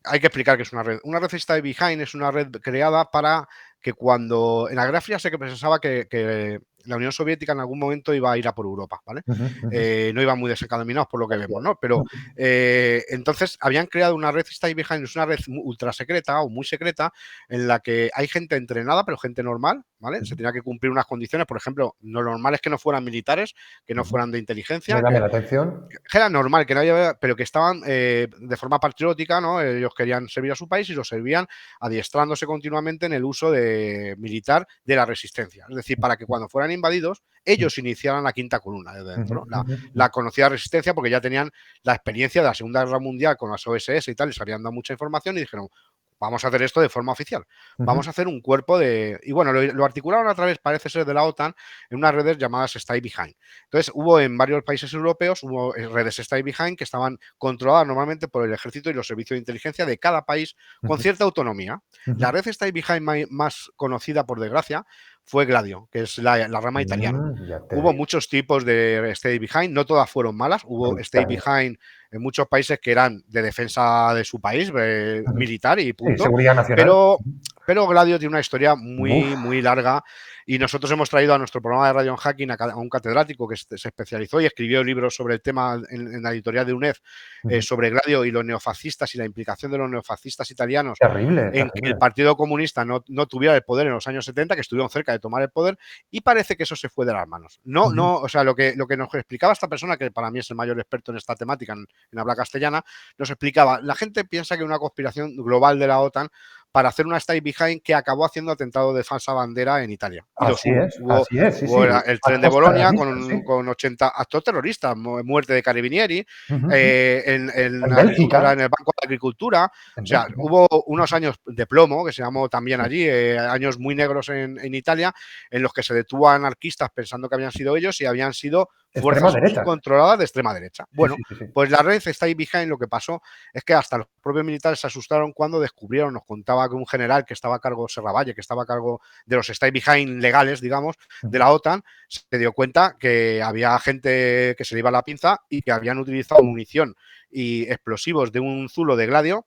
Hay que explicar qué es una red. Una red stay behind es una red creada para que cuando en la Guerra Fría se pensaba que la Unión Soviética en algún momento iba a ir a por Europa, ¿vale? Ujú, ujú. No iban muy desencaminados por lo que vemos, ¿no? Pero Ujú. entonces habían creado una red Stay Behind, es una red ultra secreta o muy secreta en la que hay gente entrenada, pero gente normal, ¿vale? Se Ujú. tenía que cumplir unas condiciones, por ejemplo, lo normal es que no fueran militares, que no Ujú. fueran de Me inteligencia, llama la atención. que era normal, que no había, pero que estaban de forma patriótica, ¿no? Ellos querían servir a su país y lo servían adiestrándose continuamente en el uso de militar de la resistencia. Es decir, para que cuando fueran invadidos, ellos iniciaran la quinta columna desde Ujú, dentro, ujú, la ujú. conocida resistencia, porque ya tenían la experiencia de la Segunda Guerra Mundial con las OSS y tal, les habían dado mucha información y dijeron, vamos a hacer esto de forma oficial. Ujú. Vamos a hacer un cuerpo de... Y bueno, lo articularon a través, parece ser, de la OTAN en unas redes llamadas Stay Behind. Entonces, hubo en varios países europeos, hubo redes Stay Behind que estaban controladas normalmente por el ejército y los servicios de inteligencia de cada país con Ujú. cierta autonomía. La Ujú. red Stay Behind más conocida, por desgracia, fue Gladio, que es la rama italiana. Ya te Hubo digo. muchos tipos de Stay Behind, no todas fueron malas. Hubo Stay También. Behind en muchos países que eran de defensa de su país, Ujú. militar y Sí, punto. seguridad nacional. Pero, Ujú. pero Gladio tiene una historia Uf. muy, muy larga y nosotros hemos traído a nuestro programa de Radio Hacking a un catedrático que se especializó y escribió libros sobre el tema en la editorial de UNED Ujú. sobre Gladio y los neofascistas y la implicación de los neofascistas italianos Terrible, en que el terrible. Partido Comunista no tuviera el poder en los años 70, que estuvieron cerca de tomar el poder, y parece que eso se fue de las manos. No, Ujú. no, o sea, lo que nos explicaba esta persona, que para mí es el mayor experto en esta temática en habla castellana, nos explicaba, la gente piensa que una conspiración global de la OTAN para hacer una stay behind que acabó haciendo atentado de falsa bandera en Italia. Y los hubo. Así es, sí, sí. Hubo el tren de Actos Bolonia terroristas, sí. con 80 actos terroristas, muerte de Carabinieri, Ujú, ujú. en En agricultura, Bélgica, en el Banco de Agricultura. O en sea, Bélgica. hubo unos años de plomo, que se llamó también Sí. allí, años muy negros en Italia, en los que se detuvo a anarquistas pensando que habían sido ellos y habían sido Extrema fuerzas derecha. incontroladas de extrema derecha. Sí, Bueno, sí, sí, sí. pues la red Stay Behind, lo que pasó es que hasta los propios militares se asustaron cuando descubrieron, nos contaba que un general que estaba a cargo, Serravalle, que estaba a cargo de los Stay Behind legales, digamos, de Ujú. la OTAN, se dio cuenta que había gente que se le iba la pinza y que habían utilizado munición y explosivos de un zulo de Gladio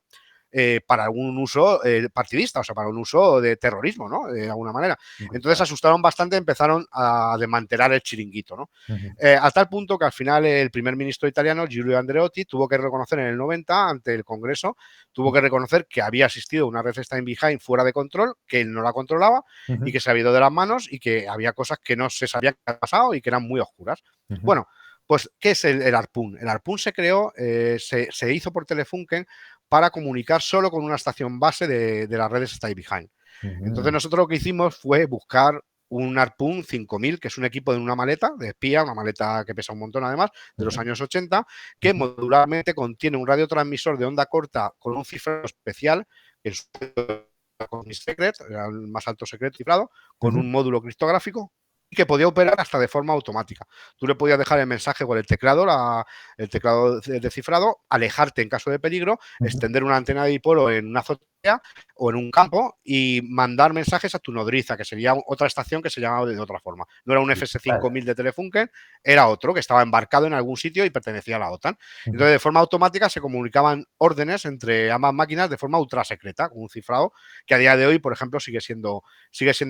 para algún uso partidista, o sea, para un uso de terrorismo, ¿no? De alguna manera. Entonces Brutal. asustaron bastante, empezaron a desmantelar el chiringuito, ¿no? Ujú. A tal punto que al final el primer ministro italiano, Giulio Andreotti, tuvo que reconocer en el 90 ante el Congreso, tuvo que reconocer que había existido una red Stay Behind fuera de control, que él no la controlaba y Ujú. que se había ido de las manos y que había cosas que no se sabían que había pasado y que eran muy oscuras. Ujú. Bueno, pues, ¿qué es el ARPUN? El ARPUN se creó, se hizo por Telefunken para comunicar solo con una estación base de las redes Stay Behind. Entonces Ujú. nosotros lo que hicimos fue buscar un Harpoon 5000, que es un equipo de una maleta de espía, una maleta que pesa un montón además, de los Ujú. años 80, que Ujú. modularmente contiene un radiotransmisor de onda corta con un cifrado especial, que es con secret, era el más alto secreto cifrado, con Ujú. un módulo criptográfico y que podía operar hasta de forma automática. Tú le podías dejar el mensaje con el teclado, el teclado de cifrado, alejarte en caso de peligro, Ujú. extender una antena de dipolo en una azotea o en un campo y mandar mensajes a tu nodriza, que sería otra estación que se llamaba de otra forma. No era un Vale. FS5000 de Telefunken, era otro que estaba embarcado en algún sitio y pertenecía a la OTAN. Ujú. Entonces, de forma automática se comunicaban órdenes entre ambas máquinas de forma ultra secreta, con un cifrado que a día de hoy, por ejemplo, sigue siendo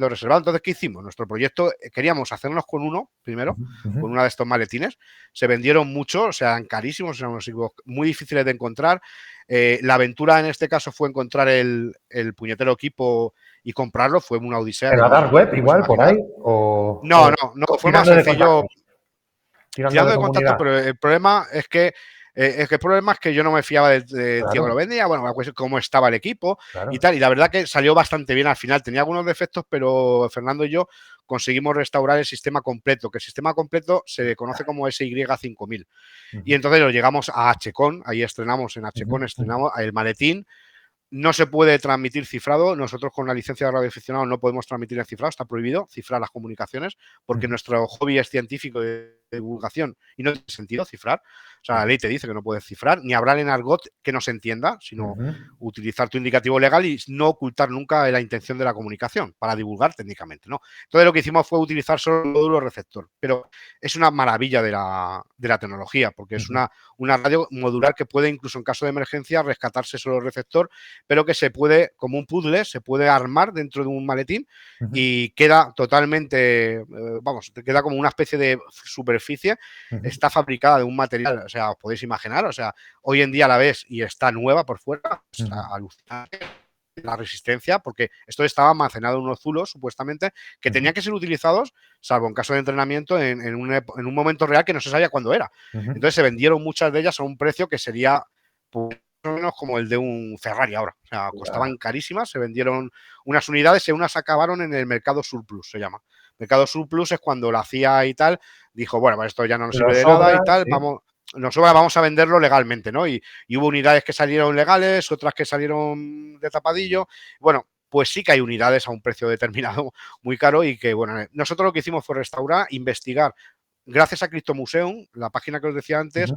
reservado. Entonces, ¿qué hicimos? Nuestro proyecto, queríamos hacernos con uno primero, Ujú. Ujú. con una de estos maletines. Se vendieron mucho, o sea, eran carísimos, eran unos equipos muy difíciles de encontrar. La aventura en este caso fue encontrar el puñetero equipo y comprarlo. Fue una odisea ¿En que la dark web te puedes igual por imaginar. ahí? No, no, no, fue más Tirando de sencillo contactos? Tirando tirando de de contacto, comunidad. pero el problema es que el problema es que yo no me fiaba del tío que lo Claro, vendía, bueno, pues cómo estaba el equipo y claro. tal, y la verdad que salió bastante bien al final. Tenía algunos defectos, pero Fernando y yo conseguimos restaurar el sistema completo, que el sistema completo se conoce como SY5000. Y Ujú. entonces lo llegamos a HCon, ahí estrenamos en Ujú. HCon, Ujú. estrenamos el maletín. No se puede transmitir cifrado. Nosotros con la licencia de radioaficionado no podemos transmitir en cifrado. Está prohibido cifrar las comunicaciones porque Ujú. nuestro hobby es científico divulgación y no tiene sentido cifrar. O sea, la ley te dice que no puedes cifrar, ni hablar en argot que no se entienda, sino utilizar tu indicativo legal y no ocultar nunca la intención de la comunicación para divulgar técnicamente, ¿no? Entonces lo que hicimos fue utilizar solo el módulo receptor, pero es una maravilla de la tecnología, porque es una radio modular que puede, incluso en caso de emergencia, rescatarse solo el receptor, pero que se puede, como un puzzle, se puede armar dentro de un maletín y queda totalmente, queda como una especie de superficie, está fabricada de un material, o sea, os podéis imaginar, o sea, hoy en día la ves y está nueva por fuera, está alucinante la resistencia, porque esto estaba almacenado en unos zulos, supuestamente, que tenían que ser utilizados, salvo en caso de entrenamiento, en un momento real que no se sabía cuándo era. Entonces se vendieron muchas de ellas a un precio que sería pues, más o menos como el de un Ferrari ahora. O sea, costaban carísimas, se vendieron unas unidades y unas acabaron en el mercado surplus, se llama. Mercado surplus es cuando la CIA y tal dijo, bueno, esto ya no nos sirve de nada y tal, nos sobra, vamos a venderlo legalmente, ¿no? Y hubo unidades que salieron legales, otras que salieron de tapadillo. Bueno, pues sí que hay unidades a un precio determinado muy caro y que, bueno, nosotros lo que hicimos fue restaurar, investigar. Gracias a Cryptomuseum, la página que os decía antes,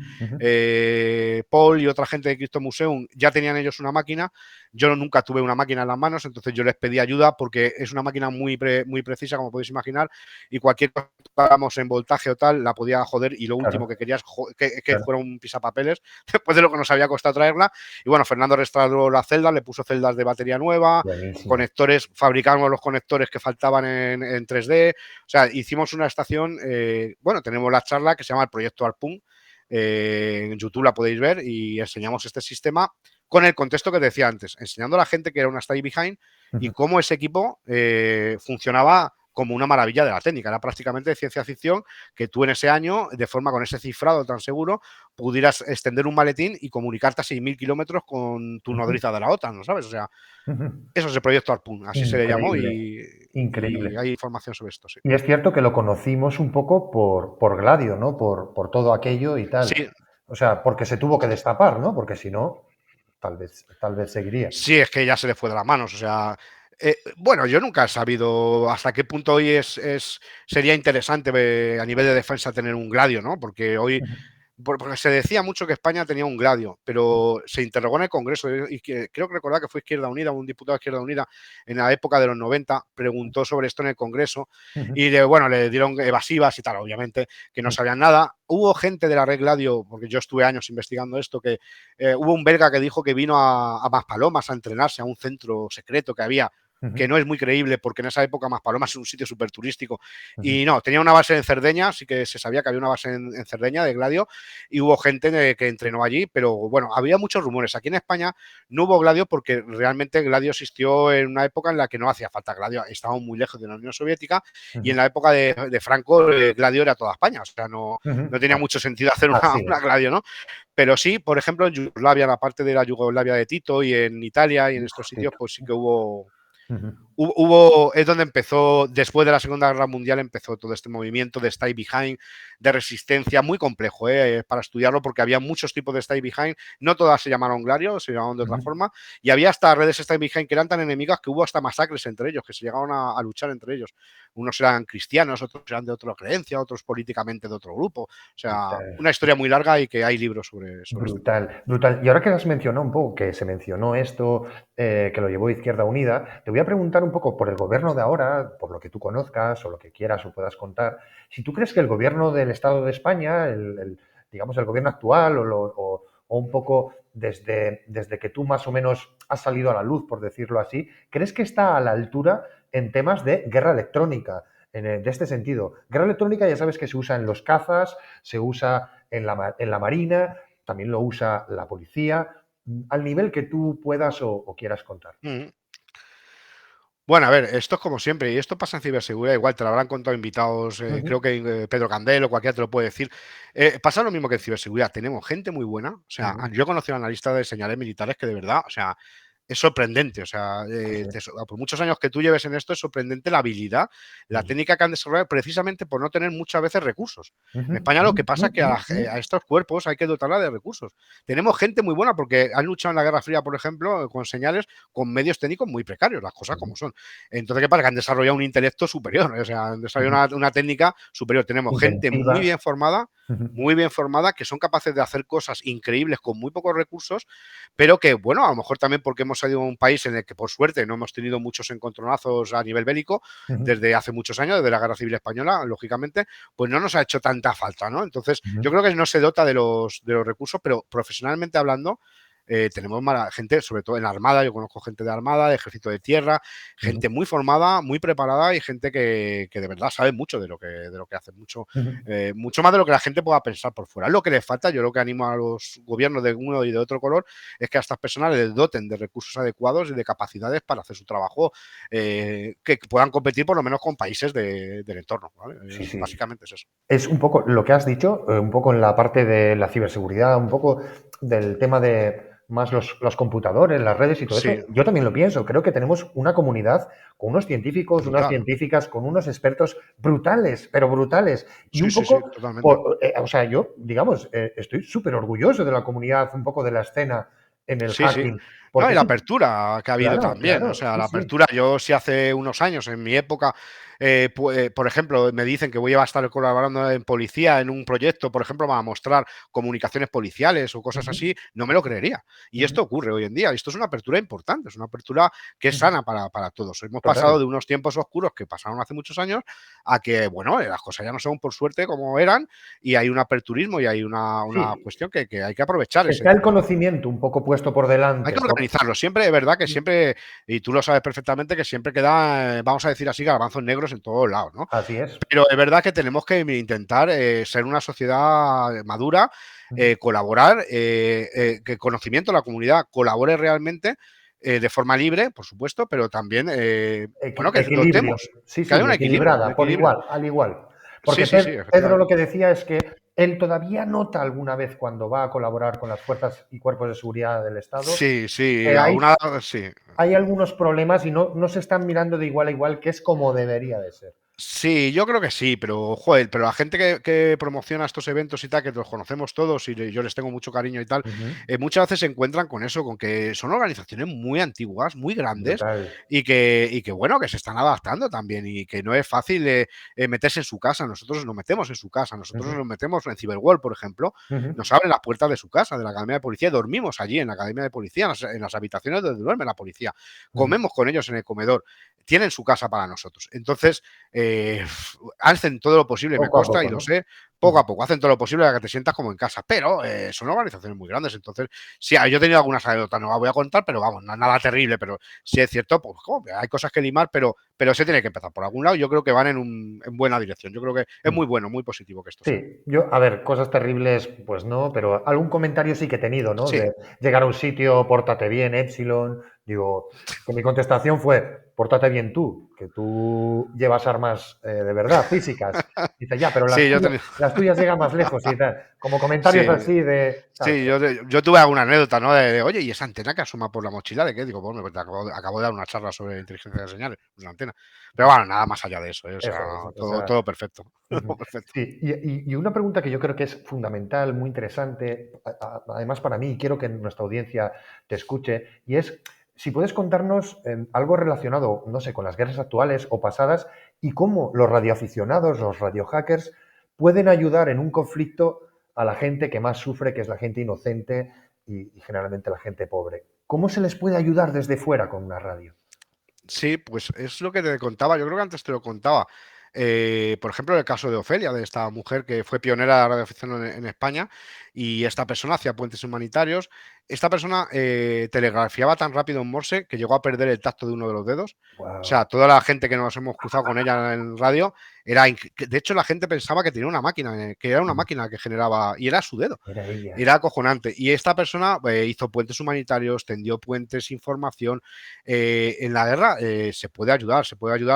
Paul y otra gente de Cryptomuseum ya tenían ellos una máquina. Yo nunca tuve una máquina en las manos, entonces yo les pedí ayuda porque es una máquina muy precisa, como podéis imaginar, y cualquier cosa que tocáramos en voltaje o tal la podía joder. Y lo último que querías que fuera un pisapapeles, después de lo que nos había costado traerla. Y bueno, Fernando restauró la celda, le puso celdas de batería nueva, conectores, fabricamos los conectores que faltaban en 3D. O sea, hicimos una estación, tenemos la charla que se llama el Proyecto Harpoon, en YouTube la podéis ver y enseñamos este sistema con el contexto que decía antes, enseñando a la gente que era una Stay Behind y cómo ese equipo funcionaba como una maravilla de la técnica. Era prácticamente de ciencia ficción que tú en ese año, de forma con ese cifrado tan seguro, pudieras extender un maletín y comunicarte a 6.000 kilómetros con tu nodriza de la OTAN, ¿no sabes? O sea, eso es el proyecto Harpoon, así se le llamó y hay información sobre esto, sí. Y es cierto que lo conocimos un poco por Gladio, ¿no? Por todo aquello y tal. Sí. O sea, porque se tuvo que destapar, ¿no? Porque si no, tal vez seguiría. Sí, es que ya se le fue de las manos, o sea... yo nunca he sabido hasta qué punto hoy sería interesante a nivel de defensa tener un Gladio, ¿no? Porque hoy... Porque se decía mucho que España tenía un Gladio, pero se interrogó en el Congreso y creo que recordar que fue Izquierda Unida, un diputado de Izquierda Unida en la época de los 90, preguntó sobre esto en el Congreso y le dieron evasivas y tal, obviamente, que no sabían nada. Hubo gente de la red Gladio, porque yo estuve años investigando esto, que hubo un belga que dijo que vino a Maspalomas a entrenarse a un centro secreto que había, que no es muy creíble porque en esa época Maspalomas es un sitio súper turístico y no, tenía una base en Cerdeña, sí que se sabía que había una base en Cerdeña de Gladio y hubo gente que entrenó allí, pero bueno, había muchos rumores. Aquí en España no hubo Gladio porque realmente Gladio existió en una época en la que no hacía falta Gladio, estábamos muy lejos de la Unión Soviética y en la época de Franco Gladio era toda España, o sea, no tenía mucho sentido hacer una Gladio, ¿no? Pero sí, por ejemplo, en Yugoslavia, la parte de la Yugoslavia de Tito y en Italia y en estos sitios, pues sí que hubo... es donde empezó, después de la Segunda Guerra Mundial, empezó todo este movimiento de Stay Behind, de resistencia, muy complejo para estudiarlo, porque había muchos tipos de Stay Behind, no todas se llamaron Gladio, se llamaban de otra forma, y había hasta redes Stay Behind que eran tan enemigas que hubo hasta masacres entre ellos, que se llegaron a luchar entre ellos. Unos eran cristianos, otros eran de otra creencia, otros políticamente de otro grupo. O sea, una historia muy larga y que hay libros sobre brutal, esto. Brutal. Y ahora que has mencionado un poco, que se mencionó esto, que lo llevó Izquierda Unida, te voy a preguntar un poco por el gobierno de ahora, por lo que tú conozcas o lo que quieras o puedas contar, si tú crees que el gobierno del Estado de España, digamos el gobierno actual o un poco desde que tú más o menos has salido a la luz, por decirlo así, ¿crees que está a la altura en temas de guerra electrónica? De este sentido, guerra electrónica ya sabes que se usa en los cazas, se usa en la marina, también lo usa la policía, al nivel que tú puedas o quieras contar. Bueno, a ver, esto es como siempre, y esto pasa en ciberseguridad, igual te lo habrán contado invitados, creo que Pedro Candel o cualquiera te lo puede decir. Pasa lo mismo que en ciberseguridad, tenemos gente muy buena, o sea, yo he conocido analistas de señales militares que de verdad, o sea, es sorprendente. O sea, Sí. por muchos años que tú lleves en esto, es sorprendente la habilidad, la Ujú. técnica que han desarrollado precisamente por no tener muchas veces recursos. Ujú, En España lo ujú, que pasa es que ujú, ujú. a estos cuerpos hay que dotarla de recursos. Tenemos gente muy buena porque han luchado en la Guerra Fría, por ejemplo, con señales, con medios técnicos muy precarios, las cosas como Ujú, son. Entonces, ¿qué pasa? Que han desarrollado un intelecto superior, o sea, han ujú. desarrollado una técnica superior. Tenemos gente Inventivas. Ujú, muy bien formada, que son capaces de hacer cosas increíbles con muy pocos recursos, pero que, bueno, a lo mejor también porque hemos salido de un país en el que, por suerte, no hemos tenido muchos encontronazos a nivel bélico ujú, desde hace muchos años, desde la Guerra Civil Española, lógicamente, pues no nos ha hecho tanta falta, ¿no? Entonces, ujú, yo creo que no se dota de los recursos, pero profesionalmente hablando, tenemos gente, sobre todo en la Armada, yo conozco gente de Armada, de Ejército de Tierra, ujú, gente muy formada, muy preparada y gente que de verdad sabe mucho de lo que hace, ujú. mucho más de lo que la gente pueda pensar por fuera. Es lo que les falta. Yo lo que animo a los gobiernos de uno y de otro color es que a estas personas les doten de recursos adecuados y de capacidades para hacer su trabajo, que puedan competir por lo menos con países del entorno, ¿vale? Sí, sí. Básicamente es eso. Es un poco lo que has dicho, un poco en la parte de la ciberseguridad, un poco del tema de más los computadores, las redes y todo eso. Sí, Yo también lo pienso. Creo que tenemos una comunidad con unos científicos, unas brutal. científicas, con unos expertos brutales, pero brutales. Y Sí, un sí, sí, poco, totalmente. o sea, yo, digamos, estoy súper orgulloso de la comunidad, un poco de la escena en el Sí, sí. hacking, No, porque y la es apertura que ha habido claro, también. O claro, sea, sí, la sí. apertura, yo sí hace unos años, en mi época, por ejemplo, me dicen que voy a estar colaborando en policía en un proyecto, por ejemplo, para mostrar comunicaciones policiales o cosas Ujú, así, no me lo creería. Y ujú, esto ocurre hoy en día. Y esto es una apertura importante, es una apertura que es ujú. sana para todos. Hemos Total. pasado de unos tiempos oscuros que pasaron hace muchos años a que, bueno, las cosas ya no son por suerte como eran y hay un aperturismo y hay una Sí, cuestión que hay que aprovechar ese está el tipo de. conocimiento un poco puesto por Hay delante. que organizarlo. Siempre, es verdad que siempre, y tú lo sabes perfectamente, que siempre queda, vamos a decir así, garbanzos negros en todos lados, ¿no? Así es. Pero es verdad que tenemos que intentar ser una sociedad madura, Ujú. colaborar, que el conocimiento, la comunidad colabore realmente de forma libre, por supuesto, pero también, bueno, que Equilibrio. dotemos, Sí, que haya sí, un equilibrada, por equilibrio. igual, al igual. Sí, Porque sí, sí, Pedro lo efectivamente. que decía es que él todavía nota alguna vez cuando va a colaborar con las fuerzas y cuerpos de seguridad del Estado Sí, sí, que sí. hay algunos problemas y no se están mirando de igual a igual, que es como debería de ser. Sí, yo creo que sí, pero joder, pero la gente que promociona estos eventos y tal, que los conocemos todos y yo les tengo mucho cariño y tal, Ujú. muchas veces se encuentran con eso, con que son organizaciones muy antiguas, muy grandes Brutal. y que bueno, que se están adaptando también y que no es fácil meterse en su casa. Nosotros nos metemos en su casa, nosotros Ujú, nos metemos en Cyberworld, por ejemplo, ujú, nos abren las puertas de su casa, de la Academia de Policía, y dormimos allí en la Academia de Policía, en las habitaciones donde duerme la policía, ujú. comemos con ellos en el comedor, tienen su casa para nosotros. Entonces, hacen todo lo posible, me Poco a consta y poco, lo ¿no? sé, poco Ujú, a poco, hacen todo lo posible para que te sientas como en casa, pero son organizaciones muy grandes, entonces, sí, yo he tenido algunas anécdotas, no las voy a contar, pero vamos, nada terrible, pero sí es cierto, pues hay cosas que limar, pero se tiene que empezar por algún lado, yo creo que van en buena dirección, yo creo que es ujú. muy bueno, muy positivo que esto sea. Sí, yo, a ver, cosas terribles, pues no, pero algún comentario sí que he tenido, ¿no? Sí, De llegar a un sitio, pórtate bien, Epsilon. Digo, que mi contestación fue, pórtate bien tú, que tú llevas armas de verdad, físicas. Dice, ya, pero sí, yo he tenido, las tuyas llegan más lejos y tal. Como comentarios sí, así de tal. sí, yo tuve alguna anécdota, ¿no? Oye, ¿y esa antena que asoma por la mochila de qué? Digo, bueno, pues acabo de dar una charla sobre inteligencia de señales, una antena. Pero bueno, nada más allá de eso, o sea, Eso es. O todo, sea, todo perfecto. Todo ujú. perfecto. Sí, y una pregunta que yo creo que es fundamental, muy interesante, además para mí, y quiero que nuestra audiencia te escuche, y es si puedes contarnos algo relacionado, no sé, con las guerras actuales o pasadas y cómo los radioaficionados, los radiohackers, pueden ayudar en un conflicto a la gente que más sufre, que es la gente inocente y generalmente la gente pobre. ¿Cómo se les puede ayudar desde fuera con una radio? Sí, pues es lo que te contaba, yo creo que antes te lo contaba. Por ejemplo, el caso de Ofelia, de esta mujer que fue pionera de la radioafición en España, y esta persona hacía puentes humanitarios. Esta persona telegrafiaba tan rápido en Morse que llegó a perder el tacto de uno de los dedos. O sea, Wow, toda la gente que nos hemos cruzado con ella en radio, de hecho la gente pensaba que tenía una máquina, que era una máquina que generaba, y era su dedo. era ella. Era acojonante. Y esta persona hizo puentes humanitarios, tendió puentes, información. En la guerra se puede ayudar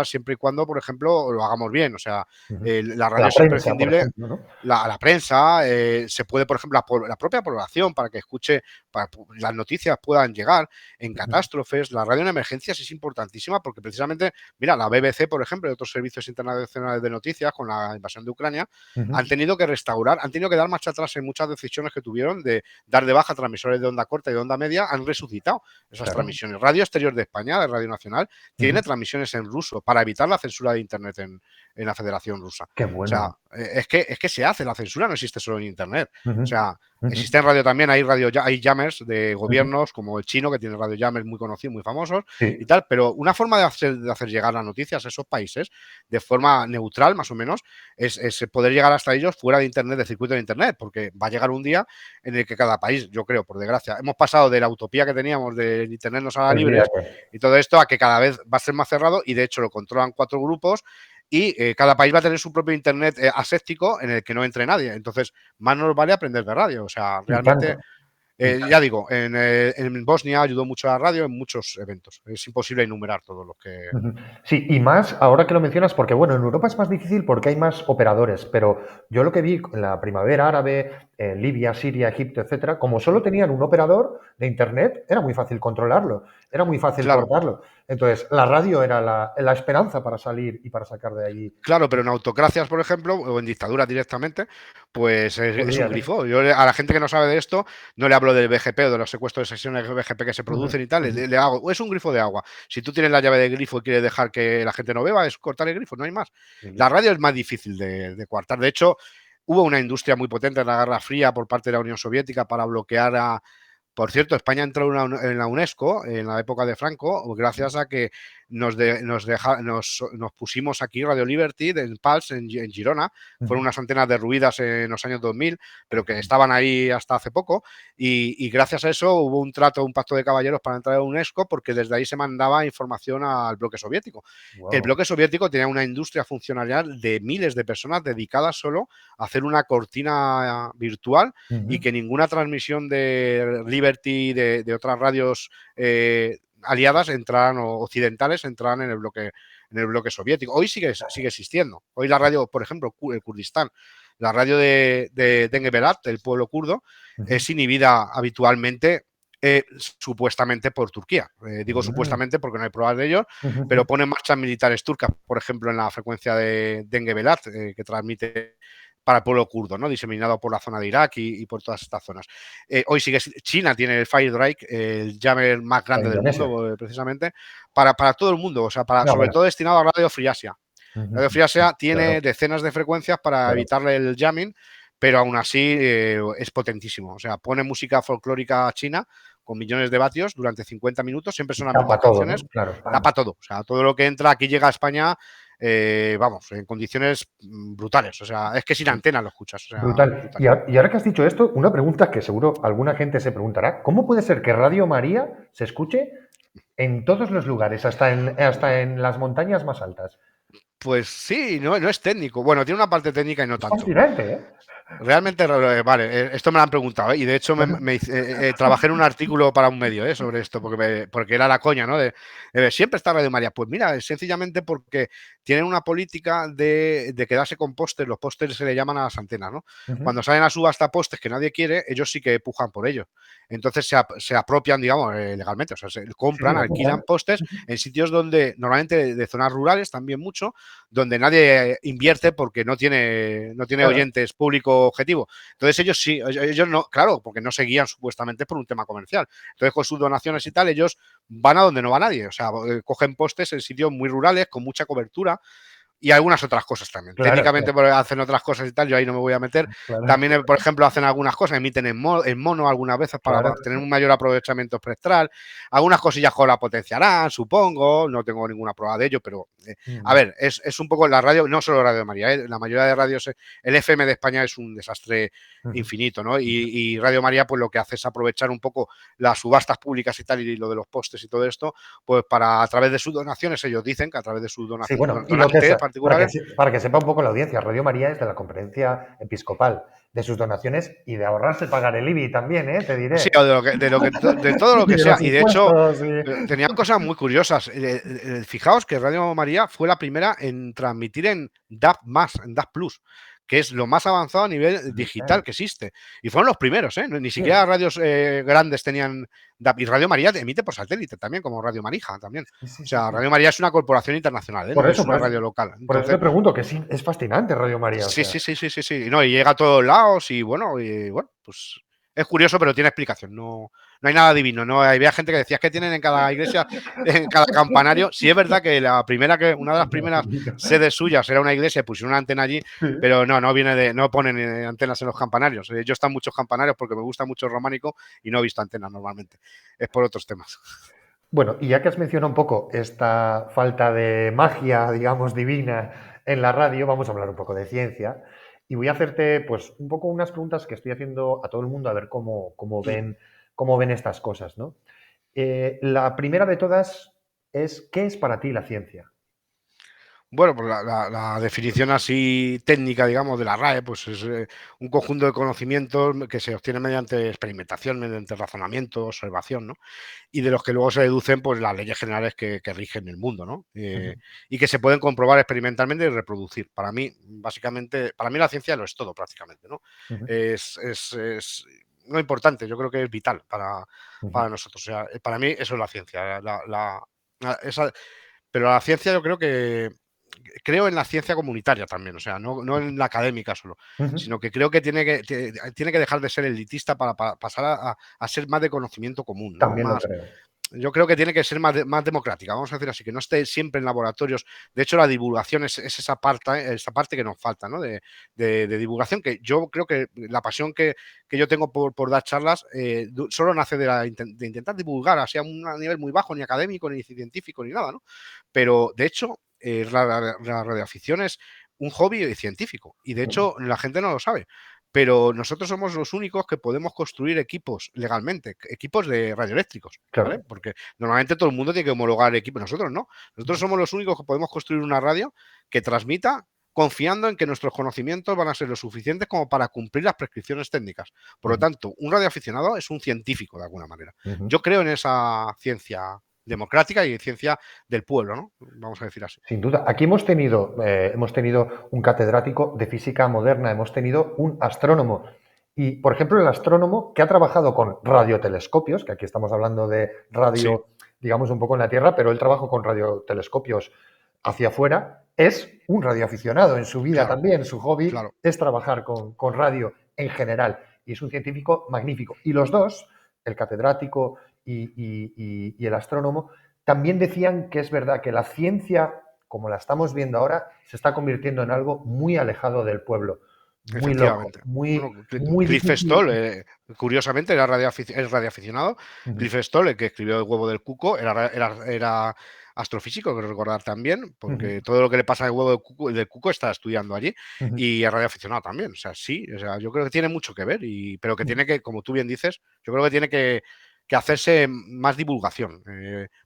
siempre y cuando, por ejemplo, lo hagamos bien. O sea, Ujú. la radio La es prensa, por imprescindible. ejemplo, ¿no? A la prensa, se puede, por ejemplo, la propia población para que escuche para que las noticias puedan llegar en catástrofes. La radio en emergencias es importantísima porque precisamente, mira, la BBC, por ejemplo, y otros servicios internacionales de noticias con la invasión de Ucrania, han tenido que restaurar, han tenido que dar marcha atrás en muchas decisiones que tuvieron de dar de baja transmisores de onda corta y de onda media. Han resucitado esas transmisiones. Radio Exterior de España, de Radio Nacional, tiene transmisiones en ruso para evitar la censura de Internet en la Federación Rusa. Qué bueno. O sea, es que se hace, la censura no existe solo en Internet. O sea, existe en radio también, hay jammers de gobiernos como el chino, que tiene radio jammers muy conocidos, muy famosos y tal, pero una forma de hacer llegar las noticias a esos países de forma neutral, más o menos, es poder llegar hasta ellos fuera de Internet, del circuito de Internet, porque va a llegar un día en el que cada país, yo creo, por desgracia, hemos pasado de la utopía que teníamos de Internet nos haga libres y todo esto a que cada vez va a ser más cerrado y de hecho lo controlan 4 grupos y cada país va a tener su propio Internet aséptico en el que no entre nadie. Entonces, más nos vale aprender de radio. O sea, realmente, ya digo, en Bosnia ayudó mucho a la radio en muchos eventos. Es imposible enumerar todos los que... Sí, y más ahora que lo mencionas, porque bueno, en Europa es más difícil porque hay más operadores, pero yo lo que vi en la primavera árabe, Libia, Siria, Egipto, etcétera, como solo tenían un operador de Internet, era muy fácil controlarlo, era muy fácil cortarlo. Entonces, la radio era la esperanza para salir y para sacar de allí. Claro, pero en autocracias, por ejemplo, o en dictaduras directamente, pues es un grifo. Yo a la gente que no sabe de esto, no le hablo del BGP o de los secuestros de sesiones de BGP que se producen y tal, le hago, es un grifo de agua. Si tú tienes la llave de grifo y quieres dejar que la gente no beba, es cortar el grifo, no hay más. La radio es más difícil de coartar. De hecho, hubo una industria muy potente en la Guerra Fría por parte de la Unión Soviética para bloquear a... Por cierto, España entró en la UNESCO en la época de Franco gracias a que nos pusimos aquí Radio Liberty en Pals, en Girona. Fueron unas antenas derruidas en los años 2000, pero que estaban ahí hasta hace poco. Y gracias a eso hubo un pacto de caballeros para entrar a la UNESCO, porque desde ahí se mandaba información al bloque soviético. Wow. El bloque soviético tenía una industria funcionarial de miles de personas dedicadas solo a hacer una cortina virtual y que ninguna transmisión de Liberty, de otras radios aliadas entraran o occidentales entraran en el bloque soviético. Hoy sigue existiendo. Hoy la radio, por ejemplo, el Kurdistán, la radio de Dengebelat, del pueblo kurdo, es inhibida habitualmente supuestamente por Turquía. Digo supuestamente porque no hay pruebas de ello, pero ponen marchas militares turcas, por ejemplo, en la frecuencia de Dengebelat, que transmite para el pueblo kurdo, ¿no? Diseminado por la zona de Irak y por todas estas zonas. Hoy sigue China tiene el FireDrike, el jammer más grande del mundo, precisamente, para todo el mundo, o sea, sobre todo destinado a Radio Free Asia. Radio Free Asia tiene decenas de frecuencias para evitarle el jamming, pero aún así es potentísimo. O sea, pone música folclórica china con millones de vatios durante 50 minutos, siempre son las mismas canciones, tapa todo. O sea, todo lo que entra aquí llega a España, vamos, en condiciones brutales. O sea, es que sin antena lo escuchas. O sea, brutal. Y ahora que has dicho esto, una pregunta que seguro alguna gente se preguntará: ¿cómo puede ser que Radio María se escuche en todos los lugares, hasta en las montañas más altas? Pues sí, no es técnico. Bueno, tiene una parte técnica y no tanto. Fascinante, ¿eh? Realmente, vale, esto me lo han preguntado, y de hecho trabajé en un artículo para un medio sobre esto, porque era la coña, ¿no? Siempre está Radio María. Pues mira, es sencillamente porque tienen una política de quedarse con pósters. Los pósters se le llaman a las antenas, ¿no? Cuando salen a subasta pósters que nadie quiere, ellos sí que pujan por ellos. Entonces se apropian, digamos, legalmente, o sea, se compran, alquilan pósters en sitios donde, normalmente de zonas rurales también mucho, donde nadie invierte porque no tiene oyentes público objetivo. Entonces ellos no, claro, porque no se guían supuestamente por un tema comercial. Entonces con sus donaciones y tal, ellos van a donde no va nadie. O sea, cogen postes en sitios muy rurales con mucha cobertura y algunas otras cosas también. Técnicamente hacen otras cosas y tal, yo ahí no me voy a meter. También, por ejemplo, hacen algunas cosas, emiten en mono algunas veces para tener un mayor aprovechamiento espectral. Algunas cosillas la potenciarán, supongo, no tengo ninguna prueba de ello, pero a ver, es un poco la radio, no solo Radio María, la mayoría de radios, el FM de España es un desastre infinito, ¿no? Y Radio María pues lo que hace es aprovechar un poco las subastas públicas y tal, y lo de los postes y todo esto, pues a través de sus donaciones, ellos dicen que a través de sus donaciones, para que sepa un poco la audiencia, Radio María es de la Conferencia Episcopal, de sus donaciones y de ahorrarse pagar el IBI también, te diré. Sí, de todo lo que sea. Y de hecho, tenían cosas muy curiosas. Fijaos que Radio María fue la primera en transmitir en DAB+, en DAB+, que es lo más avanzado a nivel digital que existe. Y fueron los primeros, ¿eh? Ni siquiera radios grandes tenían... Y Radio María emite por satélite también, como Radio Marija también. Sí, O sea, sí. Radio María es una corporación internacional, ¿eh? Por No es eso, una radio local. por eso Entonces, te pregunto, que sí, es fascinante Radio María. O sí, sea. sí. No, y llega a todos lados y bueno, pues es curioso, pero tiene explicación. No, no hay nada divino. No había gente que decía que tienen en cada iglesia, en cada campanario. Sí es verdad que una de las primeras sedes suyas era una iglesia y pusieron una antena allí, pero no ponen antenas en los campanarios. Yo están muchos campanarios porque me gusta mucho el románico y no he visto antenas normalmente. Es por otros temas. Bueno, y ya que has mencionado un poco esta falta de magia, digamos, divina en la radio, vamos a hablar un poco de ciencia. Y voy a hacerte, pues, un poco unas preguntas que estoy haciendo a todo el mundo a ver cómo ven estas cosas, ¿no? La primera de todas es, ¿qué es para ti la ciencia? Bueno, pues la definición así técnica, digamos, de la RAE, pues es un conjunto de conocimientos que se obtiene mediante experimentación, mediante razonamiento, observación, ¿no? Y de los que luego se deducen pues las leyes generales que rigen el mundo, ¿no? Y que se pueden comprobar experimentalmente y reproducir. Para mí, básicamente, la ciencia lo es todo prácticamente, ¿no? Es lo importante, yo creo que es vital para nosotros. O sea, para mí eso es la ciencia. Pero la ciencia yo creo en la ciencia comunitaria también, o sea, no en la académica solo, sino que creo que tiene que dejar de ser elitista para pasar a ser más de conocimiento común, ¿no? También lo creo. Yo creo que tiene que ser más democrática, vamos a decir así, que no esté siempre en laboratorios. De hecho, la divulgación es esa parte que nos falta, ¿no? De divulgación, que yo creo que la pasión que yo tengo por dar charlas solo nace de intentar divulgar, así a un nivel muy bajo, ni académico, ni científico, ni nada, ¿no? Pero, de hecho, la radioafición es un hobby científico y, de hecho, la gente no lo sabe. Pero nosotros somos los únicos que podemos construir equipos legalmente, equipos de radioeléctricos, ¿vale? Claro. Porque normalmente todo el mundo tiene que homologar equipos, nosotros no. Nosotros somos los únicos que podemos construir una radio que transmita confiando en que nuestros conocimientos van a ser lo suficientes como para cumplir las prescripciones técnicas. Por lo tanto, un radioaficionado es un científico de alguna manera. Yo creo en esa ciencia democrática y ciencia del pueblo, ¿no? Vamos a decir así. Sin duda. Aquí hemos tenido un catedrático de física moderna, hemos tenido un astrónomo. Y, por ejemplo, el astrónomo que ha trabajado con radiotelescopios, que aquí estamos hablando de radio, digamos, un poco en la Tierra, pero él trabajó con radiotelescopios hacia afuera, es un radioaficionado en su vida también. Su hobby es trabajar con radio en general. Y es un científico magnífico. Y los dos, el catedrático y el astrónomo, también decían que es verdad que la ciencia, como la estamos viendo ahora, se está convirtiendo en algo muy alejado del pueblo. Muy loco, muy Cliff difícil. Stoll, curiosamente, es radioaficionado. Cliff Stoll, el que escribió El huevo del cuco, era astrofísico, creo recordar también, porque todo lo que le pasa al huevo del cuco está estudiando allí, y es radioaficionado también. O sea, sí, o sea, yo creo que tiene mucho que ver, pero que tiene que, como tú bien dices, yo creo que tiene que hacerse más divulgación,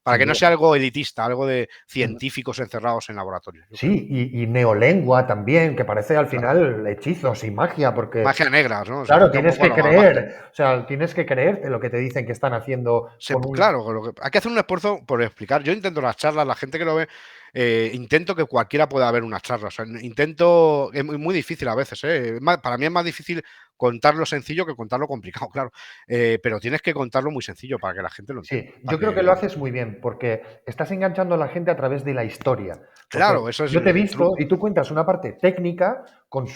para que no sea algo elitista, algo de científicos encerrados en laboratorios. Sí, y neolengua también, que parece al final hechizos y magia, porque... Magia negra, ¿no? O sea, Claro, tienes que creer, o sea, tienes que creerte lo que te dicen que están haciendo. Claro, hay que hacer un esfuerzo por explicar. Yo intento las charlas, la gente que lo ve, intento que cualquiera pueda ver una charla. O sea, es muy difícil a veces, ¿eh? Para mí es más difícil contarlo sencillo que contarlo complicado, claro. Pero tienes que contarlo muy sencillo para que la gente lo entienda. Sí, yo creo que lo haces muy bien, porque estás enganchando a la gente a través de la historia. Claro, eso es. Yo te he visto y tú cuentas una parte técnica con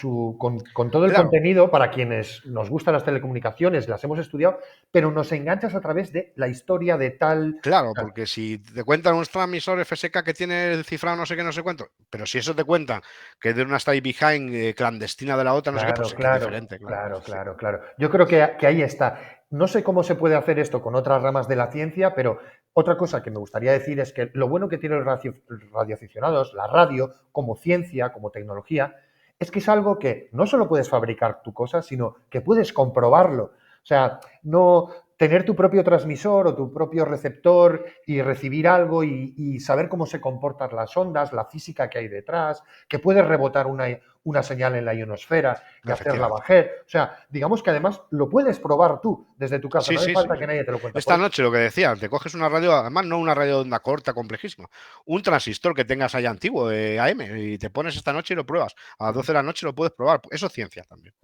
todo el contenido para quienes nos gustan las telecomunicaciones, las hemos estudiado, pero nos enganchas a través de la historia de tal. Claro, porque si te cuentan un transmisor FSK que tiene el cifrado no sé qué, no sé cuánto, pero si eso te cuentan que es de una stay behind clandestina de la otra, no sé qué, pues es que es diferente. Claro. Yo creo que ahí está. No sé cómo se puede hacer esto con otras ramas de la ciencia, pero otra cosa que me gustaría decir es que lo bueno que tienen los radioaficionados, la radio, como ciencia, como tecnología, es que es algo que no solo puedes fabricar tu cosa, sino que puedes comprobarlo. O sea, no tener tu propio transmisor o tu propio receptor y recibir algo y saber cómo se comportan las ondas, la física que hay detrás, que puedes rebotar una señal en la ionosfera y hacerla efectivamente. bajar. O sea, digamos que además lo puedes probar tú desde tu casa, Sí, no hace sí, sí, falta sí. que nadie te lo cuente. Esta noche lo que decía, te coges una radio, además no una radio de onda corta, complejísima, un transistor que tengas ahí antiguo, AM, y te pones esta noche y lo pruebas. A las 12 de la noche lo puedes probar. Eso es ciencia también.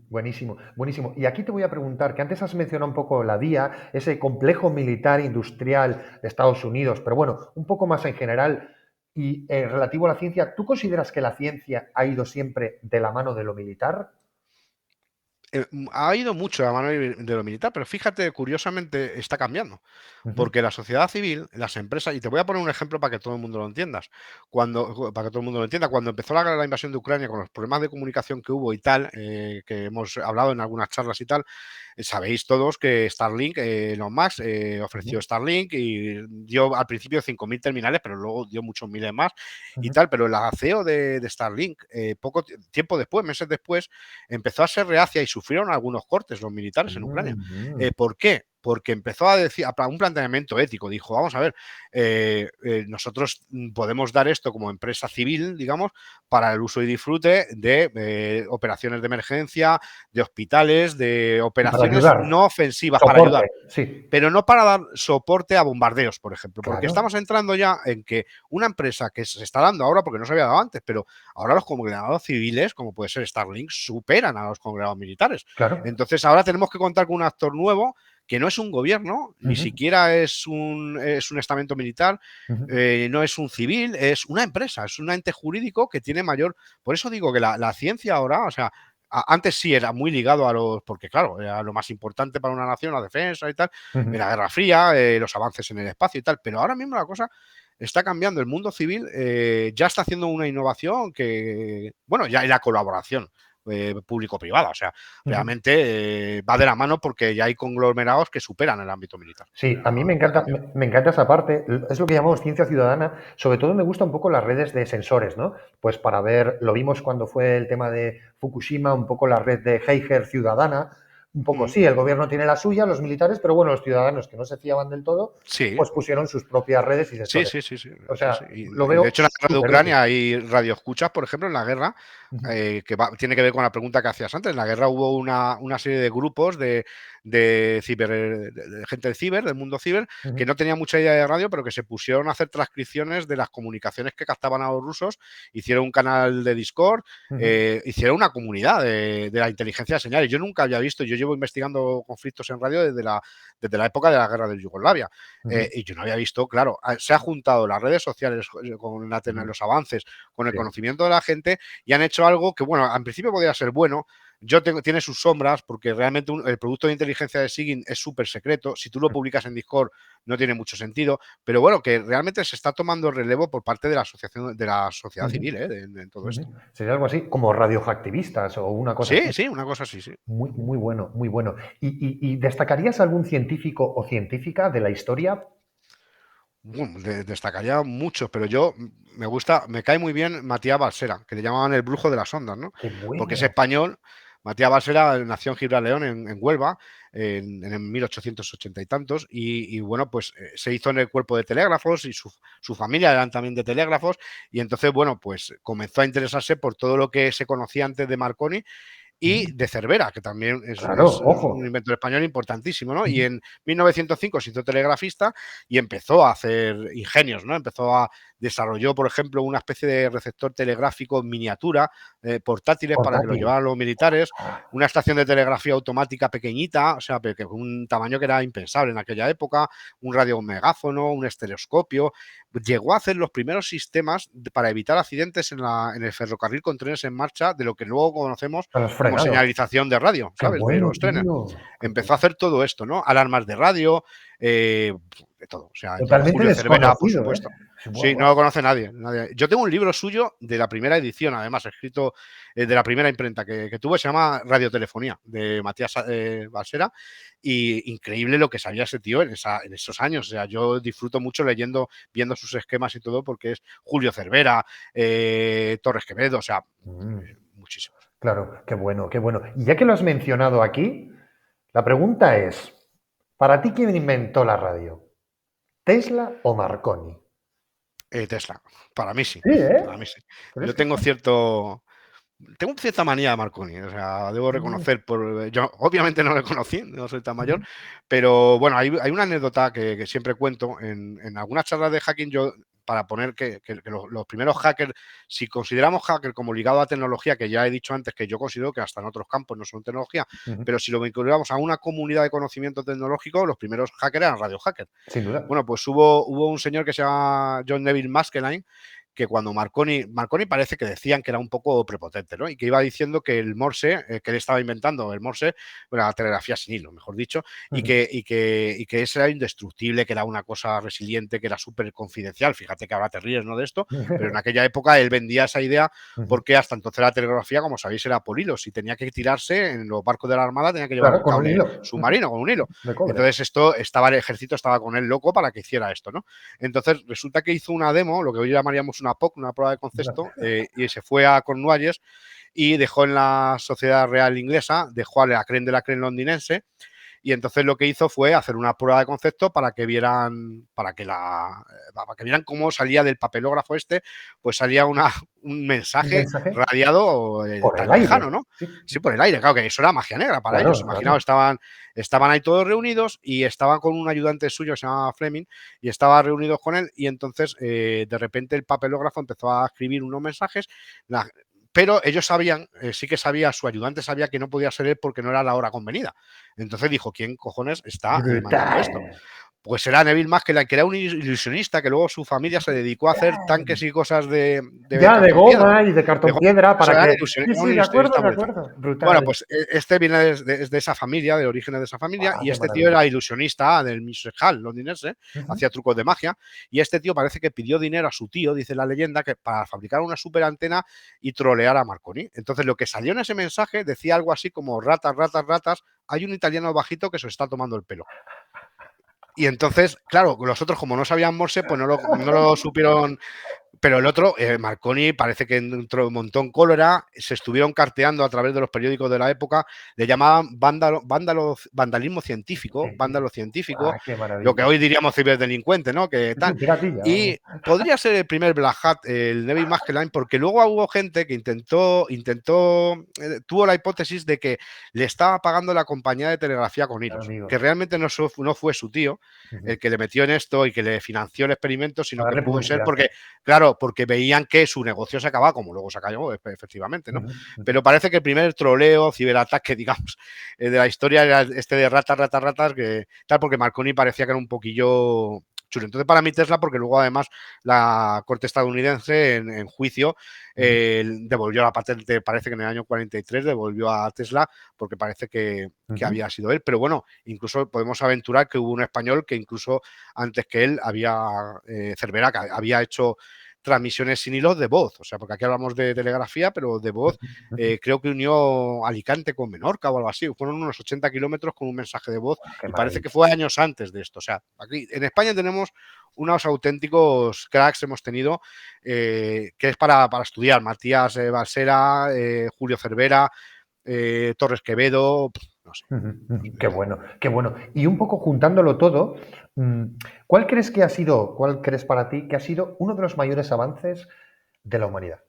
Buenísimo, buenísimo. Y aquí te voy a preguntar, que antes has mencionado un poco la DIA, ese complejo militar industrial de Estados Unidos, pero bueno, un poco más en general y relativo a la ciencia, ¿tú consideras que la ciencia ha ido siempre de la mano de lo militar? Ha ido mucho a mano de lo militar, pero fíjate, curiosamente está cambiando. Ujú, Porque la sociedad civil, las empresas, y te voy a poner un ejemplo para que todo el mundo lo entiendas. Para que todo el mundo lo entienda, cuando empezó la invasión de Ucrania, con los problemas de comunicación que hubo y tal, que hemos hablado en algunas charlas y tal, sabéis todos que Starlink, Elon Musk ujú, ofreció Starlink y dio al principio 5.000 terminales, pero luego dio muchos miles más y ujú, tal. Pero la CEO de Starlink, tiempo después, meses después, empezó a ser reacia y sufrieron algunos cortes los militares en Ucrania. ujú, ¿Por qué? Porque empezó a decir a un planteamiento ético. Dijo, vamos a ver, nosotros podemos dar esto como empresa civil, digamos, para el uso y disfrute de operaciones de emergencia, de hospitales, de y para operaciones ayudar, no ofensivas, para soporte, ayudar, sí, pero no para dar soporte a bombardeos, por ejemplo, porque claro, estamos entrando ya en que una empresa que se está dando ahora, porque no se había dado antes, pero ahora los congregados civiles, como puede ser Starlink, superan a los congregados militares. claro. Entonces ahora tenemos que contar con un actor nuevo que no es un gobierno, ni Ujú, siquiera es un estamento militar, ujú, no es un civil, es una empresa, es un ente jurídico que tiene mayor. Por eso digo que la ciencia ahora, o sea, antes sí era muy ligado a los, porque claro, era lo más importante para una nación, la defensa y tal, en ujú. la Guerra Fría, los avances en el espacio y tal, pero ahora mismo la cosa está cambiando. El mundo civil ya está haciendo una innovación que, bueno, ya hay la colaboración público-privada, o sea, Ujú. realmente va de la mano porque ya hay conglomerados que superan el ámbito militar. O Sí, sea, a mí me ha encanta, cambiado. me encanta esa parte. Es lo que llamamos ciencia ciudadana. Sobre todo me gustan un poco las redes de sensores, ¿no? Pues para ver, lo vimos cuando fue el tema de Fukushima, un poco la red de Geiger ciudadana. Un poco, Mm, sí, el gobierno tiene la suya, los militares, pero bueno, los ciudadanos que no se fiaban del todo, sí, pues pusieron sus propias redes y sí, sensores. sí, sí, sí, O sí, sí. sea, lo Y de veo hecho, en la guerra de súper útil. Ucrania hay radioescuchas, por ejemplo, en la guerra, Ujú, tiene que ver con la pregunta que hacías antes. En la guerra hubo una serie de grupos de gente de ciber, del mundo ciber, que ujú, no tenía mucha idea de radio, pero que se pusieron a hacer transcripciones de las comunicaciones que captaban a los rusos, hicieron un canal de Discord, ujú, hicieron una comunidad de la inteligencia de señales. Yo nunca había visto, yo llevo investigando conflictos en radio desde la época de la guerra de Yugoslavia. ujú, Y yo no había visto, claro, se ha juntado las redes sociales con ujú. los avances, con el Sí. conocimiento de la gente y han hecho algo que, bueno, en principio podría ser bueno. Tiene sus sombras porque realmente el producto de inteligencia de Sigin es súper secreto. Si tú lo publicas en Discord no tiene mucho sentido, pero bueno, que realmente se está tomando relevo por parte de la asociación, de la sociedad Ujú, civil, en todo esto. ujú. Sería algo así como radioactivistas o una cosa Sí, así. sí, una cosa así, sí. Muy, muy bueno, muy bueno. ¿Y destacarías algún científico o científica de la historia? Bueno, destacaría muchos, pero yo me cae muy bien Matías Balsera, que le llamaban el brujo de las ondas, ¿no? ¡Qué Porque es bueno! español. Matías Balsera nació en Gibraleón, en Huelva, en el 1880 y tantos, y bueno, pues se hizo en el cuerpo de telégrafos y su familia eran también de telégrafos, y entonces, bueno, pues comenzó a interesarse por todo lo que se conocía antes de Marconi y Mm, de Cervera, que también claro, es un ojo. inventor español importantísimo, ¿no? Y Ujú. en 1905 se hizo telegrafista y empezó a hacer ingenios, ¿no? Desarrolló, por ejemplo, una especie de receptor telegráfico en miniatura, portátiles para que lo Portátil. llevaran los militares, Ah, una estación de telegrafía automática pequeñita, o sea, que con un tamaño que era impensable en aquella época, un radio megáfono, un estereoscopio. Llegó a hacer los primeros sistemas para evitar accidentes en el ferrocarril con trenes en marcha, de lo que luego conocemos a los como frenados. señalización de radio, ¡Qué ¿sabes? De bueno, los trenes. tío! ¡Qué Empezó a bueno! hacer todo esto, ¿no? Alarmas de radio, eh, de todo. O sea, Totalmente Julio Cervera, por desconocido, ¿eh? supuesto. Buah, Sí, no buah. lo conoce nadie, nadie. Yo tengo un libro suyo de la primera edición, además, escrito de la primera imprenta que tuve, se llama Radiotelefonía, de Matías Balsera, y increíble lo que sabía ese tío en esos años. O sea, yo disfruto mucho leyendo, viendo sus esquemas y todo, porque es Julio Cervera, Torres Quevedo, o sea, Mm, muchísimos. claro, qué bueno, qué bueno. Y ya que lo has mencionado aquí, la pregunta es, ¿para ti quién inventó la radio? ¿Tesla o Marconi? Tesla, para mí sí, Sí, ¿eh? para mí sí. ¿Crees Yo que tengo está? cierto, tengo cierta manía de Marconi, o sea, debo reconocer, yo obviamente no lo conocí, no soy tan mayor, pero bueno, hay una anécdota que siempre cuento en algunas charlas de hacking. Yo, para poner que los primeros hackers, si consideramos hacker como ligado a tecnología, que ya he dicho antes que yo considero que hasta en otros campos no son tecnología, pero si lo vinculamos a una comunidad de conocimiento tecnológico, los primeros hackers eran radio hackers. Sin duda. Bueno, pues hubo un señor que se llama John Neville Maskelyne, que cuando Marconi parece que decían que era un poco prepotente, ¿no? Y que iba diciendo que el Morse, que él estaba inventando el Morse, bueno, la telegrafía sin hilo, mejor dicho, y que ese era indestructible, que era una cosa resiliente, que era súper confidencial. Fíjate que ahora te ríes, ¿no?, de esto, pero en aquella época él vendía esa idea porque hasta entonces la telegrafía, como sabéis, era por hilos. Si tenía que tirarse en los barcos de la Armada, tenía que llevar un cable submarino con un hilo. Entonces el ejército estaba con él loco para que hiciera esto, ¿no? Entonces resulta que hizo una demo, lo que hoy llamaríamos una POC, una prueba de concepto, y se fue a Cornualles y dejó en la Sociedad Real Inglesa, dejó a la CREN de la CREN londinense, y entonces lo que hizo fue hacer una prueba de concepto para que vieran cómo salía del papelógrafo pues salía un mensaje radiado por tan el lejano, aire, ¿no? Sí, por el aire, claro, que eso era magia negra para ellos. Imaginaos, estaban ahí todos reunidos y estaban con un ayudante suyo que se llamaba Fleming, y estaban reunidos con él, y entonces de repente el papelógrafo empezó a escribir unos mensajes. Pero ellos sabían, sí que sabía, su ayudante sabía que no podía ser él porque no era la hora convenida. Entonces dijo, ¿quién cojones está mandando esto? Pues era Neville Maskelyne, que era un ilusionista, que luego su familia se dedicó a hacer tanques y cosas de de goma y de cartón piedra para que... Sí, de acuerdo. Brutal. Bueno, pues este viene de esa familia, de orígenes de esa familia, y este tío era ilusionista del Music Hall londinense, hacía trucos de magia, y este tío parece que pidió dinero a su tío, dice la leyenda, que para fabricar una super antena y trolear a Marconi. Entonces lo que salió en ese mensaje decía algo así como: ratas, ratas, ratas, hay un italiano bajito que se está tomando el pelo. Y entonces, claro, los otros, como no sabían Morse, pues no lo supieron. Pero el otro, Marconi, parece que entró un montón cólera, se estuvieron carteando a través de los periódicos de la época, le llamaban vandalismo científico, vándalo científico, lo que hoy diríamos ciberdelincuente, ¿no? Que tal. Y podría ser el primer Black Hat, el Neville Maskelyne, porque luego hubo gente que tuvo la hipótesis de que le estaba pagando la compañía de telegrafía con hilos, que realmente no fue su tío el que le metió en esto y que le financió el experimento, sino que pudo ser porque, claro, porque veían que su negocio se acababa, como luego se acabó, efectivamente, ¿no? Pero parece que el primer troleo, ciberataque, digamos, de la historia era este de ratas, que tal, porque Marconi parecía que era un poquillo chulo. Entonces, para mí Tesla, porque luego además la corte estadounidense en juicio devolvió la patente, parece que en el año 43 devolvió a Tesla, porque parece que había sido él. Pero bueno, incluso podemos aventurar que hubo un español que incluso antes que él Cervera, que había hecho transmisiones sin hilos de voz, o sea, porque aquí hablamos de telegrafía, pero de voz, creo que unió Alicante con Menorca o algo así, fueron unos 80 kilómetros con un mensaje de voz, y parece que fue años antes de esto. O sea, aquí en España tenemos unos auténticos cracks, hemos tenido, que es para estudiar: Matías Balsera, Julio Cervera, Torres Quevedo, no sé. Qué bueno. Y un poco juntándolo todo, ¿cuál crees para ti que ha sido uno de los mayores avances de la humanidad?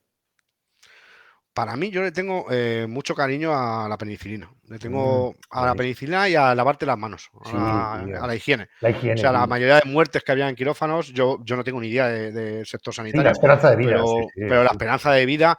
Para mí, yo le tengo mucho cariño a la penicilina. Le tengo a la penicilina y a lavarte las manos, a la higiene. O sea, la mayoría de muertes que había en quirófanos, yo no tengo ni idea del sector sanitario. La esperanza de vida. Pero la esperanza de vida,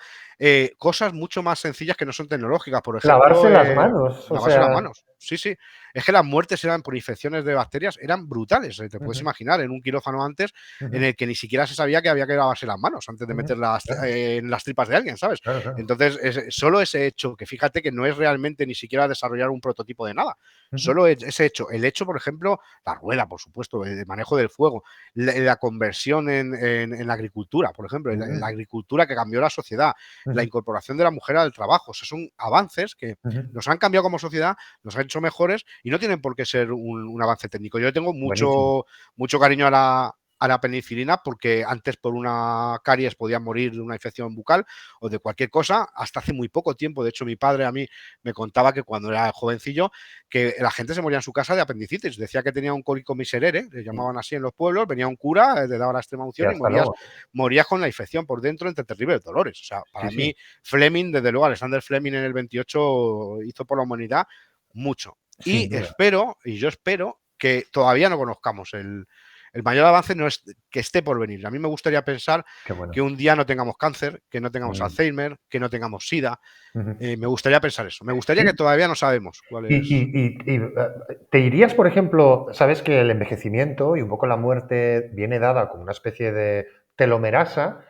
cosas mucho más sencillas que no son tecnológicas. Por ejemplo, lavarse las manos. Lavarse las manos. Sí. Es que las muertes eran por infecciones de bacterias, eran brutales. Te puedes imaginar, en un quirófano antes, en el que ni siquiera se sabía que había que lavarse las manos antes de meterlas en las tripas de alguien, ¿sabes? Claro. Entonces, solo ese hecho, que fíjate que no es realmente ni siquiera desarrollar un prototipo de nada, solo ese hecho, por ejemplo, la rueda, por supuesto, el manejo del fuego, la conversión en la agricultura, por ejemplo, la agricultura que cambió la sociedad, la incorporación de la mujer al trabajo. O sea, son avances que nos han cambiado como sociedad, nos han hecho mejores y no tienen por qué ser un avance técnico. Yo tengo mucho cariño a a la penicilina porque antes por una caries podían morir de una infección bucal o de cualquier cosa, hasta hace muy poco tiempo. De hecho, mi padre a mí me contaba que cuando era jovencillo, que la gente se moría en su casa de apendicitis. Decía que tenía un cólico miserere, le llamaban así en los pueblos, venía un cura, le daba la extrema Y unción y hasta luego. morías con la infección por dentro entre terribles dolores. O sea, Sí, para sí, mí, Fleming, desde luego, Alexander Fleming en el 28 hizo por la humanidad mucho. sin duda. Y yo espero que todavía no conozcamos el mayor avance no es que esté por venir. A mí me gustaría pensar Qué bueno. que un día no tengamos cáncer, que no tengamos Alzheimer, que no tengamos SIDA. Me gustaría pensar eso. Me gustaría que todavía no sabemos cuál es. ¿Te irías, por ejemplo, sabes que el envejecimiento y un poco la muerte viene dada como una especie de telomerasa?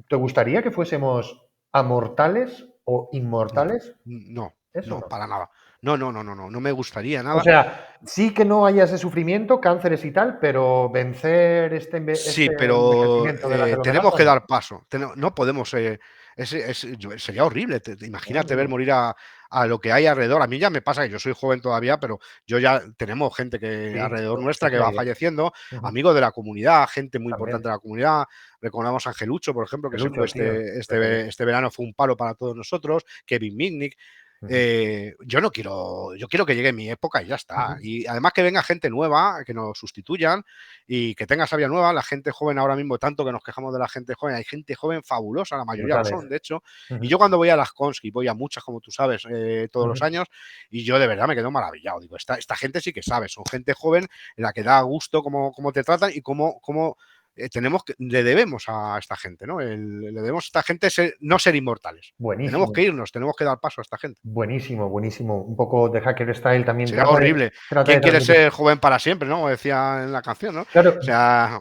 ¿Te gustaría que fuésemos amortales o No, inmortales? no, Eso no, no. para nada. No, no, no, no, no, no me gustaría O nada. sea, sí que no haya ese sufrimiento, cánceres y tal, pero vencer Sí, este pero envejecimiento de la tenemos telomerasa, que no. dar paso. No podemos. Sería horrible. No, no, Imagínate ver no. morir a lo que hay alrededor. A mí ya me pasa que yo soy joven todavía, pero yo ya tenemos gente que Sí, alrededor es nuestra que la va idea. falleciendo, Ujú. amigos de la comunidad, gente muy También. importante de la comunidad. Recordamos a Angelucho, por ejemplo, que se fue Pelucho, tío. Qué pena. este verano, fue un palo para todos nosotros. Kevin Mitnick. Ujú. Yo quiero que llegue mi época y ya está. Ujú. Y además que venga gente nueva, que nos sustituyan y que tenga sabia nueva. La gente joven ahora mismo, tanto que nos quejamos de la gente joven, hay gente joven fabulosa, la mayoría lo son, Brutales. de hecho. Y Ujú. yo cuando voy a las cons, y voy a muchas, como tú sabes, todos los Ujú. años, y yo de verdad me quedo maravillado. Digo, esta gente sí que sabe, son gente joven en la que da gusto cómo te tratan y cómo le debemos a esta gente, ¿no? Le debemos a esta gente no ser inmortales. Tenemos Buenísimo. que irnos, tenemos que dar paso a esta gente. Buenísimo, buenísimo. Un poco de Hacker Style también Sería horrible. trata ¿Quién de quiere transmitir. ser joven para siempre, no? Como decía en la canción, ¿no? O Claro, sea,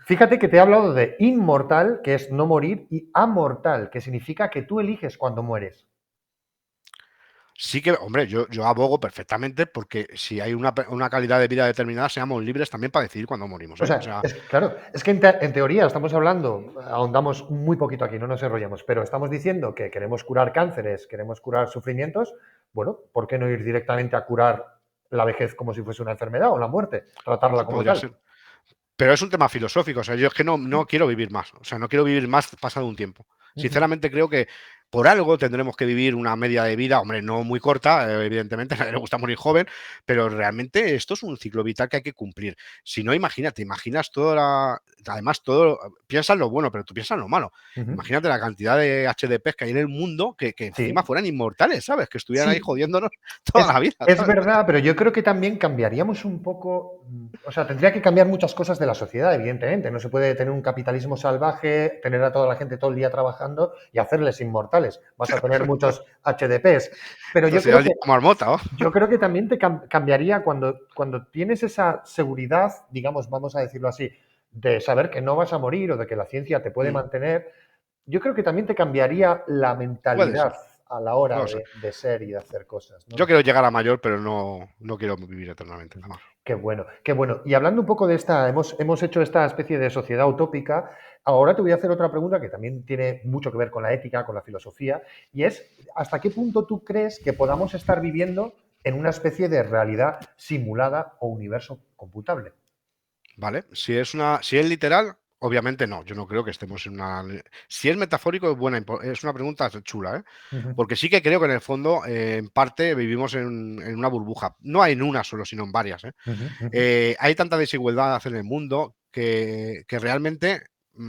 fíjate que te he hablado de inmortal, que es no morir, y amortal, que significa que tú eliges cuando mueres. sí que, hombre, yo abogo perfectamente porque si hay una calidad de vida determinada, seamos libres también para decidir cuándo morimos, O ¿eh? sea, O sea, claro, es que en teoría estamos hablando, ahondamos muy poquito aquí, no nos enrollamos, pero estamos diciendo que queremos curar cánceres, queremos curar sufrimientos. Bueno, ¿por qué no ir directamente a curar la vejez como si fuese una enfermedad o la muerte? Tratarla como podría tal. ser. Pero es un tema filosófico, o sea, yo es que no quiero vivir más, o sea, no quiero vivir más pasado un tiempo. Ujú. Sinceramente creo que por algo tendremos que vivir una media de vida, hombre, no muy corta, evidentemente, a nadie le gusta morir joven, pero realmente esto es un ciclo vital que hay que cumplir. Si no, imagínate, imaginas además todo, piensas lo bueno, pero tú piensas lo malo. Ujú. Imagínate la cantidad de HDPs que hay en el mundo que encima Sí, fueran inmortales, ¿sabes? Que estuvieran ahí sí, jodiéndonos toda Es, la vida, es ¿sabes? verdad, pero yo creo que también cambiaríamos un poco, o sea, tendría que cambiar muchas cosas de la sociedad, evidentemente. No se puede tener un capitalismo salvaje, tener a toda la gente todo el día trabajando y hacerles inmortales. Vas a tener muchos HDPs. Pero Esto sería el día marmota, ¿no? yo creo que también te cambiaría cuando tienes esa seguridad, digamos, vamos a decirlo así, de saber que no vas a morir o de que la ciencia te puede Mm, mantener. Yo creo que también te cambiaría la puede mentalidad ser, a la no hora lo sé. de ser y de hacer cosas, ¿no? Yo quiero llegar a mayor, pero no quiero vivir eternamente, nada Ujú. más. Qué bueno, qué bueno. Y hablando un poco de esta, hemos hecho esta especie de sociedad utópica. Ahora te voy a hacer otra pregunta que también tiene mucho que ver con la ética, con la filosofía, y es, ¿hasta qué punto tú crees que podamos estar viviendo en una especie de realidad simulada o universo computable? ¿Vale? Si es literal, obviamente no. Yo no creo que estemos en una. Si es metafórico, es una pregunta chula, ¿eh? Ujú. Porque sí que creo que en el fondo, en parte, vivimos en una burbuja. No en una solo, sino en varias, ¿eh? Ujú, ujú. Hay tanta desigualdad en el mundo que realmente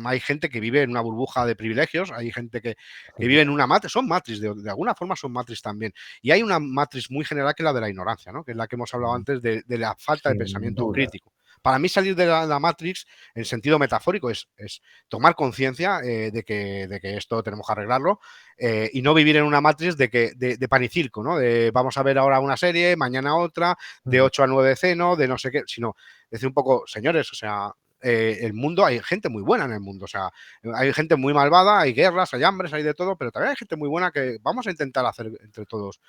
hay gente que vive en una burbuja de privilegios, hay gente que Sin vive en duda. una matriz, son matriz, de alguna forma son matriz también. Y hay una matriz muy general que es la de la ignorancia, ¿no? Que es la que hemos hablado Ujú. antes de la falta de Sin pensamiento duda. crítico. Para mí salir de la Matrix, en sentido metafórico, es tomar conciencia de que esto tenemos que arreglarlo y no vivir en una Matrix de pan y circo, ¿no? De vamos a ver ahora una serie, mañana otra, de Ujú. 8 a 9 de ceno, de no sé qué, sino decir un poco, señores, o sea, el mundo, hay gente muy buena en el mundo, o sea, hay gente muy malvada, hay guerras, hay hambres, hay de todo, pero también hay gente muy buena que vamos a intentar hacer entre todos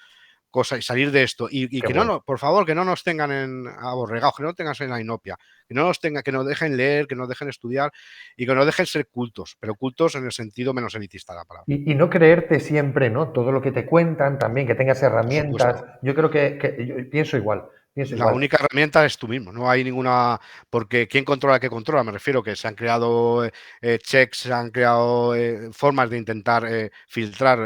cosas y salir de esto. Y Qué que bueno. por favor, que no nos tengan aborregados, que no nos tengan en la inopia, que nos dejen leer, que nos dejen estudiar y que nos dejen ser cultos, pero cultos en el sentido menos elitista de la palabra. Y no creerte siempre, ¿no? Todo lo que te cuentan también, que tengas Por supuesto. herramientas. Yo creo yo pienso igual. Pienso La igual. única herramienta es tú mismo, no hay ninguna, porque ¿quién controla qué controla? Me refiero que se han creado checks, se han creado formas de intentar filtrar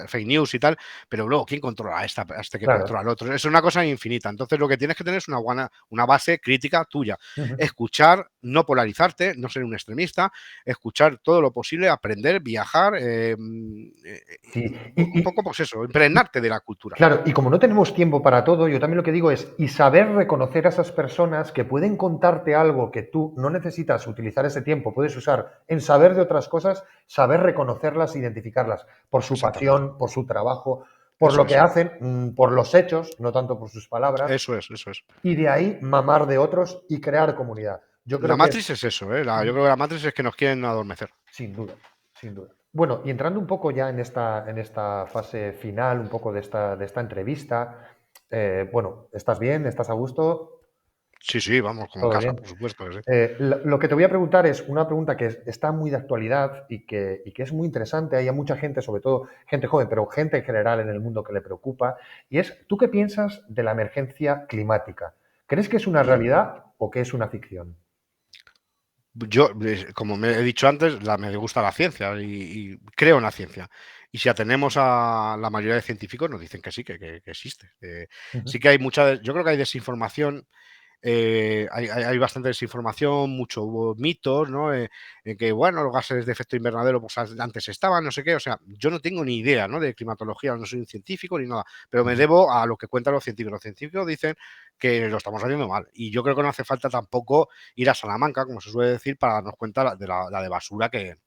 fake news y tal, pero luego, ¿quién controla a este que Claro. controla al otro? Es una cosa infinita. Entonces, lo que tienes que tener es una base crítica tuya. Ujú. Escuchar, no polarizarte, no ser un extremista, escuchar todo lo posible, aprender, viajar, Sí. un poco, pues eso, impregnarte de la cultura. Claro, y como no tenemos tiempo para todo, yo también lo que digo es, y saber reconocer a esas personas que pueden contarte algo que tú no necesitas utilizar ese tiempo, puedes usar en saber de otras cosas, saber reconocerlas, identificarlas, por su Exactamente. pasión, por su trabajo, por Eso lo que es. hacen, por los hechos, no tanto por sus palabras, Eso es, eso es. y de ahí mamar de otros y crear comunidad. Yo La creo que Matrix es eso, ¿eh? Yo creo que la Matrix es que nos quieren adormecer. sin duda, sin duda. Bueno, y entrando un poco ya en esta fase final, un poco de esta entrevista, bueno, ¿estás bien? ¿Estás a gusto? Sí, sí, vamos, como en ¿Todo casa, bien? por supuesto que sí. Lo que te voy a preguntar es una pregunta que está muy de actualidad y que es muy interesante. Hay mucha gente, sobre todo gente joven, pero gente en general en el mundo que le preocupa. Y es, ¿tú qué piensas de la emergencia climática? ¿Crees que es una Mm. realidad o que es una ficción? Yo, como me he dicho antes, me gusta la ciencia y creo en la ciencia. Y si atenemos a la mayoría de científicos, nos dicen que sí, que existe. Ujú. Sí que hay yo creo que hay desinformación. Hay bastante desinformación, muchos mitos, ¿no? En que, bueno, los gases de efecto invernadero pues, antes estaban, no sé qué. O sea, yo no tengo ni idea, ¿no? De climatología, no soy un científico ni nada, pero me Ujú. debo a lo que cuentan los científicos. Los científicos dicen que lo estamos haciendo mal. Y yo creo que no hace falta tampoco ir a Salamanca, como se suele decir, para darnos cuenta la de basura Ujú. que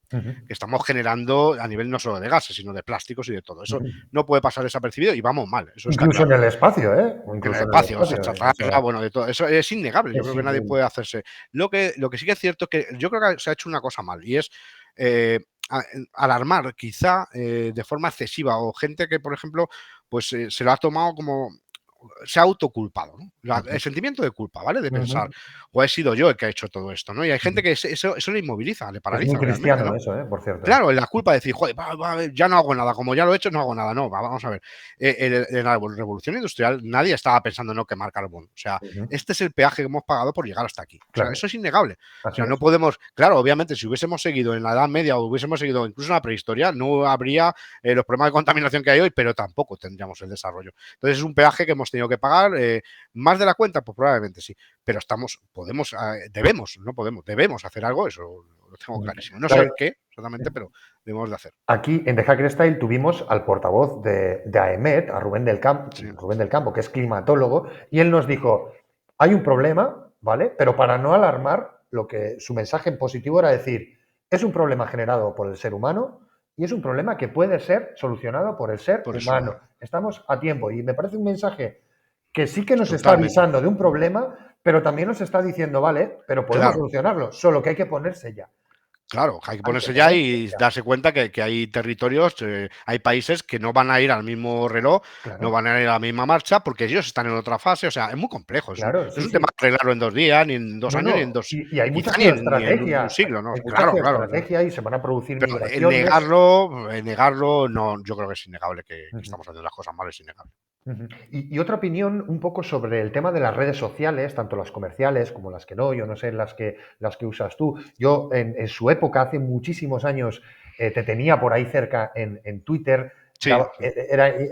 estamos generando a nivel no solo de gases, sino de plásticos y de todo. Eso Ujú. no puede pasar desapercibido y vamos mal, eso está Incluso en claro. el espacio, ¿eh? O En el incluso en el espacio, espacio. O extraterrestre, sea, bueno, de todo. Eso es innegable. Yo es creo que nadie increíble. puede hacerse. Lo que sí que es cierto es que yo creo que se ha hecho una cosa mal y es eh, alarmar quizá de forma excesiva o gente que, por ejemplo, pues se lo ha tomado como se ha autoculpado, ¿no? Ujú. El sentimiento de culpa, ¿vale? De pensar, Ujú. o he sido yo el que ha hecho todo esto, ¿no? Y hay gente Ujú. que eso le inmoviliza, le Es muy paraliza realmente, cristiano ¿no? eso, ¿eh? Por cierto. Claro, la culpa de decir, joder, ya no hago nada, como ya lo he hecho, no hago nada. No, vamos a ver. En la revolución industrial nadie estaba pensando en no quemar carbón. O sea, Ujú. este es el peaje que hemos pagado por llegar hasta aquí. O sea, Claro, eso es innegable. O así sea, no es. podemos, claro, obviamente, si hubiésemos seguido en la Edad Media o hubiésemos seguido incluso en la prehistoria, no habría los problemas de contaminación que hay hoy, pero tampoco tendríamos el desarrollo. Entonces es un peaje que hemos tenido que pagar, más de la cuenta, pues probablemente sí. Pero debemos hacer algo, eso lo tengo Ujú. clarísimo. No sé Claro, qué exactamente, pero debemos de hacer. aquí en The Hacker Style tuvimos al portavoz de AEMET, a Sí, Rubén del Campo, que es climatólogo, y él nos dijo, hay un problema, ¿vale? Pero para no alarmar, su mensaje en positivo era decir, es un problema generado por el ser humano y es un problema que puede ser solucionado por el ser por eso, humano. Estamos a tiempo y me parece un mensaje que sí que nos está totalmente. avisando de un problema, pero también nos está diciendo, vale, pero podemos Claro, solucionarlo, solo que hay que ponerse ya. claro, hay que Hay que ponerse ya ponerse y ya. darse cuenta que hay territorios, hay países que no van a ir al mismo reloj, no Claro. van a ir a la misma marcha porque ellos están en otra fase. O sea, es muy complejo. No Claro, es sí, un tema sí. de arreglarlo en 2 días, ni en dos No, años, ni no. en dos, Y hay mucha quizá ni en un geoestrategia. siglo, ¿no? Hay mucha Claro, claro. geoestrategia y se van a producir Pero migraciones. negarlo, no, yo creo que es innegable que Ujú, estamos haciendo las cosas mal, es innegable. ujú. Y otra opinión un poco sobre el tema de las redes sociales, tanto las comerciales como las que no, yo no sé las que usas tú. Yo en su época, hace muchísimos años, te tenía por ahí cerca en Twitter. Sí, sí.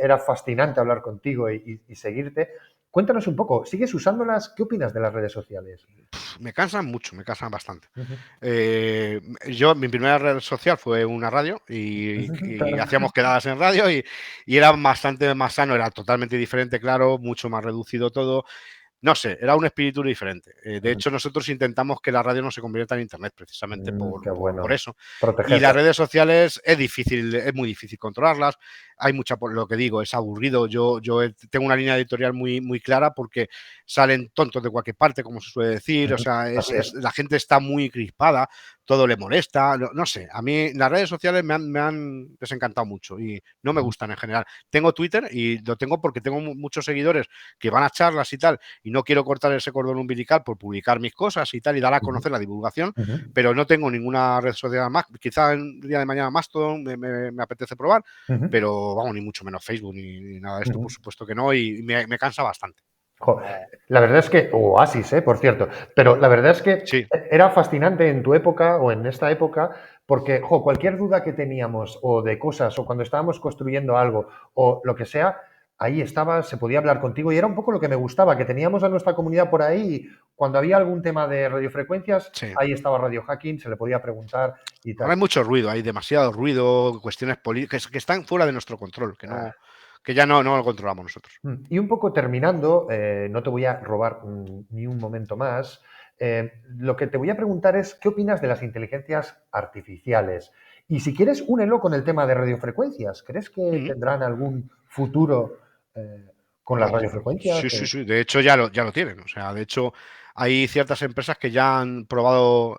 Era fascinante hablar contigo y seguirte. Cuéntanos un poco, ¿sigues usándolas? ¿Qué opinas de las redes sociales? Me cansan mucho, me cansan bastante. Ujú, Mi primera red social fue una radio ujú, y claro. hacíamos quedadas en radio y era bastante más sano, era totalmente diferente, claro, mucho más reducido todo. No sé, era un espíritu diferente. De Ujú. hecho, nosotros intentamos que la radio no se convierta en Internet precisamente Qué por bueno. eso. Y Protegerse. las redes sociales es difícil, es muy difícil controlarlas. Hay mucha, por lo que digo, es aburrido. Tengo una línea editorial muy, muy clara porque salen tontos de cualquier parte, como se suele decir. O Ujú. sea, Así es. la gente está muy crispada, todo le molesta. No sé, a mí las redes sociales me han desencantado mucho y no me Ujú, gustan en general. Tengo Twitter y lo tengo porque tengo muchos seguidores que van a charlas y tal y no quiero cortar ese cordón umbilical por publicar mis cosas y tal y dar a ujú, conocer la divulgación, ujú, pero no tengo ninguna red social más. Quizá el día de mañana Mastodon me apetece probar, ujú, pero vamos, ni mucho menos Facebook ni nada de esto, ujú. por supuesto que no, y me cansa bastante. Jo, la verdad es que, Oasis, por cierto, pero la verdad es que Sí, era fascinante en tu época o en esta época porque cualquier duda que teníamos o de cosas o cuando estábamos construyendo algo o lo que sea, ahí estaba, se podía hablar contigo y era un poco lo que me gustaba, que teníamos a nuestra comunidad por ahí y cuando había algún tema de radiofrecuencias, sí. ahí estaba Radio Hacking, se le podía preguntar y Ahora tal. hay mucho ruido, hay demasiado ruido, cuestiones políticas que están fuera de nuestro control, que ya no lo controlamos nosotros. Y un poco terminando, no te voy a robar ni un momento más, lo que te voy a preguntar es, ¿qué opinas de las inteligencias artificiales? Y si quieres, únelo con el tema de radiofrecuencias. ¿Crees que Ujú. tendrán algún futuro con las Sí, radiofrecuencias? sí, sí. De hecho, ya lo tienen. O sea, de hecho, hay ciertas empresas que ya han probado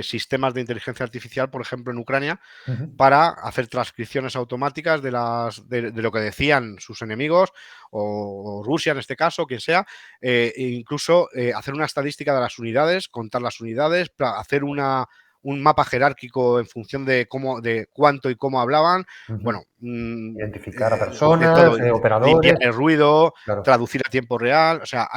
sistemas de inteligencia artificial, por ejemplo, en Ucrania, Ujú, para hacer transcripciones automáticas de lo que decían sus enemigos, o Rusia en este caso, quien sea, e incluso hacer una estadística de las unidades, contar las unidades, hacer un mapa jerárquico en función de cuánto y cómo hablaban. ujú. Bueno, Identificar a de todo, personas, limpiar operadores, el ruido, claro. traducir a tiempo real. O sea,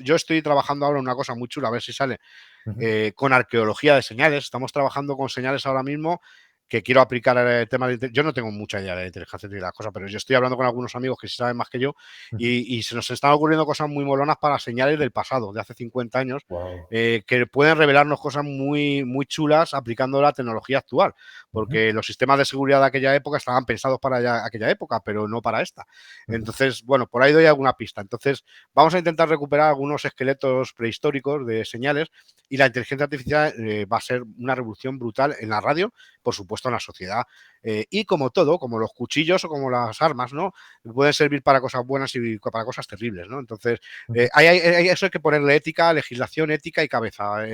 yo estoy trabajando ahora en una cosa muy chula, a ver si sale, Ujú, con arqueología de señales. Estamos trabajando con señales ahora mismo que quiero aplicar el tema de. Yo no tengo mucha idea de inteligencia artificial y las cosas, pero yo estoy hablando con algunos amigos que sí saben más que yo ujú. y se nos están ocurriendo cosas muy molonas para señales del pasado, de hace 50 años, Guau. que pueden revelarnos cosas muy, muy chulas aplicando la tecnología actual, Ujú, porque los sistemas de seguridad de aquella época estaban pensados para aquella época, pero no para esta. ujú, Entonces, bueno, por ahí doy alguna pista. Entonces, vamos a intentar recuperar algunos esqueletos prehistóricos de señales y la inteligencia artificial va a ser una revolución brutal en la radio, por supuesto en la sociedad. Y como todo, como los cuchillos o como las armas, ¿no? Pueden servir para cosas buenas y para cosas terribles, ¿no? Entonces, ujú, eso hay que ponerle ética, legislación, ética y cabeza.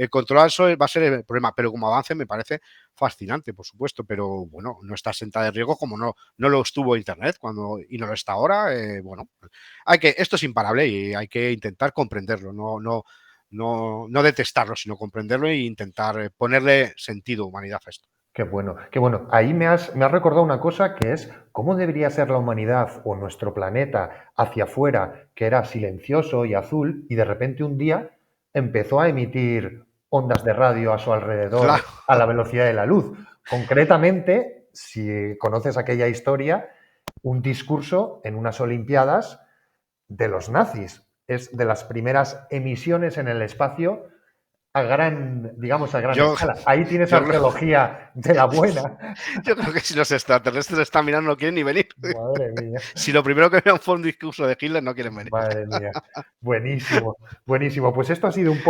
Controlar eso va a ser el problema, pero como avance me parece fascinante, por supuesto, pero bueno, no está sentada de riesgo como no lo estuvo Internet y no lo está ahora. Bueno, esto es imparable y hay que intentar comprenderlo, no detestarlo, sino comprenderlo e intentar ponerle sentido, humanidad a esto. qué bueno, qué bueno. Ahí me has recordado una cosa que es cómo debería ser la humanidad o nuestro planeta hacia afuera, que era silencioso y azul, y de repente un día empezó a emitir ondas de radio a su alrededor Claro, a la velocidad de la luz. Concretamente, si conoces aquella historia, un discurso en unas Olimpiadas de los nazis. Es de las primeras emisiones en el espacio digamos, a gran yo, escala. Ahí tienes yo, creo, arqueología de la buena. yo creo que si los extraterrestres están mirando no quieren ni venir. Madre mía, Si lo primero que vean fue un discurso de Hitler, no quieren venir. madre mía. Buenísimo, buenísimo. Pues esto ha sido un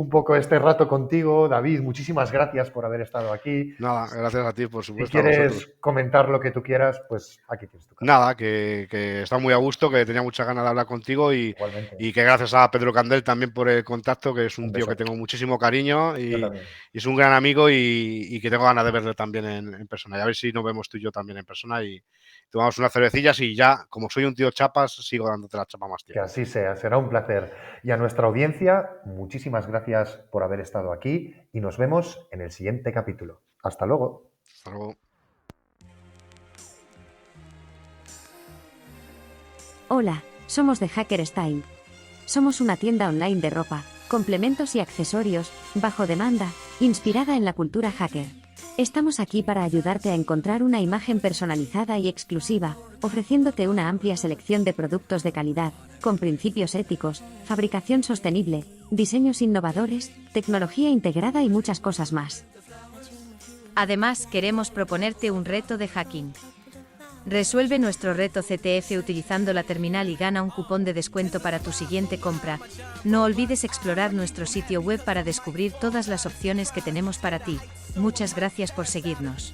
poco este rato contigo, David. Muchísimas gracias por haber estado aquí. Nada, gracias a ti, por Si supuesto, a vosotros. quieres comentar lo que tú quieras, pues aquí tienes tu casa. Nada, que está muy a gusto, que tenía muchas ganas de hablar contigo Igualmente. y que gracias a Pedro Candel también por el contacto, que es Un un tío que beso. tengo muchísimo cariño Yo también. y es un gran amigo y que tengo ganas de verle también en persona. Y a ver si nos vemos tú y yo también en persona y tomamos unas cervecillas y ya, como soy un tío chapas, sigo dándote la chapa más Que tiempo. así sea, será un placer. Y a nuestra audiencia, muchísimas gracias por haber estado aquí y nos vemos en el siguiente capítulo. Hasta luego. Hasta luego. Hola, somos de Hacker Style. Somos una tienda online de ropa, complementos y accesorios, bajo demanda, inspirada en la cultura hacker. Estamos aquí para ayudarte a encontrar una imagen personalizada y exclusiva, ofreciéndote una amplia selección de productos de calidad, con principios éticos, fabricación sostenible, diseños innovadores, tecnología integrada y muchas cosas más. Además, queremos proponerte un reto de hacking. Resuelve nuestro reto CTF utilizando la terminal y gana un cupón de descuento para tu siguiente compra. No olvides explorar nuestro sitio web para descubrir todas las opciones que tenemos para ti. Muchas gracias por seguirnos.